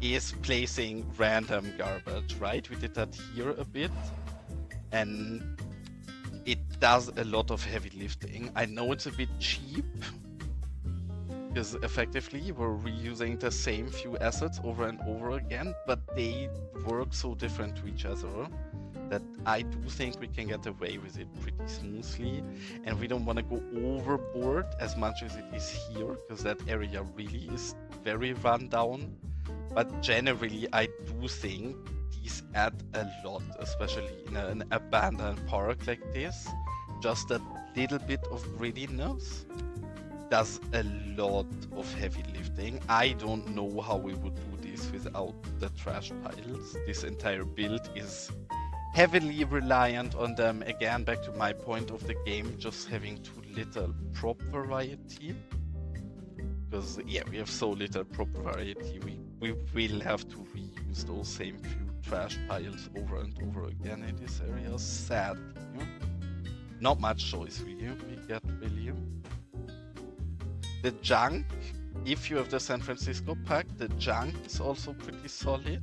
[SPEAKER 1] is placing random garbage, right? We did that here a bit, and it does a lot of heavy lifting. I know it's a bit cheap, because effectively we're reusing the same few assets over and over again, but they work so different to each other that I do think we can get away with it pretty smoothly, and we don't want to go overboard as much as it is here, because that area really is very run down. But generally I do think these add a lot, especially in an abandoned park like this. Just a little bit of grittiness does a lot of heavy lifting. I don't know how we would do this without the trash piles. This entire build is heavily reliant on them. Again, back to my point of the game, just having too little prop variety. Because yeah, we have so little prop variety, we will have to reuse those same few trash piles over and over again in this area, sadly. Not much choice we get really. The junk, if you have the San Francisco pack, the junk is also pretty solid.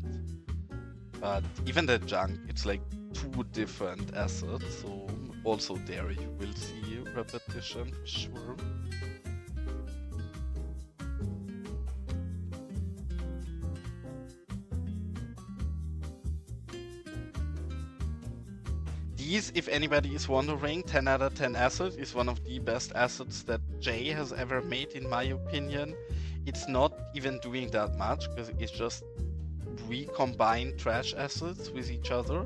[SPEAKER 1] But even the junk, it's like 2 different assets, so also there you will see repetition for sure. These, if anybody is wondering, 10 out of 10 asset is one of the best assets that Jay has ever made, in my opinion. It's not even doing that much, because it's just recombine trash assets with each other,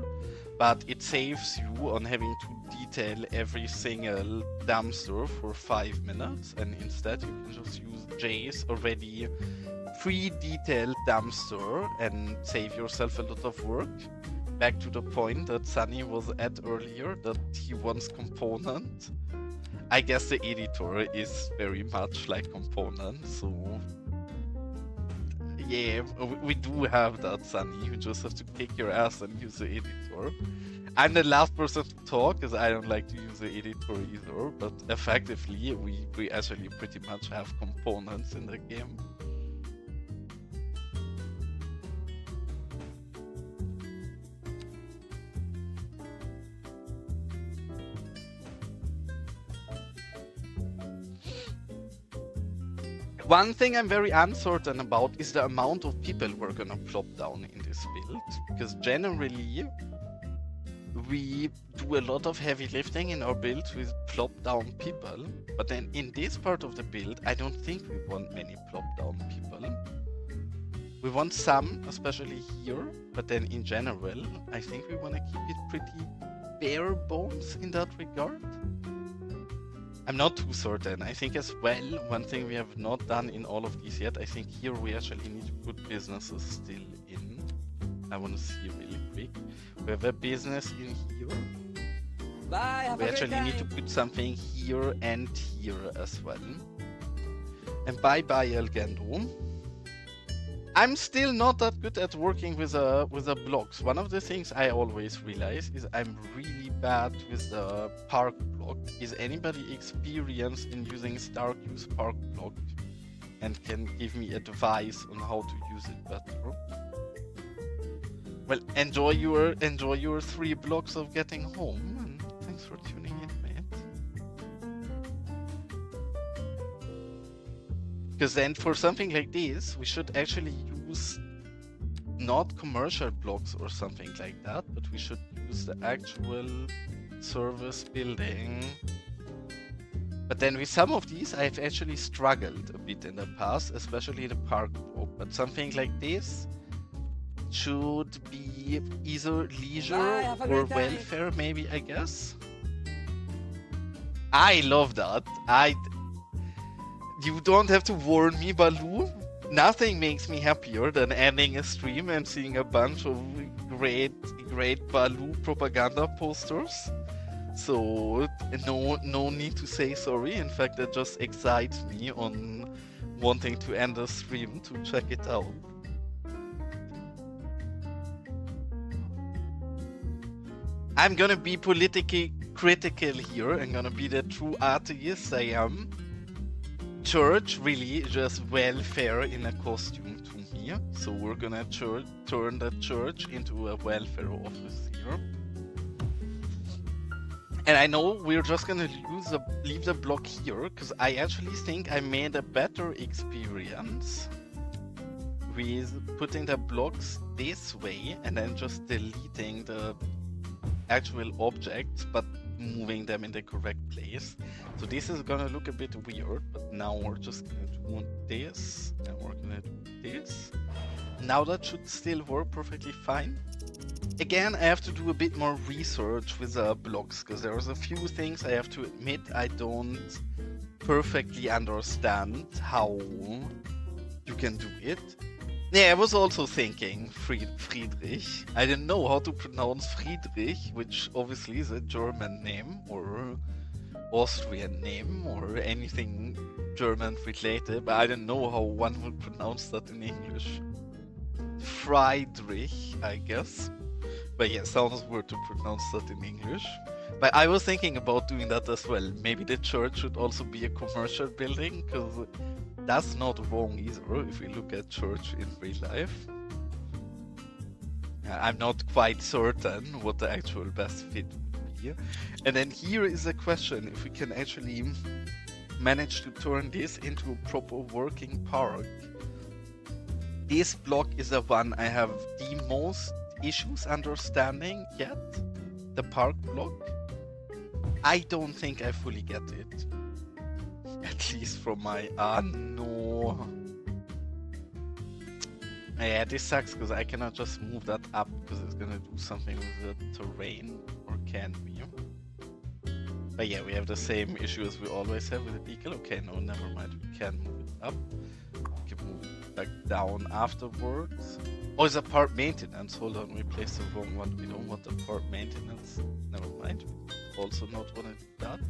[SPEAKER 1] but it saves you on having to detail every single dumpster for 5 minutes, and instead you can just use Jay's already pre-detailed dumpster and save yourself a lot of work. Back to the point that Sunny was at earlier, that he wants component. I guess the editor is very much like component, so yeah, we do have that, Sunny. You just have to kick your ass and use the editor. I'm the last person to talk, because I don't like to use the editor either, but effectively, we actually pretty much have components in the game. One thing I'm very uncertain about is the amount of people we're gonna plop down in this build, because generally we do a lot of heavy lifting in our builds with plop down people, but then in this part of the build I don't think we want many plop down people. We want some, especially here, but then in general I think we want to keep it pretty bare bones in that regard. I'm not too certain. I think as well, one thing we have not done in all of these yet, I think here we actually need to put businesses still in. I want to see really quick. We have a business in here.
[SPEAKER 2] Bye,
[SPEAKER 1] we actually need to put something here and here as well. And bye-bye, elGendo. I'm still not that good at working with the blocks. One of the things I always realize is I'm really bad with the park block. Is anybody experienced in using Stark use park block and can give me advice on how to use it better? Well, enjoy your 3 blocks of getting home, and thanks for tuning in, mate. Because then for something like this, we should actually use not commercial blocks or something like that, but we should use the actual service building. But then with some of these, I've actually struggled a bit in the past, especially the park block. But something like this should be either leisure or welfare, maybe, I guess. I love that. You don't have to warn me, Baloo. Nothing makes me happier than ending a stream and seeing a bunch of great Baloo propaganda posters. So no need to say sorry. In fact, that just excites me on wanting to end the stream to check it out. I'm gonna be politically critical here. I'm gonna be the true atheist I am. Church really just welfare in a costume to me. So we're gonna turn the church into a welfare office here. And I know we're just gonna leave the block here, because I actually think I made a better experience with putting the blocks this way and then just deleting the actual objects, but moving them in the correct place. So this is gonna look a bit weird, but now we're just gonna do this, and we're gonna do this. Now that should still work perfectly fine. Again, I have to do a bit more research with blocks, because there's a few things I have to admit I don't perfectly understand how you can do it. Yeah, I was also thinking Friedrich. I didn't know how to pronounce Friedrich, which obviously is a German name or Austrian name or anything German related, but I didn't know how one would pronounce that in English. Friedrich, I guess. But yeah, sounds weird to pronounce that in English. But I was thinking about doing that as well. Maybe the church should also be a commercial building, because that's not wrong either if we look at church in real life. I'm not quite certain what the actual best fit would be. And then here is a question if we can actually manage to turn this into a proper working park. This block is the one I have the most issues understanding yet. the park block. I don't think I fully get it. At least from my... no. Yeah, this sucks because I cannot just move that up because it's gonna do something with the terrain. Or can we? But yeah, we have the same issue as we always have with the beacon. Okay, no, never mind. We can move it up. We can move it back down afterwards. Oh, it's a part maintenance. Hold on, we placed the wrong one. We don't want the part maintenance. Never mind. We also not want to do that.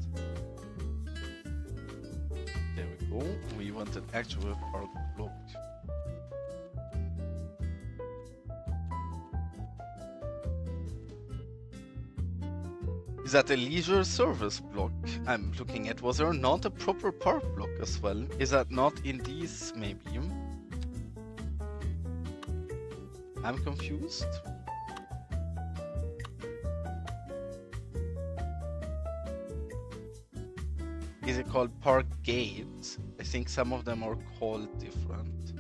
[SPEAKER 1] There we go. We want an actual park block. Is that a leisure service block I'm looking at? Was there not a proper park block as well? Is that not in these maybe? I'm confused. Is it called park gates? I think some of them are called different.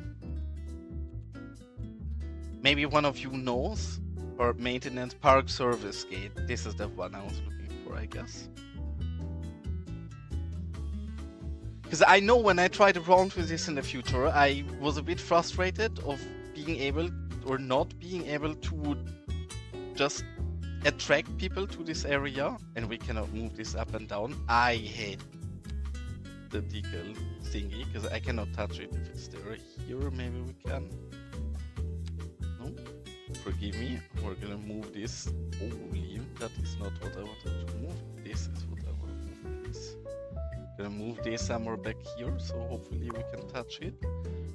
[SPEAKER 1] Maybe one of you knows? Or maintenance park service gate. This is the one I was looking for, I guess. Because I know when I tried around with this in the future, I was a bit frustrated of being able or not being able to just attract people to this area. And we cannot move this up and down. I hate the decal thingy because I cannot touch it if it's there. Here maybe we can. No? Forgive me, we're gonna move this. Holy, that is not what I wanted to move. This is what I want to move. This. Gonna move this somewhere back here, so hopefully we can touch it.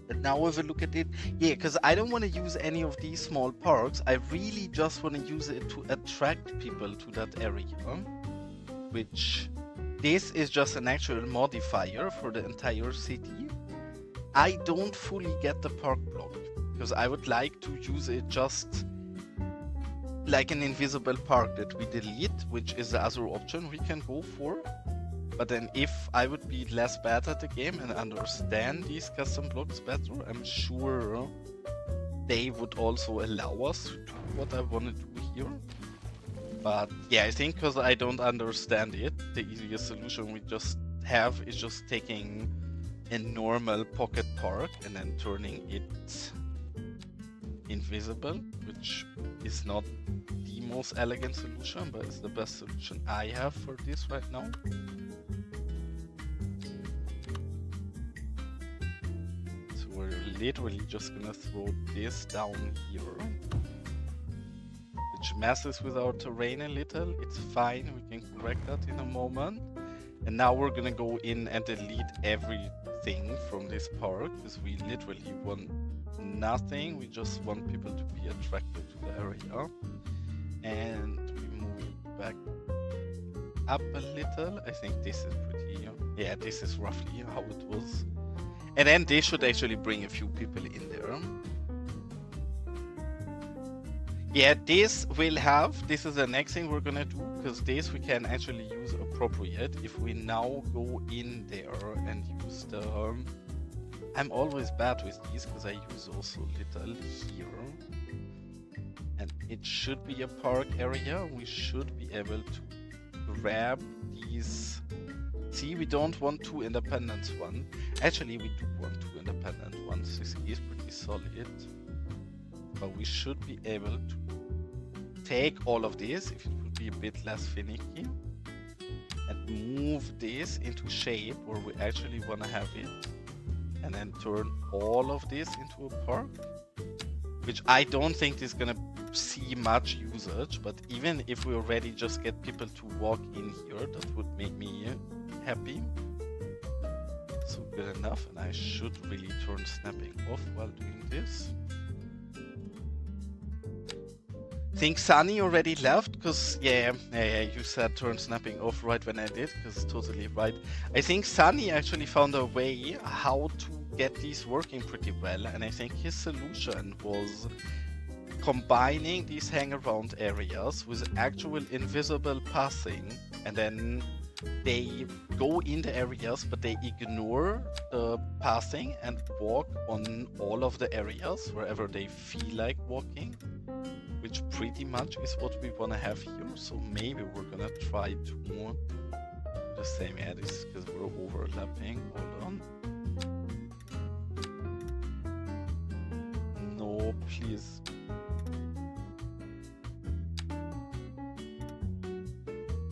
[SPEAKER 1] And now have a look at it. Yeah, because I don't want to use any of these small parks. I really just want to use it to attract people to that area. Which, this is just an actual modifier for the entire city. I don't fully get the park block. Because I would like to use it just like an invisible park that we delete, which is the other option we can go for. But then if I would be less bad at the game and understand these custom blocks better, I'm sure they would also allow us to do what I want to do here. But yeah, I think because I don't understand it, the easiest solution we just have is just taking a normal pocket park and then turning it invisible, which is not the most elegant solution, but it's the best solution I have for this right now. So we're literally just gonna throw this down here, which messes with our terrain a little. It's fine, we can correct that in a moment. And now we're gonna go in and delete everything from this park, because we literally want nothing. We just want people to be attracted to the area. And we move it back up a little. I think this is pretty, yeah, this is roughly how it was. And then they should actually bring a few people in there. Yeah, this will have, this is the next thing we're gonna do, because this we can actually use appropriate if we now go in there and use the, I'm always bad with these because I use also little here. And it should be a park area. We should be able to grab these. See, we don't want two independent ones. Actually, we do want two independent ones. This is pretty solid. But we should be able to take all of this, if it would be a bit less finicky, and move this into shape where we actually want to have it. And then turn all of this into a park, which I don't think is gonna see much usage, but even if we already just get people to walk in here, that would make me happy. So good enough, and I should really turn snapping off while doing this. Think Sunny already left, because yeah, you said turn snapping off right when I did, because totally right. I think Sunny actually found a way how to get these working pretty well, and I think his solution was combining these hang around areas with actual invisible passing, and then they go in the areas but they ignore the passing and walk on all of the areas wherever they feel like walking. which pretty much is what we want to have here. So maybe we're gonna try to do the same. Yeah, this because we're overlapping. Hold on. No, please.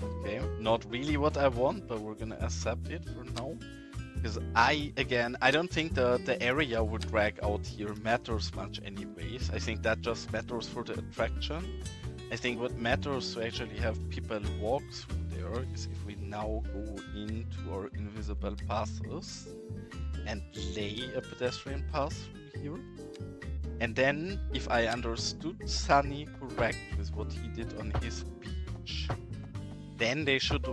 [SPEAKER 1] Okay, not really what I want, but we're gonna accept it for now. Because I don't think the area would drag out here matters much anyways. I think that just matters for the attraction. I think what matters to actually have people walk through there is if we now go into our invisible passes and lay a pedestrian path through here. And then, if I understood Sunny correct with what he did on his beach, then they should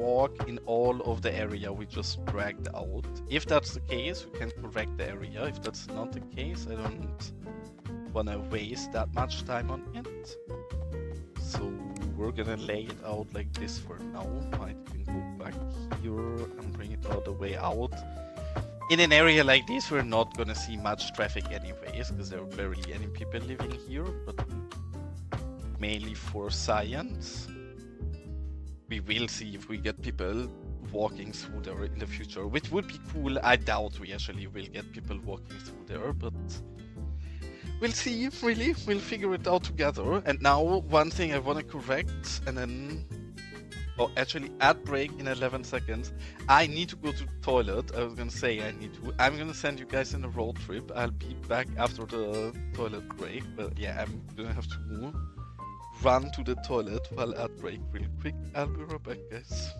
[SPEAKER 1] walk in all of the area we just dragged out. If that's the case, we can correct the area. If that's not the case, I don't want to waste that much time on it. So we're gonna lay it out like this for now. Might even go back here and bring it all the way out. In an area like this, we're not gonna see much traffic anyways, because there are barely any people living here, but mainly for science. We will see if we get people walking through there in the future, which would be cool. I doubt we actually will get people walking through there, but we'll see, really. We'll figure it out together. And now, one thing I want to correct, and then... Oh, actually, ad break in 11 seconds. I need to go to the toilet. I was gonna say I need to. I'm gonna send you guys on a road trip. I'll be back after the toilet break, but yeah, I'm gonna have to run to the toilet while ad break real quick. I'll be right back, guys.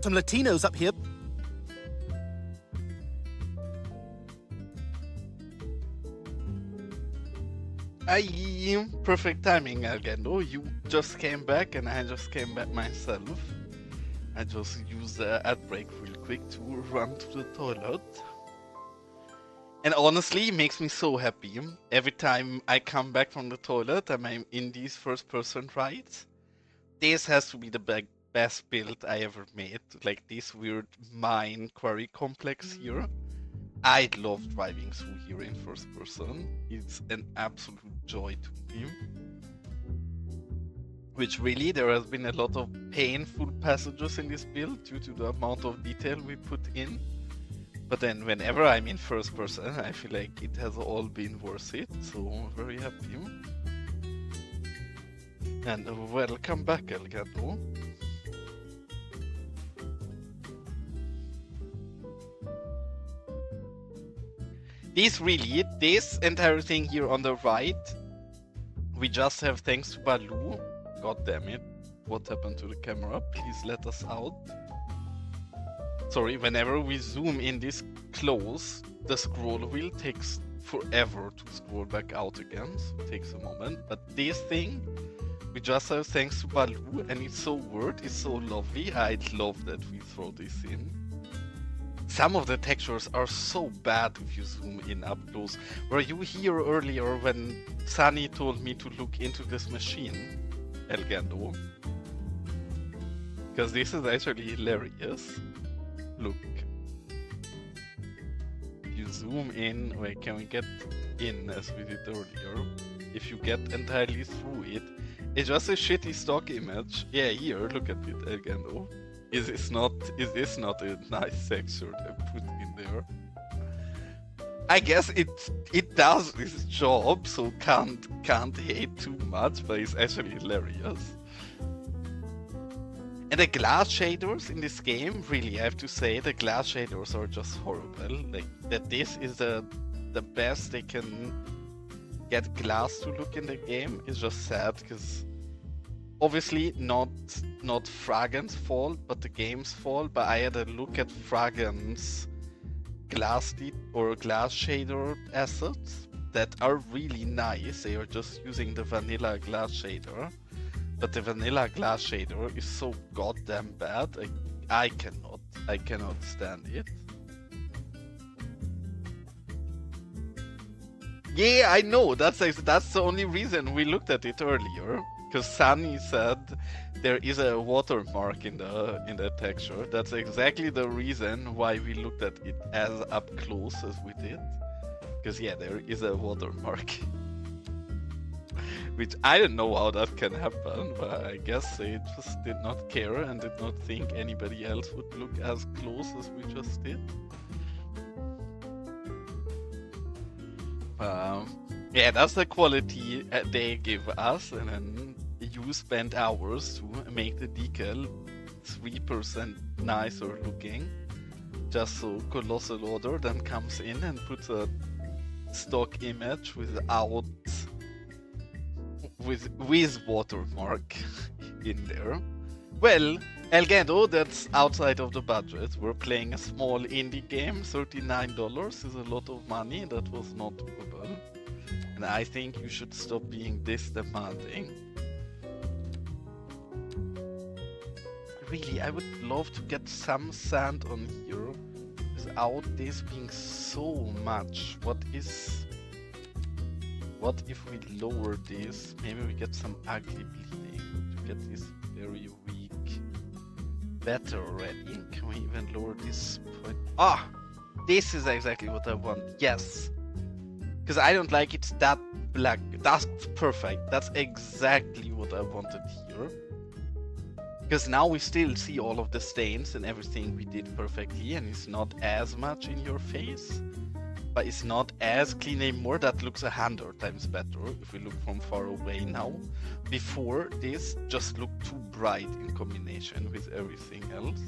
[SPEAKER 2] Some Latinos up here.
[SPEAKER 1] Aye, perfect timing, elGendo. You just came back and I just came back myself. I just used the ad break real quick to run to the toilet. And honestly, it makes me so happy. Every time I come back from the toilet and I'm in these first-person rides, this has to be the best build I ever made. Like this weird mine quarry complex here. I love driving through here in first person. It's an absolute joy to me. Which really, there has been a lot of painful passages in this build due to the amount of detail we put in. But then whenever I'm in first person, I feel like it has all been worth it. So I'm very happy. And welcome back, elGendo. This entire thing here on the right, we just have thanks to Baloo. God damn it. What happened to the camera? Please let us out. Sorry, whenever we zoom in this close, the scroll wheel takes forever to scroll back out again, so it takes a moment. But this thing, we just have thanks to Baloo, and it's so weird, it's so lovely. I'd love that we throw this in. Some of the textures are so bad if you zoom in up close. Were you here earlier when Sunny told me to look into this machine, elGendo? Because this is actually hilarious. Look. If you zoom in, wait, can we get in as we did earlier? If you get entirely through it, it's just a shitty stock image. Yeah, here, look at it, elGendo. Is this not a nice texture they put in there? I guess it does its job, so can't hate too much, but it's actually hilarious. And the glass shaders in this game, really, I have to say, the glass shaders are just horrible. Like, that this is the best they can get glass to look in the game is just sad, because obviously not Fragan's fault, but the game's fault. But I had a look at Fragan's glass shader assets that are really nice. They are just using the vanilla glass shader. But the vanilla glass shader is so goddamn bad. I cannot stand it. Yeah, I know. That's the only reason we looked at it earlier. Because Sunny said there is a watermark in the texture. That's exactly the reason why we looked at it as up close as we did. Because yeah, there is a watermark. Which I don't know how that can happen, but I guess they just did not care and did not think anybody else would look as close as we just did. Yeah, that's the quality they give us, and then you spend hours to make the decal 3% nicer looking, just so Colossal Order then comes in and puts a stock image with watermark in there. Well, elGendo, that's outside of the budget. We're playing a small indie game. $39 is a lot of money. That was not doable. And I think you should stop being this demanding. Really, I would love to get some sand on here without this being so much. What if we lower this? Maybe we get some ugly bleeding to get this very weak. Better already. Can we even lower this point? Ah! This is exactly what I want. Yes! Because I don't like it that black. That's perfect. That's exactly what I wanted here. Because now we still see all of the stains and everything we did perfectly, and it's not as much in your face. But it's not as clean anymore. That looks 100 times better if we look from far away now. Before, this just looked too bright in combination with everything else.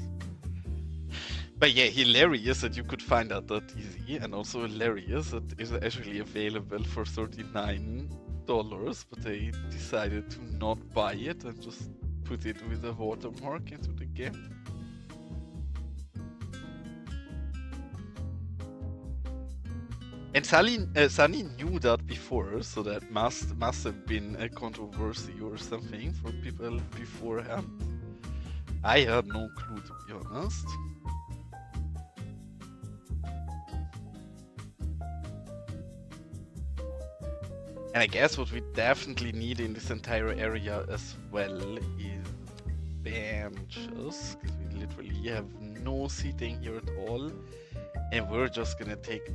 [SPEAKER 1] But yeah, hilarious that you could find out that easy, and also hilarious that it's actually available for $39, but they decided to not buy it and just put it with a watermark into the game. And Sunny knew that before, so that must have been a controversy or something for people beforehand. I had no clue, to be honest. And I guess what we definitely need in this entire area as well is benches, because we literally have no seating here at all. And we're just gonna take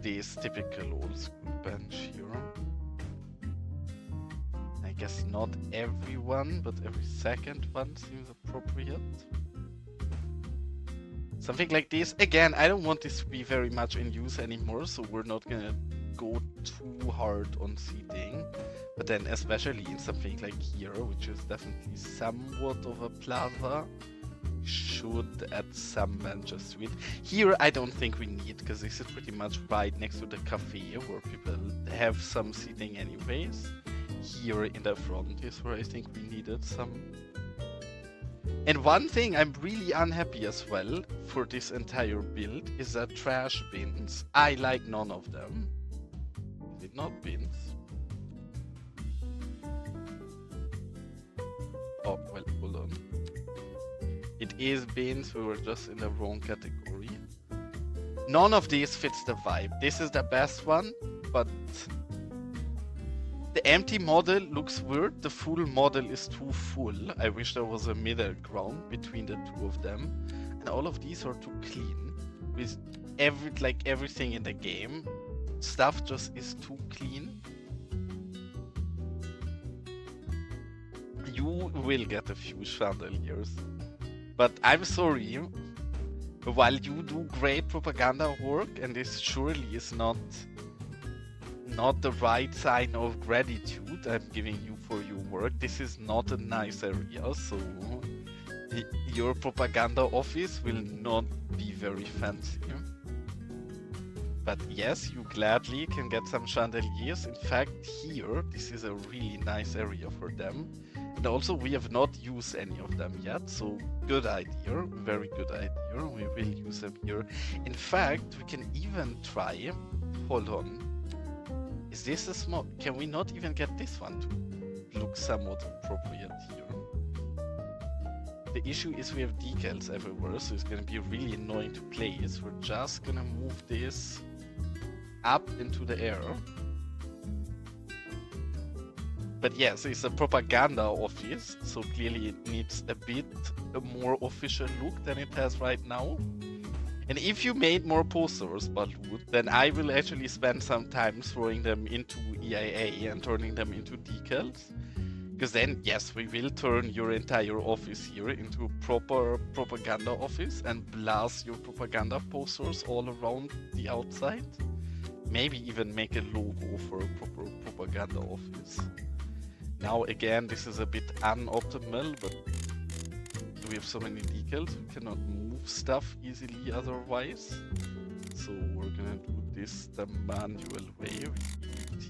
[SPEAKER 1] this typical old school bench here. I guess not everyone, but every second one seems appropriate. Something like this. Again, I don't want this to be very much in use anymore, so we're not gonna go too hard on seating. But then especially in something like here, which is definitely somewhat of a plaza, we should add some benches to it. Here I don't think we need, because this is pretty much right next to the cafe where people have some seating anyways. Here in the front is where I think we needed some. And one thing I'm really unhappy as well for this entire build is that trash bins. I like none of them. Is it not bins? Oh, well, hold on. It is bins, we were just in the wrong category. None of these fits the vibe. This is the best one, but the empty model looks weird. The full model is too full. I wish there was a middle ground between the two of them. And all of these are too clean. With everything in the game, stuff just is too clean. You will get a few chandeliers. But I'm sorry, while you do great propaganda work, and this surely is not the right sign of gratitude I'm giving you for your work, this is not a nice area, so your propaganda office will not be very fancy. But yes, you gladly can get some chandeliers. In fact, here, this is a really nice area for them. And also, we have not used any of them yet, so good idea, very good idea. We will use them here. In fact, we can even try, hold on. Is this a small, can we not even get this one to look somewhat appropriate here? The issue is we have decals everywhere, so it's gonna be really annoying to place. We're just gonna move this up into the air. But yes, it's a propaganda office, so clearly it needs a bit more official look than it has right now. And if you made more posters, Balut, then I will actually spend some time throwing them into EIA and turning them into decals. Because then, yes, we will turn your entire office here into a proper propaganda office and blast your propaganda posters all around the outside. Maybe even make a logo for a proper propaganda office. Now again, this is a bit unoptimal, but we have so many decals, we cannot move stuff easily otherwise. So we're gonna do this the manual way with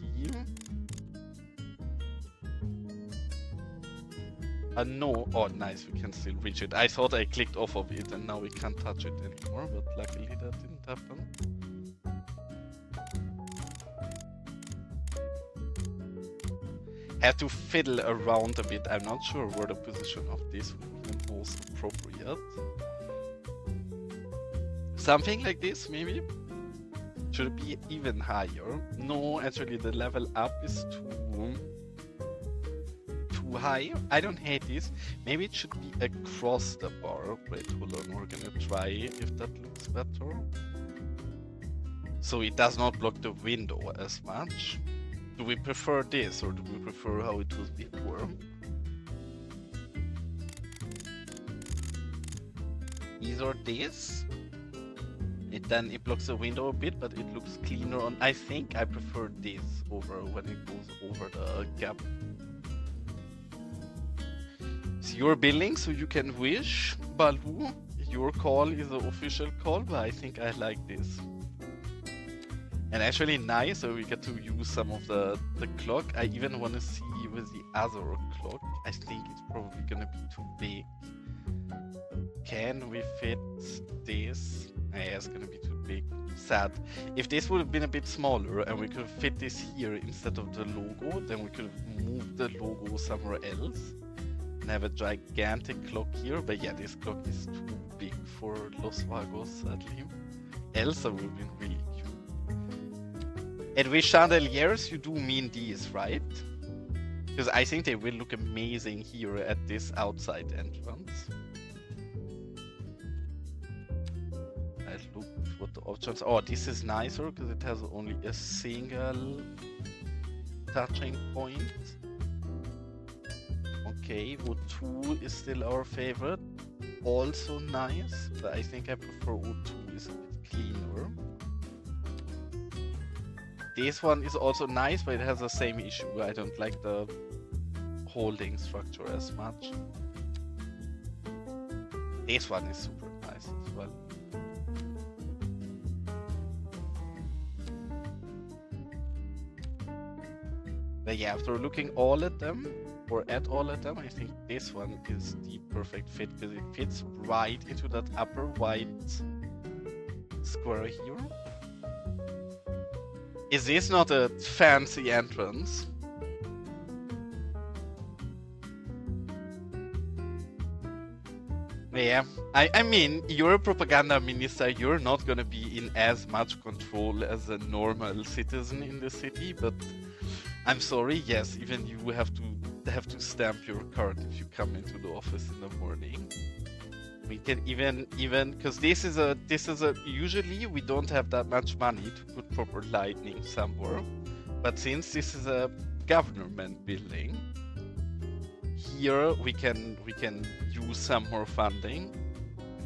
[SPEAKER 1] ET. No, oh nice, we can still reach it. I thought I clicked off of it and now we can't touch it anymore, but luckily that didn't happen. Had to fiddle around a bit. I'm not sure where the position of this would be most appropriate. Something like this, maybe? Should it be even higher? No, actually the level up is too high. I don't hate this. Maybe it should be across the bar. Wait, hold on. We're gonna try if that looks better. So it does not block the window as much. Do we prefer this, or do we prefer how it was before? Either this, it blocks the window a bit, but it looks cleaner on. I think I prefer this over when it goes over the gap. It's your building, so you can wish, Balu. Your call is the official call, but I think I like this. And actually nice, so we get to use some of the clock. I even want to see with the other clock. I think it's probably gonna be too big. Can we fit this? Yeah, it's gonna be too big. Sad. If this would have been a bit smaller and we could fit this here instead of the logo, then we could have moved the logo somewhere else and have a gigantic clock here. But yeah, this clock is too big for Los Vagos, sadly. Elsa would have been really cute. And with chandeliers, you do mean these, right? Because I think they will look amazing here at this outside entrance. Let's look what the options. Oh, this is nicer because it has only a single touching point. Okay, O2 is still our favorite. Also nice, but I think I prefer O2, is a bit cleaner. This one is also nice, but it has the same issue. I don't like the holding structure as much. This one is super nice as well. But yeah, after looking all at them, or at all of them, I think this one is the perfect fit because it fits right into that upper white square here. Is this not a fancy entrance? Yeah, I mean, you're a propaganda minister, you're not gonna be in as much control as a normal citizen in the city, but I'm sorry, yes, even you have to stamp your card if you come into the office in the morning. We can even because this is a usually we don't have that much money to put proper lighting somewhere, but since this is a government building, here we can use some more funding.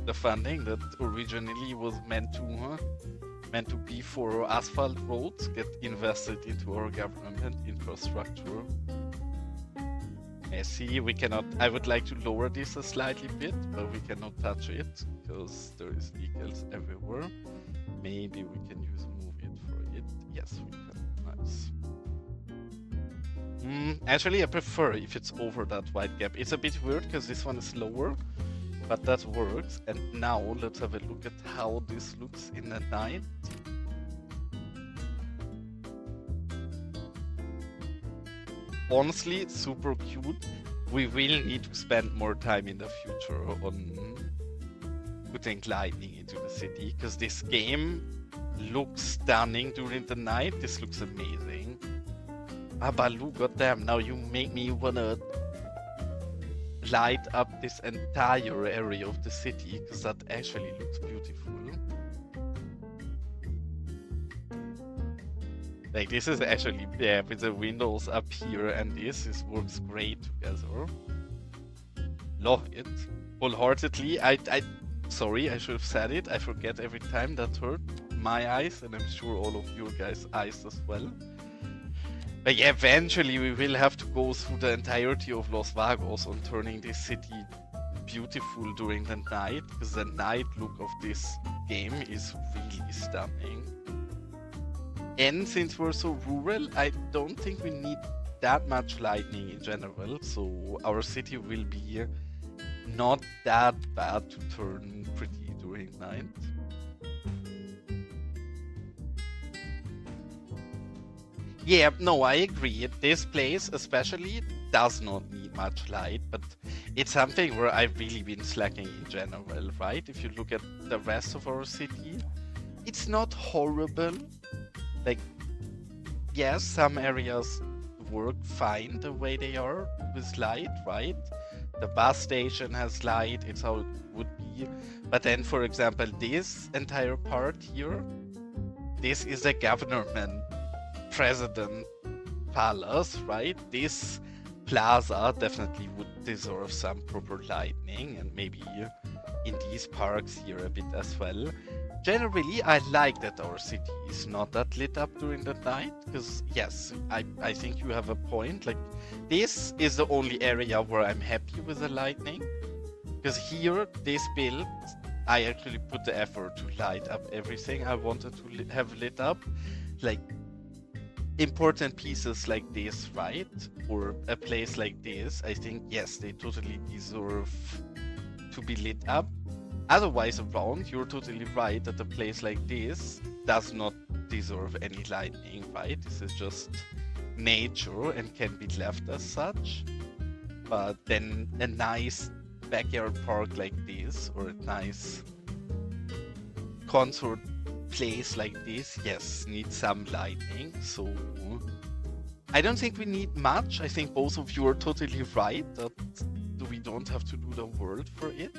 [SPEAKER 1] The funding that originally was meant to be for asphalt roads get invested into our government infrastructure. See, we cannot. I would like to lower this a slightly bit, but we cannot touch it because there is decals everywhere. Maybe we can move it for it. Yes, we can. Nice. Actually, I prefer if it's over that white gap. It's a bit weird because this one is lower, but that works. And now let's have a look at how this looks in the night. Honestly, super cute. We will need to spend more time in the future on putting lighting into the city because this game looks stunning during the night. This looks amazing. Ah, Baloo, goddamn! Now you make me wanna light up this entire area of the city because that actually looks beautiful. Like this is actually, yeah, with the windows up here and this works great together. Love it. Wholeheartedly. Sorry, I should have said it. I forget every time. That hurt my eyes and I'm sure all of your guys' eyes as well. But yeah, eventually we will have to go through the entirety of Los Vagos on turning this city beautiful during the night because the night look of this game is really stunning. And since we're so rural, I don't think we need that much lighting in general, so our city will be not that bad to turn pretty during night. Yeah, no, I agree. This place especially does not need much light, but it's something where I've really been slacking in general, right? If you look at the rest of our city, it's not horrible. Like, yes, some areas work fine the way they are with light, right? The bus station has light, it's how it would be. But then, for example, this entire part here, this is a government president palace, right? This plaza definitely would deserve some proper lighting and maybe in these parks here a bit as well. Generally, I like that our city is not that lit up during the night, because yes, I think you have a point. Like, this is the only area where I'm happy with the lighting, because here, this build, I actually put the effort to light up everything I wanted to have lit up. Like, important pieces like this, right? Or a place like this, I think, yes, they totally deserve to be lit up. Otherwise around, you're totally right that a place like this does not deserve any lighting, right? This is just nature and can be left as such. But then a nice backyard park like this, or a nice concert place like this, yes, needs some lighting. So I don't think we need much. I think both of you are totally right that we don't have to do the world for it.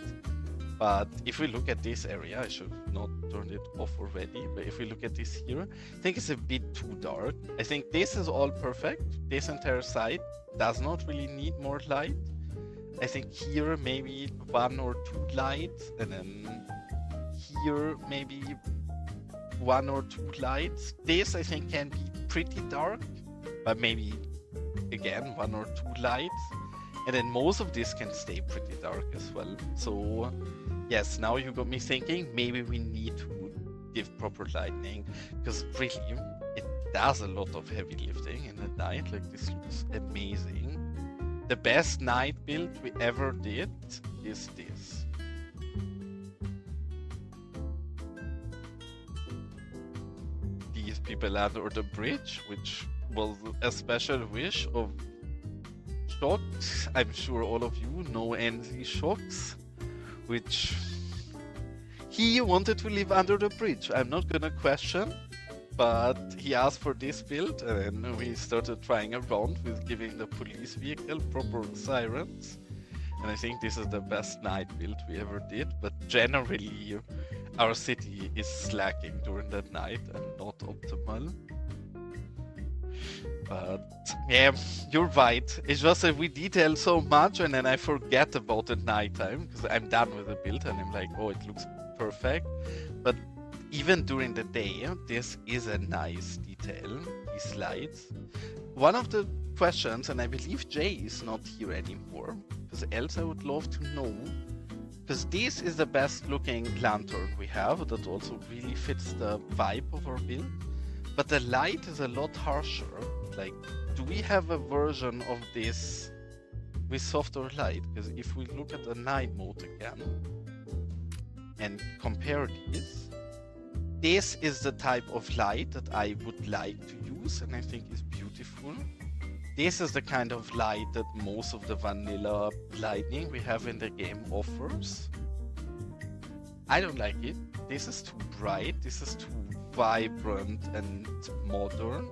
[SPEAKER 1] But if we look at this area, I should not turn it off already, but if we look at this here, I think it's a bit too dark. I think this is all perfect. This entire side does not really need more light. I think here maybe 1 or 2 lights, and then here maybe 1 or 2 lights. This I think can be pretty dark, but maybe again 1 or 2 lights. And then most of this can stay pretty dark as well. So yes, now you got me thinking, maybe we need to give proper lighting, because really, it does a lot of heavy lifting in the night. Like, this looks amazing. The best night build we ever did is this. These people under the bridge, which was a special wish of Shocks. I'm sure all of you know NZ Shocks, which he wanted to live under the bridge. I'm not gonna question, but he asked for this build, and then we started trying around with giving the police vehicle proper sirens. And I think this is the best night build we ever did, but generally our city is slacking during that night and not optimal. But yeah, you're right. It's just that we detail so much and then I forget about the nighttime because I'm done with the build and I'm like, oh, it looks perfect. But even during the day, this is a nice detail, these lights. One of the questions, and I believe Jay is not here anymore, because else I would love to know, because this is the best looking lantern we have that also really fits the vibe of our build. But the light is a lot harsher. Like, do we have a version of this with softer light? Because if we look at the night mode again and compare these, this is the type of light that I would like to use and I think is beautiful. This is the kind of light that most of the vanilla lighting we have in the game offers. I don't like it. This is too bright. This is too vibrant and modern.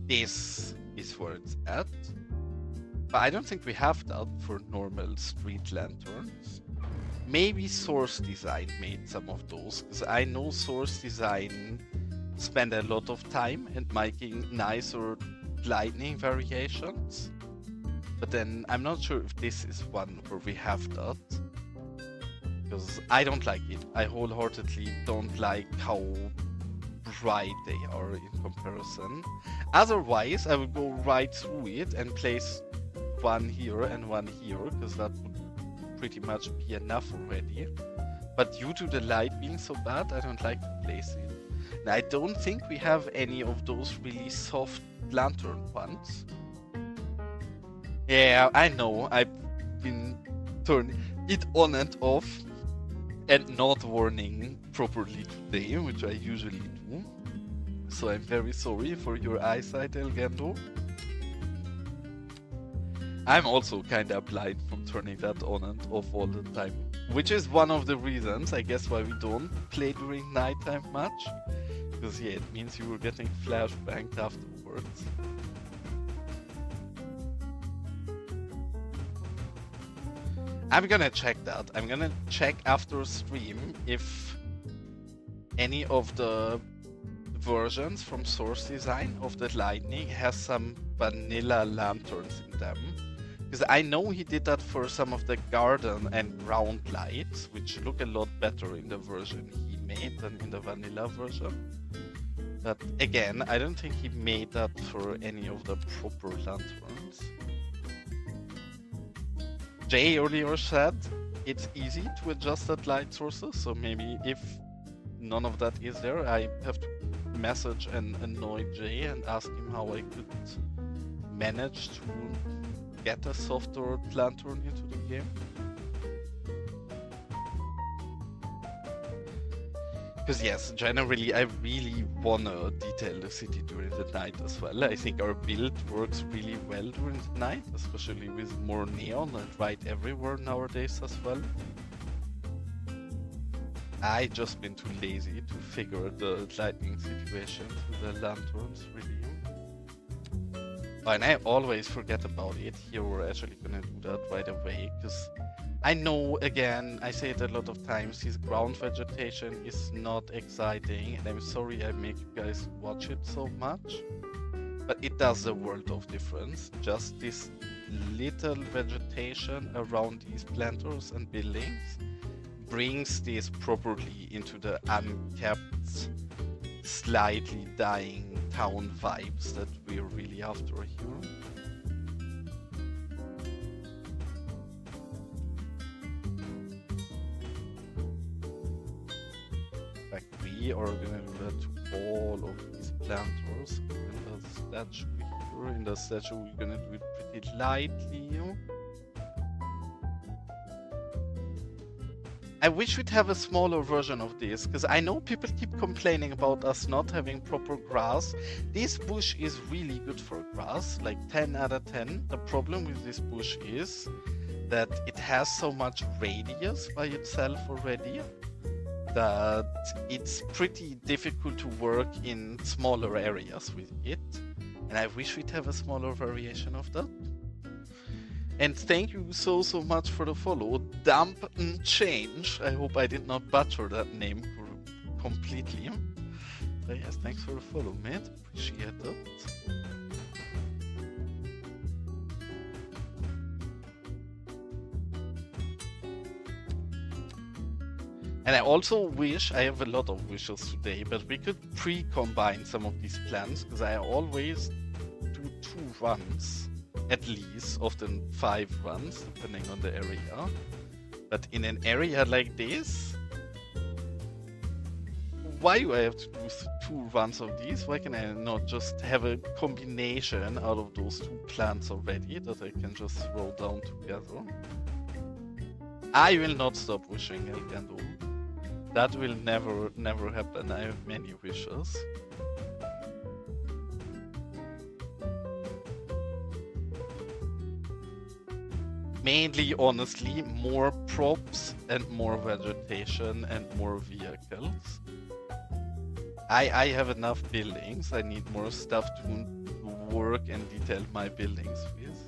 [SPEAKER 1] This is where it's at. But I don't think we have that for normal street lanterns. Maybe Source Design made some of those, because I know Source Design spent a lot of time in making nicer lightning variations. But then I'm not sure if this is one where we have that. Because I don't like it. I wholeheartedly don't like how bright they are in comparison. Otherwise, I would go right through it and place one here and one here, because that would pretty much be enough already. But due to the light being so bad, I don't like to place it. And I don't think we have any of those really soft lantern ones. Yeah, I know. I've been turning it on and off and not warning properly today, which I usually do. So I'm very sorry for your eyesight, elGendo. I'm also kinda blind from turning that on and off all the time, which is one of the reasons, I guess, why we don't play during nighttime much. Because yeah, it means you were getting flashbanged afterwards. I'm gonna check that. I'm gonna check after stream if any of the versions from Source Design of the lightning has some vanilla lanterns in them. Because I know he did that for some of the garden and ground lights, which look a lot better in the version he made than in the vanilla version. But again, I don't think he made that for any of the proper lanterns. Jay earlier said it's easy to adjust that light sources, so maybe if none of that is there, I have to message and annoy Jay and ask him how I could manage to get a softer lantern into the game. Because yes, generally I really wanna detail the city during the night as well. I think our build works really well during the night, especially with more neon and light everywhere nowadays as well. I just been too lazy to figure the lighting situation with the lanterns, really. And I always forget about it. Here we're actually gonna do that right away, because I know, again, I say it a lot of times, this ground vegetation is not exciting, and I'm sorry I make you guys watch it so much, but it does a world of difference. Just this little vegetation around these planters and buildings brings this properly into the unkept, slightly dying town vibes that we're really after here. Like, we are gonna do that to all of these planters. In the statue here, in the statue we're gonna do it pretty lightly. I wish we'd have a smaller version of this, because I know people keep complaining about us not having proper grass. This bush is really good for grass, like 10 out of 10. The problem with this bush is that it has so much radius by itself already that it's pretty difficult to work in smaller areas with it. And I wish we'd have a smaller variation of that. And thank you so much for the follow. Dump and Change. I hope I did not butcher that name completely. But yes, thanks for the follow, mate. Appreciate it. And I also wish, I have a lot of wishes today, but we could pre-combine some of these plans, because I always do 2 runs. At least, often 5 runs, depending on the area. But in an area like this, why do I have to do 2 runs of these? Why can I not just have a combination out of those 2 plants already that I can just throw down together? I will not stop wishing, elGendo. That will never happen. I have many wishes. Mainly, honestly, more props and more vegetation and more vehicles. I have enough buildings. I need more stuff to work and detail my buildings with.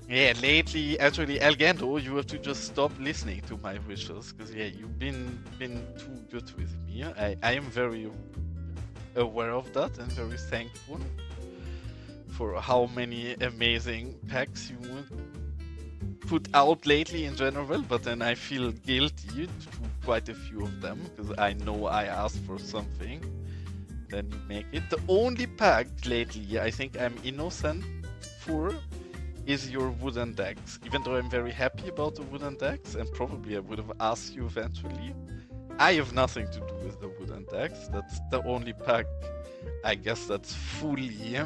[SPEAKER 1] Yeah, lately, actually, elGendo, you have to just stop listening to my wishes, because yeah, you've been too good with me. I am very aware of that and very thankful for how many amazing packs you put out lately in general, but then I feel guilty to quite a few of them, because I know I asked for something, then you make it. The only pack lately I think I'm innocent for is your wooden decks, even though I'm very happy about the wooden decks, and probably I would have asked you eventually. I have nothing to do with the wooden decks. That's the only pack, I guess, that's fully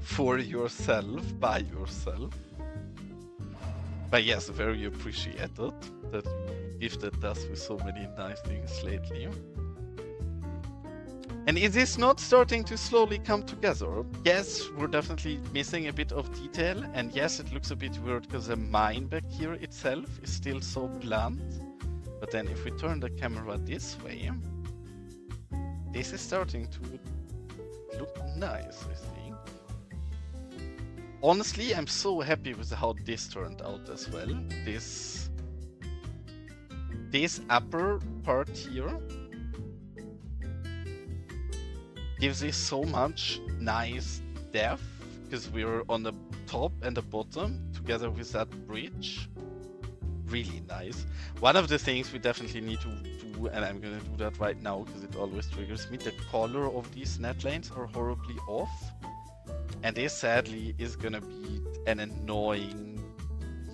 [SPEAKER 1] for yourself, by yourself. But yes, very appreciated that you gifted us with so many nice things lately. And is this not starting to slowly come together? Yes, we're definitely missing a bit of detail, and yes, it looks a bit weird because the mine back here itself is still so blunt. But then if we turn the camera this way, this is starting to look nice, I think. Honestly, I'm so happy with how this turned out as well. This upper part here gives it so much nice depth, because we're on the top and the bottom together with that bridge. Really nice. One of the things we definitely need to do, and I'm gonna do that right now because it always triggers me, the color of these net lanes are horribly off. And this sadly is gonna be an annoying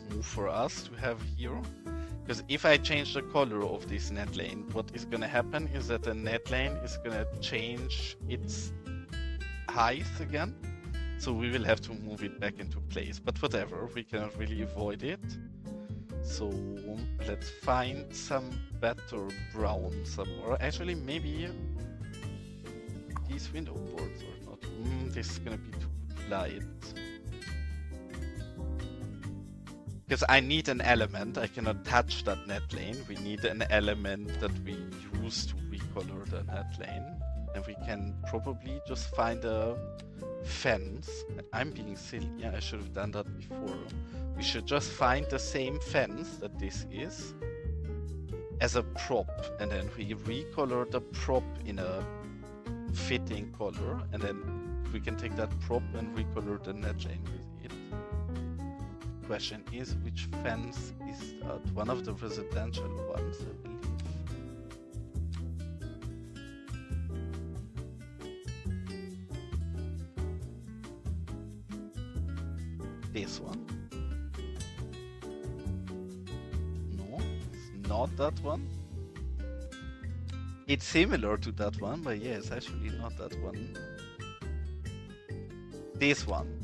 [SPEAKER 1] move for us to have here. Because if I change the color of this net lane, what is gonna happen is that the net lane is gonna change its height again. So we will have to move it back into place. But whatever, we cannot really avoid it. So let's find some better brown somewhere. Actually, maybe these window boards are not. This is gonna be too light. Because I need an element. I cannot touch that net lane. We need an element that we use to recolor the net lane. And we can probably just find a fence. I'm being silly. I should have done that before. We should just find the same fence that this is as a prop. And then we recolor the prop in a fitting color. And then we can take that prop and recolor the net lane with it. Question is, which fence is that? One of the residential ones, I believe. This one? No, it's not that one. It's similar to that one, but yeah, it's actually not that one. This one.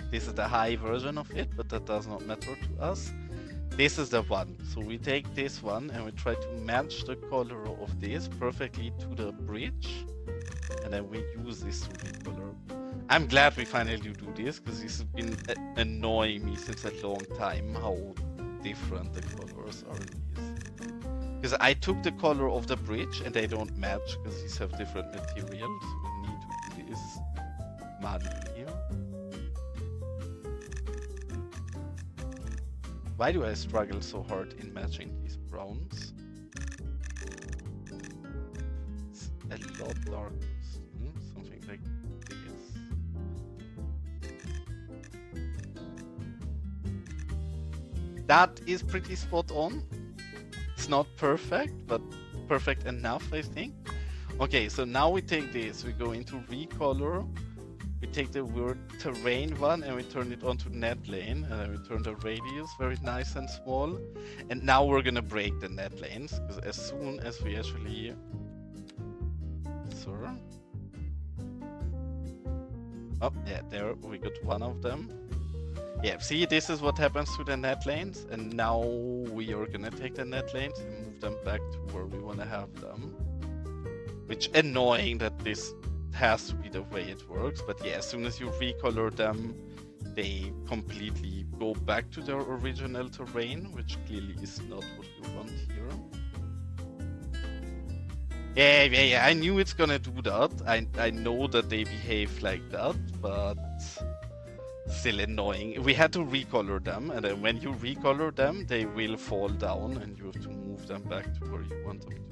[SPEAKER 1] This is the high version of it, but that does not matter to us. This is the one. So we take this one and we try to match the color of this perfectly to the bridge. And then we use this to recolor. I'm glad we finally do this, because this has been annoying me since a long time how different the colors are in these. Because I took the color of the bridge and they don't match because these have different materials. We need to do this manually. Why do I struggle so hard in matching these browns? It's a lot darker. Something like this. That is pretty spot on. It's not perfect, but perfect enough, I think. Okay, so now we take this, we go into recolor. We take the word terrain one and we turn it onto net lane, and then we turn the radius very nice and small. And now we're gonna break the net lanes, because as soon as we actually... Sir? Oh, yeah, there we got one of them. Yeah, see, this is what happens to the net lanes, and now we are gonna take the net lanes and move them back to where we wanna have them. Which annoying that this has to be the way it works, but yeah, as soon as you recolor them, they completely go back to their original terrain, which clearly is not what we want here. Yeah, I knew it's gonna do that. I know that they behave like that, but still annoying. We had to recolor them, and then when you recolor them, they will fall down, and you have to move them back to where you want them to be.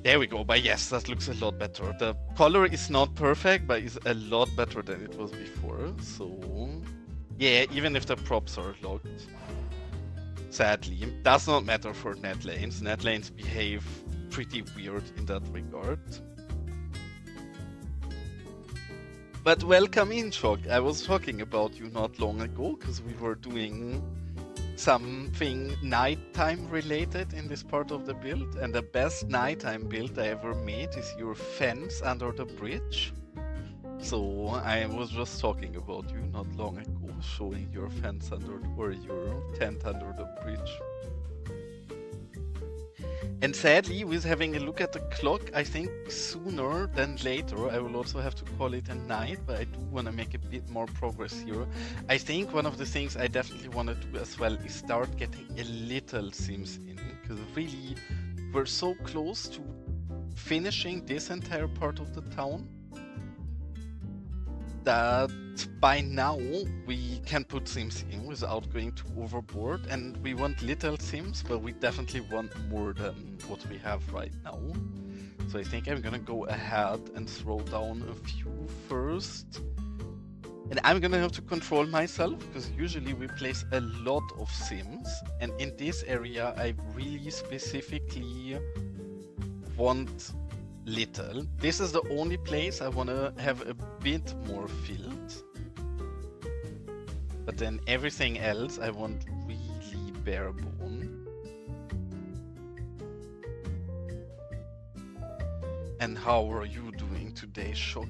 [SPEAKER 1] There we go, but yes, that looks a lot better. The color is not perfect, but it's a lot better than it was before. So, yeah, even if the props are locked, sadly, does not matter for net lanes. Net lanes behave pretty weird in that regard. But welcome in, Shock. I was talking about you not long ago, because we were doing something nighttime related in this part of the build, and the best nighttime build I ever made is your fence under the bridge. So I was just talking about you not long ago, showing your fence under, or your tent under the bridge. And sadly, with having a look at the clock, I think sooner than later I will also have to call it a night, but I do want to make a bit more progress here. I think one of the things I definitely want to do as well is start getting a little sims in, because really we're so close to finishing this entire part of the town that by now we can put sims in without going too overboard, and we want little sims, but we definitely want more than what we have right now. So I think I'm gonna go ahead and throw down a few first, and I'm gonna have to control myself, because usually we place a lot of sims, and in this area I really specifically want little. This is the only place I want to have a bit more filled, but then everything else I want really bare bone. And how are you doing today, Shock?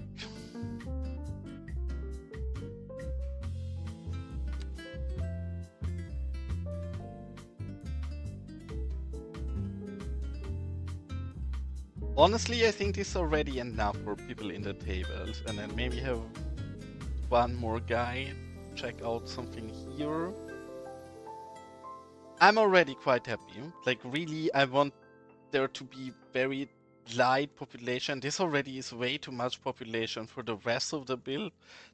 [SPEAKER 1] Honestly, I think this is already enough for people in the tables, and then maybe have one more guy. Check out something here. I'm already quite happy. Like, really, I want there to be very light population. This already is way too much population for the rest of the build.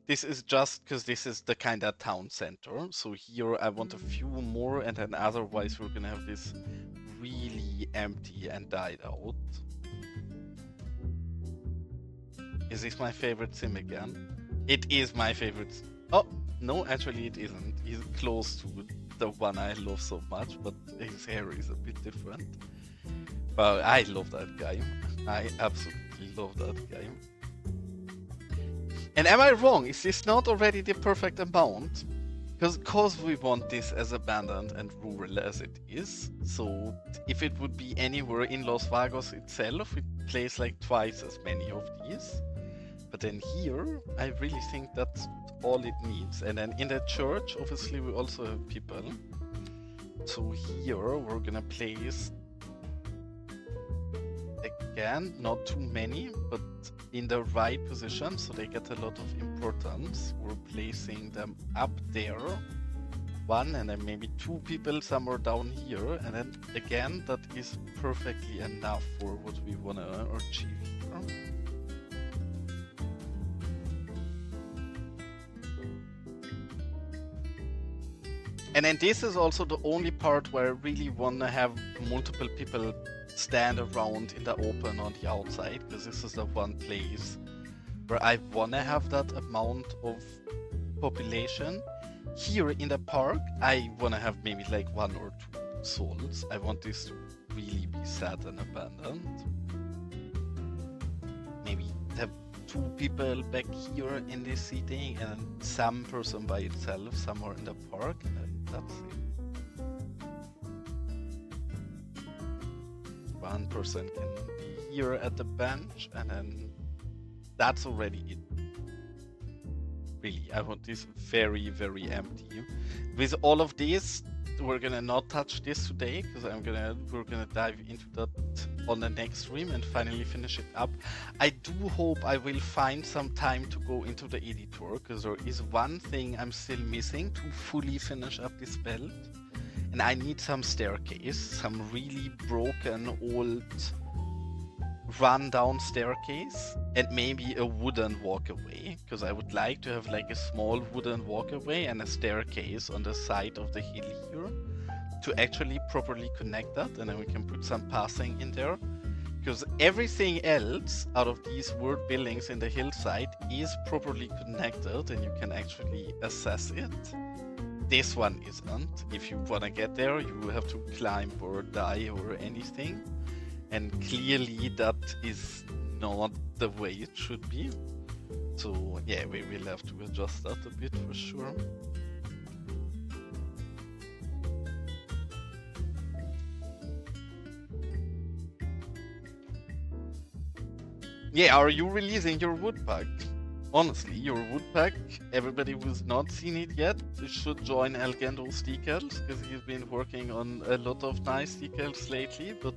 [SPEAKER 1] This is just because this is the kind of town center. So here I want a few more, and then otherwise we're gonna have this really empty and died out. Is this my favorite sim again? It is my favorite. Oh, no, actually it isn't. He's close to the one I love so much, but his hair is a bit different. Well, I love that guy. I absolutely love that guy. And am I wrong? Is this not already the perfect amount? Because we want this as abandoned and rural as it is. So if it would be anywhere in Los Vagos itself, we'd place like twice as many of these. But then here, I really think that's all it needs. And then in the church, obviously we also have people. So here we're gonna place, again, not too many, but in the right position, so they get a lot of importance. We're placing them up there, one, and then maybe two people somewhere down here, and then again, that is perfectly enough for what we wanna achieve here. And then this is also the only part where I really wanna have multiple people stand around in the open on the outside, because this is the one place where I wanna have that amount of population. Here in the park, I wanna have maybe like 1 or 2 souls. I want this to really be sad and abandoned. Maybe have 2 people back here in this seating, and then some person by itself somewhere in the park, and then that's it. 1 person can be here at the bench, and then that's already it. Really, I want this very, very empty. With all of this, we're gonna not touch this today, because we're gonna dive into that on the next stream and finally finish it up. I do hope I will find some time to go into the editor, because there is one thing I'm still missing to fully finish up this build. And I need some staircase, some really broken old run-down staircase, and maybe a wooden walkway, because I would like to have like a small wooden walkway and a staircase on the side of the hill here to actually properly connect that, and then we can put some passing in there, because everything else out of these weird buildings in the hillside is properly connected and you can actually assess it. This one isn't. If you wanna get there, you have to climb or die or anything. And clearly that is not the way it should be. So yeah, we will have to adjust that a bit for sure. Yeah, are you releasing your wood pack? Honestly, your wood pack, everybody who's not seen it yet should join elGendo's decals, because he's been working on a lot of nice decals lately, but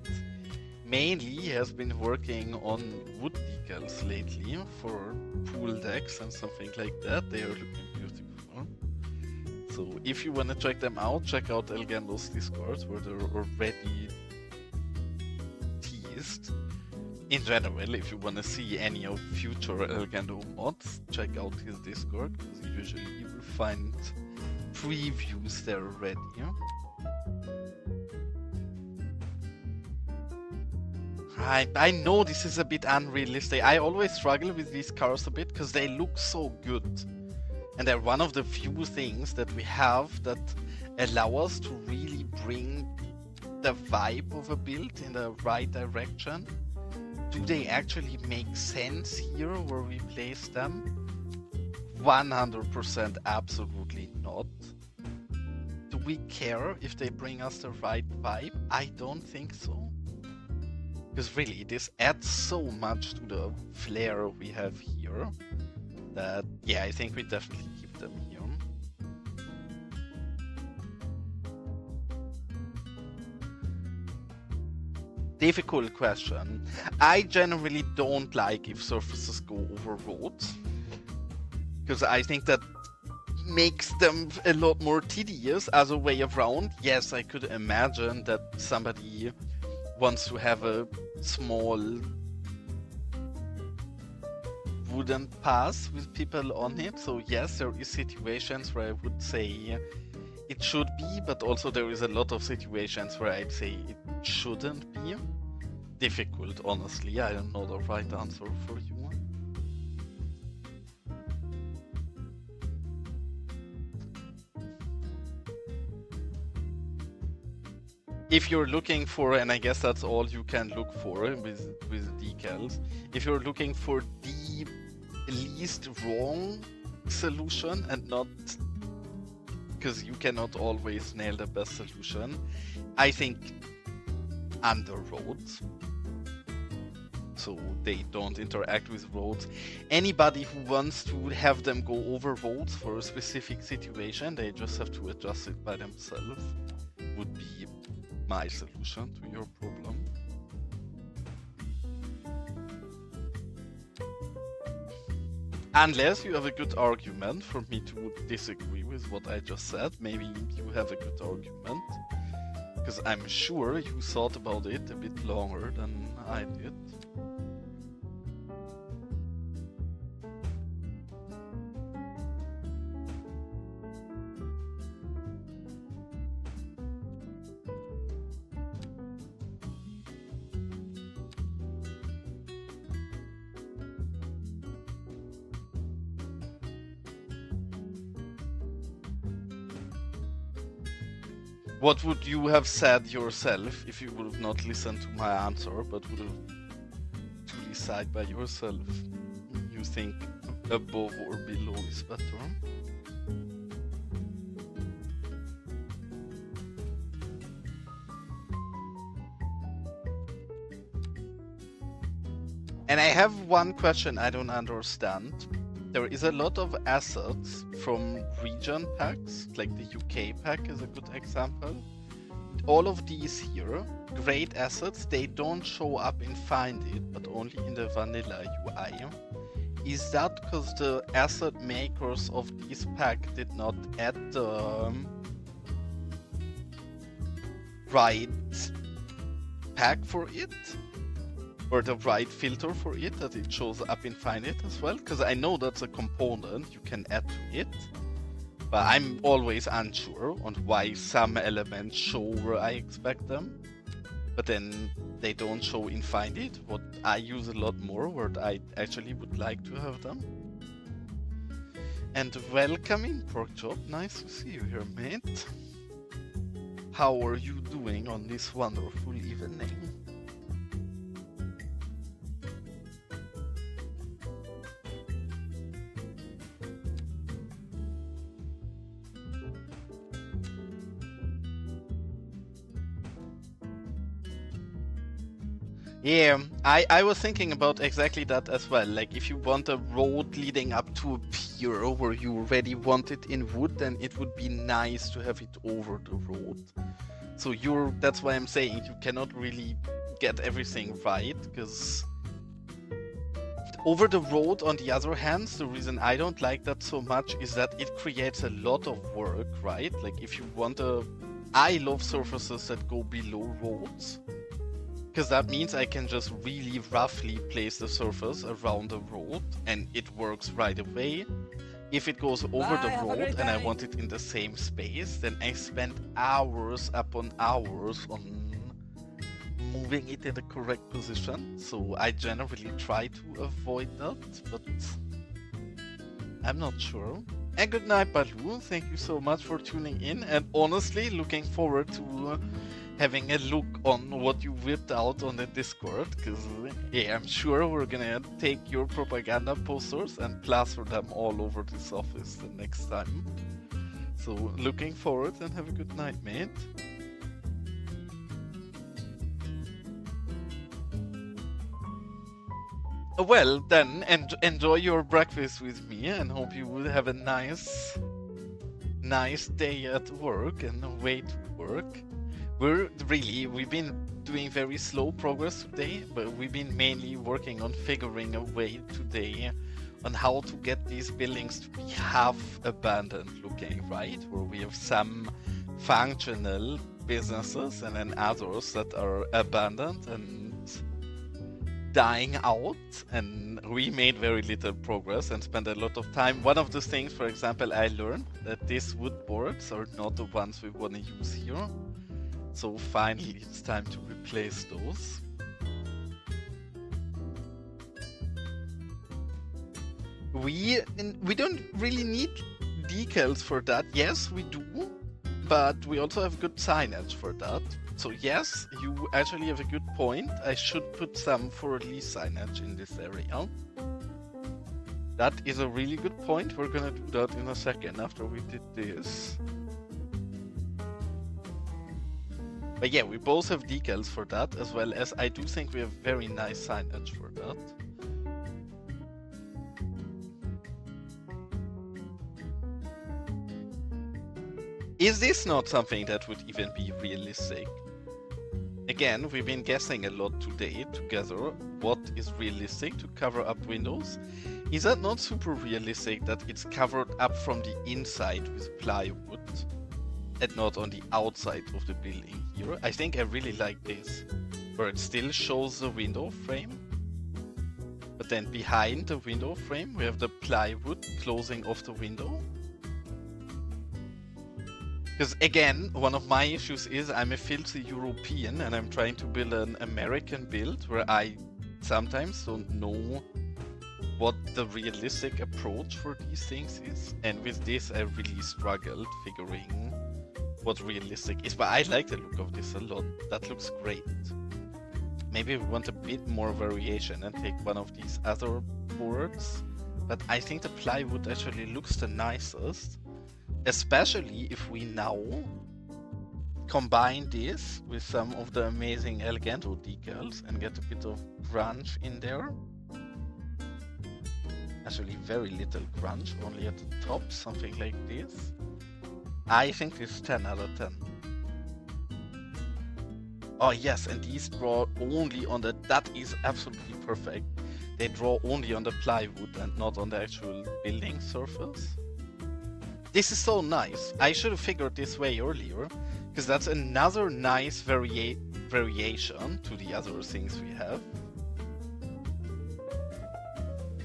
[SPEAKER 1] mainly he has been working on wood decals lately for pool decks and something like that. They are looking beautiful. So if you want to check them out, check out elGendo's Discord, where they're already teased. In general, if you want to see any of future elGendo mods, check out his Discord, because usually you will find previews there already. I know this is a bit unrealistic. I always struggle with these cars a bit, because they look so good. And they're one of the few things that we have that allow us to really bring the vibe of a build in the right direction. Do they actually make sense here where we place them? 100% absolutely not. Do we care if they bring us the right vibe? I don't think so. Because really, this adds so much to the flair we have here that, yeah, I think we definitely keep them here. Difficult question. I generally don't like if surfaces go over roads. because I think that makes them a lot more tedious as a way around. Yes, I could imagine that somebody wants to have a small wooden path with people on it. So yes, there is situations where I would say it should be, but also there is a lot of situations where I'd say it shouldn't be. Difficult, honestly. I don't know the right answer for you. If you're looking for, and I guess that's all you can look for with decals, if you're looking for the least wrong solution and not, because you cannot always nail the best solution, I think under roads, so they don't interact with roads. Anybody who wants to have them go over roads for a specific situation, they just have to adjust it by themselves, would be my solution to your problem. Unless you have a good argument for me to disagree with what I just said, maybe you have a good argument, because I'm sure you thought about it a bit longer than I did. What would you have said yourself if you would have not listened to my answer, but would have to decide by yourself? You think above or below is better? And I have one question I don't understand. There is a lot of assets from region packs, like the UK pack is a good example. All of these here, great assets, they don't show up in Find It, but only in the vanilla UI. Is that because the asset makers of this pack did not add the right pack for it? Or the right filter for it, that it shows up in Find It as well? Because I know that's a component you can add to it, but I'm always unsure on why some elements show where I expect them, but then they don't show in Find It, what I use a lot more, where I actually would like to have them. And welcome in, Porkchop, nice to see you here, mate. How are you doing on this wonderful evening? Yeah, I was thinking about exactly that as well. Like, if you want a road leading up to a pier where you already want it in wood, then it would be nice to have it over the road. So that's why I'm saying you cannot really get everything right, because over the road, on the other hand, the reason I don't like that so much is that it creates a lot of work, right? Like, if you want I love surfaces that go below roads, because that means I can just really roughly place the surface around the road and it works right away. If it goes over the road and I want it in the same space, then I spend hours upon hours on moving it in the correct position. So I generally try to avoid that, but I'm not sure. And good night, Baloo. Thank you so much for tuning in, and honestly looking forward to having a look on what you whipped out on the Discord, because yeah, I'm sure we're gonna take your propaganda posters and plaster them all over this office the next time. So looking forward, and have a good night, mate. Well then, enjoy your breakfast with me, and hope you will have a nice day at work and away to work. We've been doing very slow progress today, but we've been mainly working on figuring a way today on how to get these buildings to be half abandoned looking, right? Where we have some functional businesses and then others that are abandoned and dying out, and we made very little progress and spent a lot of time. One of the things, for example, I learned that these wood boards are not the ones we want to use here. So finally it's time to replace those. We don't really need decals for that. Yes, we do, but we also have good signage for that. So yes, you actually have a good point. I should put some for release signage in this area. That is a really good point. We're gonna do that in a second after we did this. But yeah, we both have decals for that, as well as I do think we have very nice signage for that. Is this not something that would even be realistic? Again, we've been guessing a lot today together what is realistic to cover up windows. Is that not super realistic that it's covered up from the inside with plywood and not on the outside of the building here? I think I really like this, where it still shows the window frame, but then behind the window frame we have the plywood closing off the window. Because again, one of my issues is I'm a filthy European and I'm trying to build an American build where I sometimes don't know what the realistic approach for these things is. And with this, I really struggled figuring what realistic is. But I like the look of this a lot. That looks great. Maybe we want a bit more variation and take one of these other boards. But I think the plywood actually looks the nicest. Especially if we now combine this with some of the amazing elGendo decals and get a bit of grunge in there. Actually very little grunge, only at the top, something like this. I think this is 10 out of 10. Oh yes, and these draw only on the, that is absolutely perfect. They draw only on the plywood and not on the actual building surface. This is so nice. I should have figured this way earlier, because that's another nice variation to the other things we have.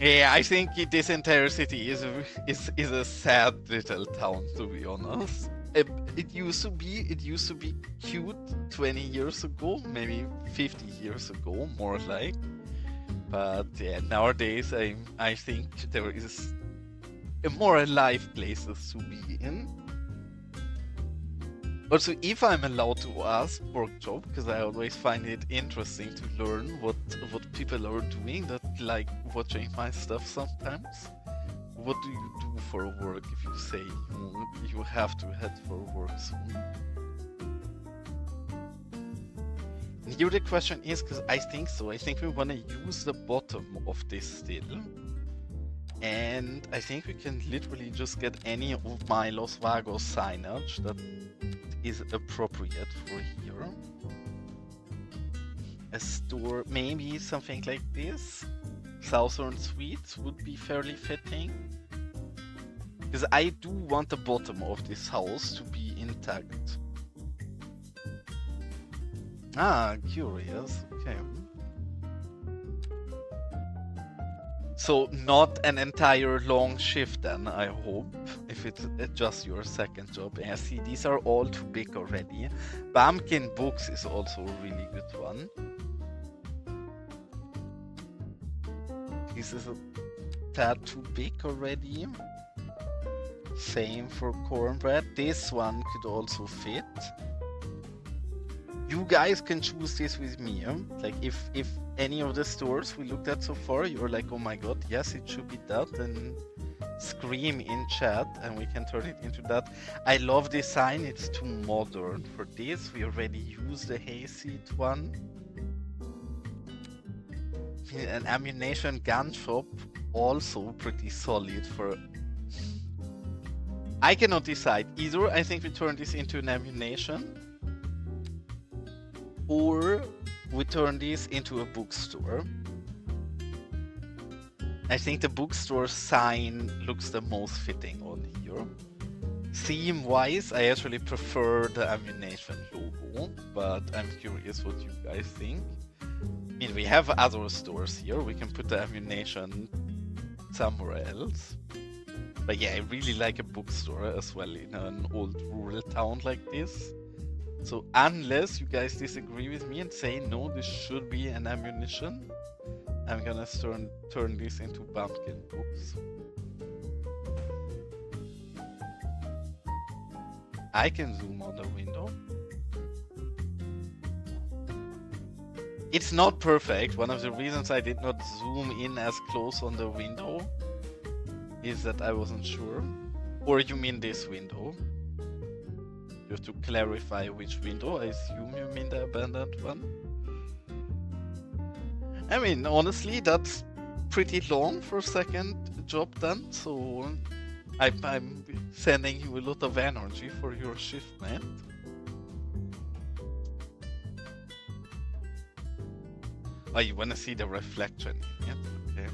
[SPEAKER 1] Yeah, I think this entire city is a sad little town, to be honest. It used to be cute 20 years ago, maybe 50 years ago, more like. But yeah, nowadays I think there is more alive places to be in. Also, if I'm allowed to ask Workshop, because I always find it interesting to learn what people are doing that like watching my stuff sometimes. What do you do for work if you say you have to head for work soon? And here the question is, because I think so, I think we want to use the bottom of this still. And I think we can literally just get any of my Los Vagos signage that is appropriate for here. A store, maybe something like this. Southern Suites would be fairly fitting. Because I do want the bottom of this house to be intact. Ah, curious. Okay. So not an entire long shift then, I hope, if it's just your second job. And see, these are all too big already. Bumpkin Books is also a really good one. This is a tad too big already. Same for Cornbread. This one could also fit. You guys can choose this with me. Like if any of the stores we looked at so far, you're like, oh my god, yes, it should be that, then scream in chat and we can turn it into that. I love this sign, it's too modern for this. We already used the hayseed one. An ammunition gun shop, also pretty solid for... I cannot decide. Either I think we turn this into an ammunition, or we turn this into a bookstore. I think the bookstore sign looks the most fitting on here. Theme-wise, I actually prefer the ammunition logo, but I'm curious what you guys think. I mean, we have other stores here. We can put the ammunition somewhere else. But yeah, I really like a bookstore as well in an old rural town like this. So unless you guys disagree with me and say, no, this should be an ammunition, I'm gonna turn this into pumpkin books. I can zoom on the window. It's not perfect. One of the reasons I did not zoom in as close on the window is that I wasn't sure. Or you mean this window? You have to clarify which window. I assume you mean the abandoned one. I mean, honestly, that's pretty long for a second job done, so I'm sending you a lot of energy for your shift, man. Oh, you wanna see the reflection in it? Okay.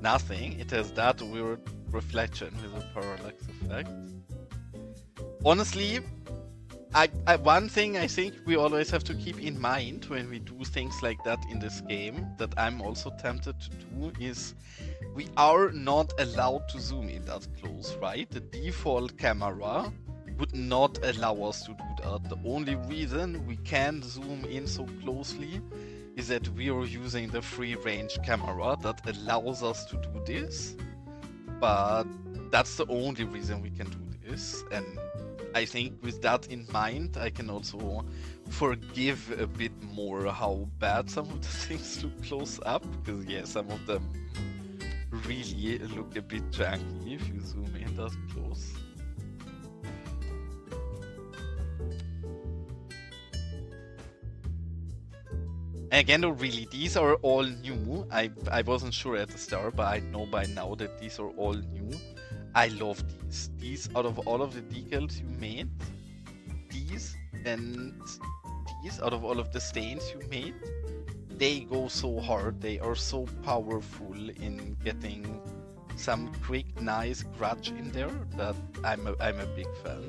[SPEAKER 1] Nothing. It has that weird reflection with a parallax effect. Honestly, one thing I think we always have to keep in mind when we do things like that in this game, that I'm also tempted to do, is we are not allowed to zoom in that close, right? The default camera would not allow us to do that. The only reason we can zoom in so closely is that we are using the free range camera that allows us to do this. But that's the only reason we can do this. And I think with that in mind, I can also forgive a bit more how bad some of the things look close up. Because yeah, some of them really look a bit janky if you zoom in that close. Again, though, really, these are all new. I wasn't sure at the start, but I know by now that these are all new. I love these. These, out of all of the decals you made, these and these, out of all of the stains you made, they go so hard. They are so powerful in getting some quick, nice scratch in there that I'm a big fan.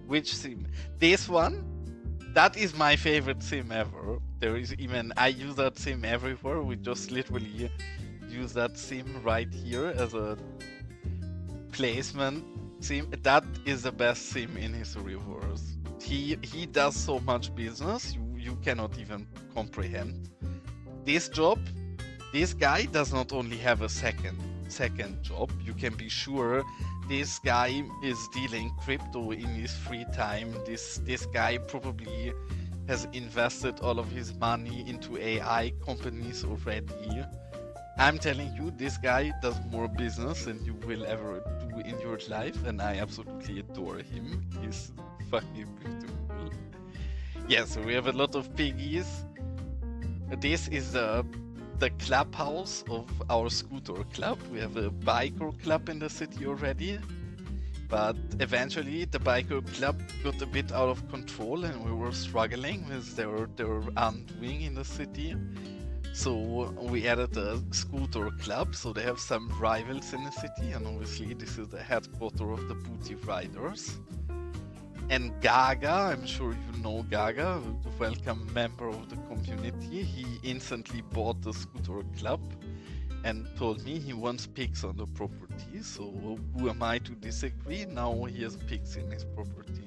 [SPEAKER 1] Which sim? This one? That is my favorite sim ever. There is even, I use that sim everywhere. We just literally use that sim right here as a placement sim. That is the best sim in history of Wars. He does so much business, you cannot even comprehend. This job, this guy does not only have a second job. You can be sure this guy is dealing crypto in his free time. This guy probably has invested all of his money into AI companies already. I'm telling you, this guy does more business than you will ever do in your life, and I absolutely adore him. He's fucking beautiful. Yeah, so we have a lot of piggies. This is the clubhouse of our scooter club. We have a biker club in the city already, but eventually the biker club got a bit out of control and we were struggling with their undoing in the city. So we added a scooter club, so they have some rivals in the city, and obviously this is the headquarters of the booty riders. And Gaga, I'm sure you know Gaga, a welcome member of the community. He instantly bought the scooter club and told me he wants pigs on the property. So who am I to disagree? Now he has pigs in his property.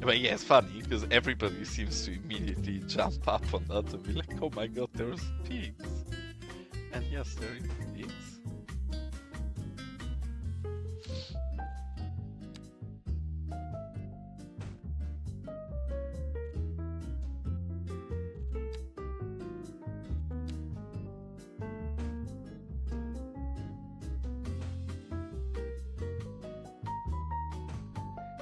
[SPEAKER 1] But yeah, it's funny because everybody seems to immediately jump up on that and be like, oh my god, there's pigs. And yes, there is pigs.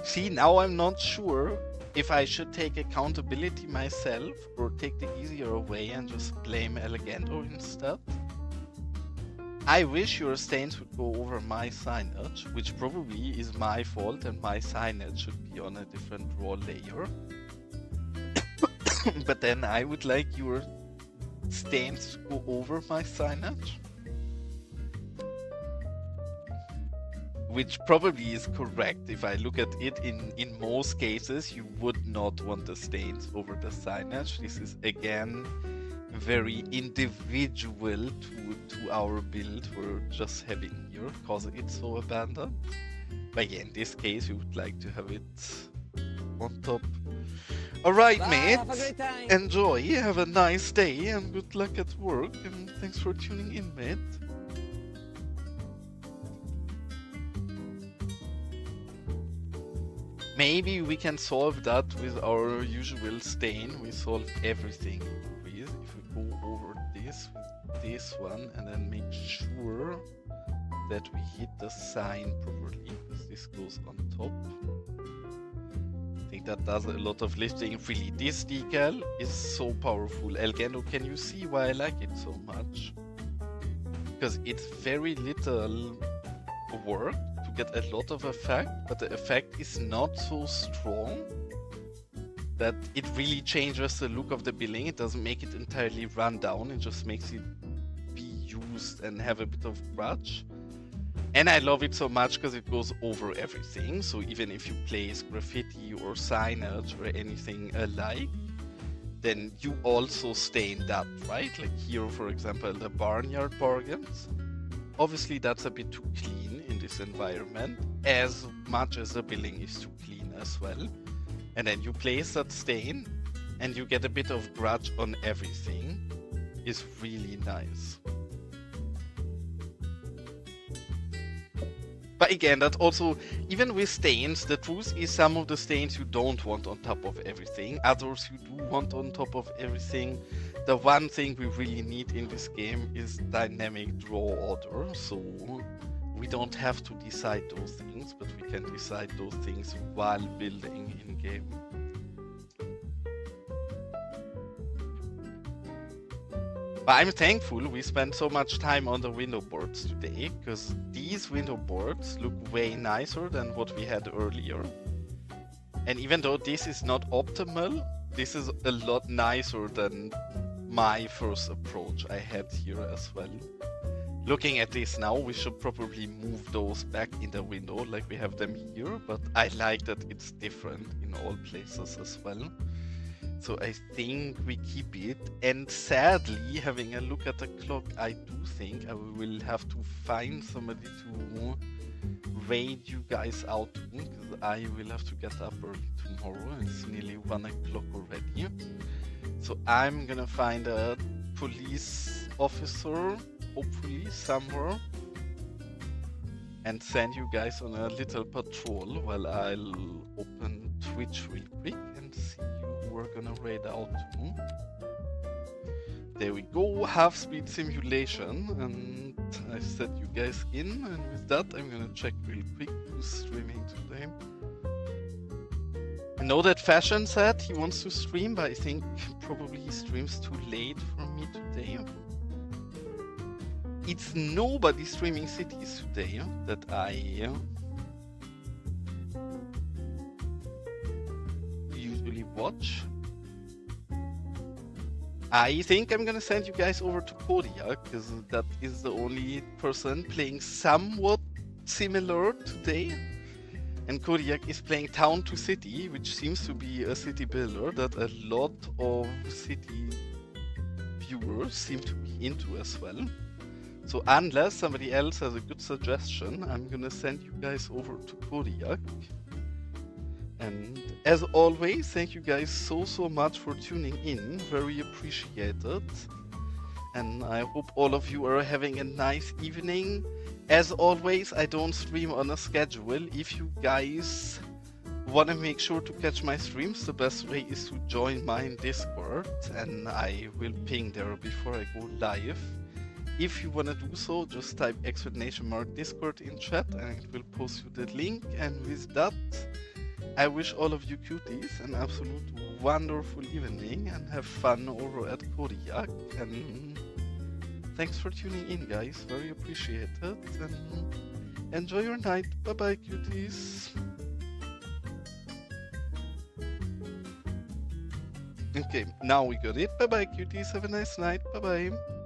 [SPEAKER 1] See, now I'm not sure if I should take accountability myself or take the easier way and just blame elGendo instead. I wish your stains would go over my signage, which probably is my fault, and my signage should be on a different raw layer. But then I would like your stains to go over my signage. Which probably is correct. If I look at it, in most cases, you would not want the stains over the signage. This is, again, very individual to our build we're just having here, because it's so abandoned. But yeah, in this case, we would like to have it on top. Alright, mate. Enjoy, have a nice day, and good luck at work, and thanks for tuning in, mate. Maybe we can solve that with our usual stain. We solve everything with. If we go over this with this one and then make sure that we hit the sign properly, because this goes on top. I think that does a lot of lifting. Really, this decal is so powerful. elGendo, can you see why I like it so much? Because it's very little work to get a lot of effect, but the effect is not so strong that it really changes the look of the building. It doesn't make it entirely run down, it just makes it be used and have a bit of grudge. And I love it so much because it goes over everything, so even if you place graffiti or signage or anything alike, then you also stain that, right? Like here, for example, the barnyard bargains. Obviously, that's a bit too clean in this environment, as much as the building is too clean as well. And then you place that stain, and you get a bit of grudge on everything. It's really nice. But again, that also, even with stains, the truth is some of the stains you don't want on top of everything, others you do want on top of everything. The one thing we really need in this game is dynamic draw order, so we don't have to decide those things, but we can decide those things while building in-game. But I'm thankful we spent so much time on the window boards today, because these window boards look way nicer than what we had earlier. And even though this is not optimal, this is a lot nicer than my first approach I had here as well. Looking at this now, we should probably move those back in the window like we have them here, but I like that it's different in all places as well. So I think we keep it, and sadly, having a look at the clock, I do think I will have to find somebody to raid you guys out to, because I will have to get up early tomorrow, and it's nearly 1 o'clock already. So I'm gonna find a police officer, hopefully somewhere, and send you guys on a little patrol while I'll open Twitch real quick and see who we're gonna raid out to. There we go, half-speed simulation, and I set you guys in, and with that I'm gonna check real quick who's streaming today. I know that Fashion said he wants to stream, but I think probably he streams too late for me today. It's nobody streaming Cities today that I usually watch. I think I'm gonna send you guys over to Kodiak, because that is the only person playing somewhat similar today. And Kodiak is playing Town to City, which seems to be a city builder that a lot of city viewers seem to be into as well. So unless somebody else has a good suggestion, I'm gonna send you guys over to Kodiak. And as always, thank you guys so much for tuning in, very appreciated. And I hope all of you are having a nice evening. As always, I don't stream on a schedule. If you guys want to make sure to catch my streams, the best way is to join my Discord, and I will ping there before I go live. If you want to do so, just type !Discord in chat and it will post you the link. And with that, I wish all of you cuties an absolute wonderful evening and have fun over at Kodiak. And thanks for tuning in, guys. Very appreciated. And enjoy your night. Bye bye, cuties. Okay, now we got it. Bye bye, cuties. Have a nice night. Bye bye.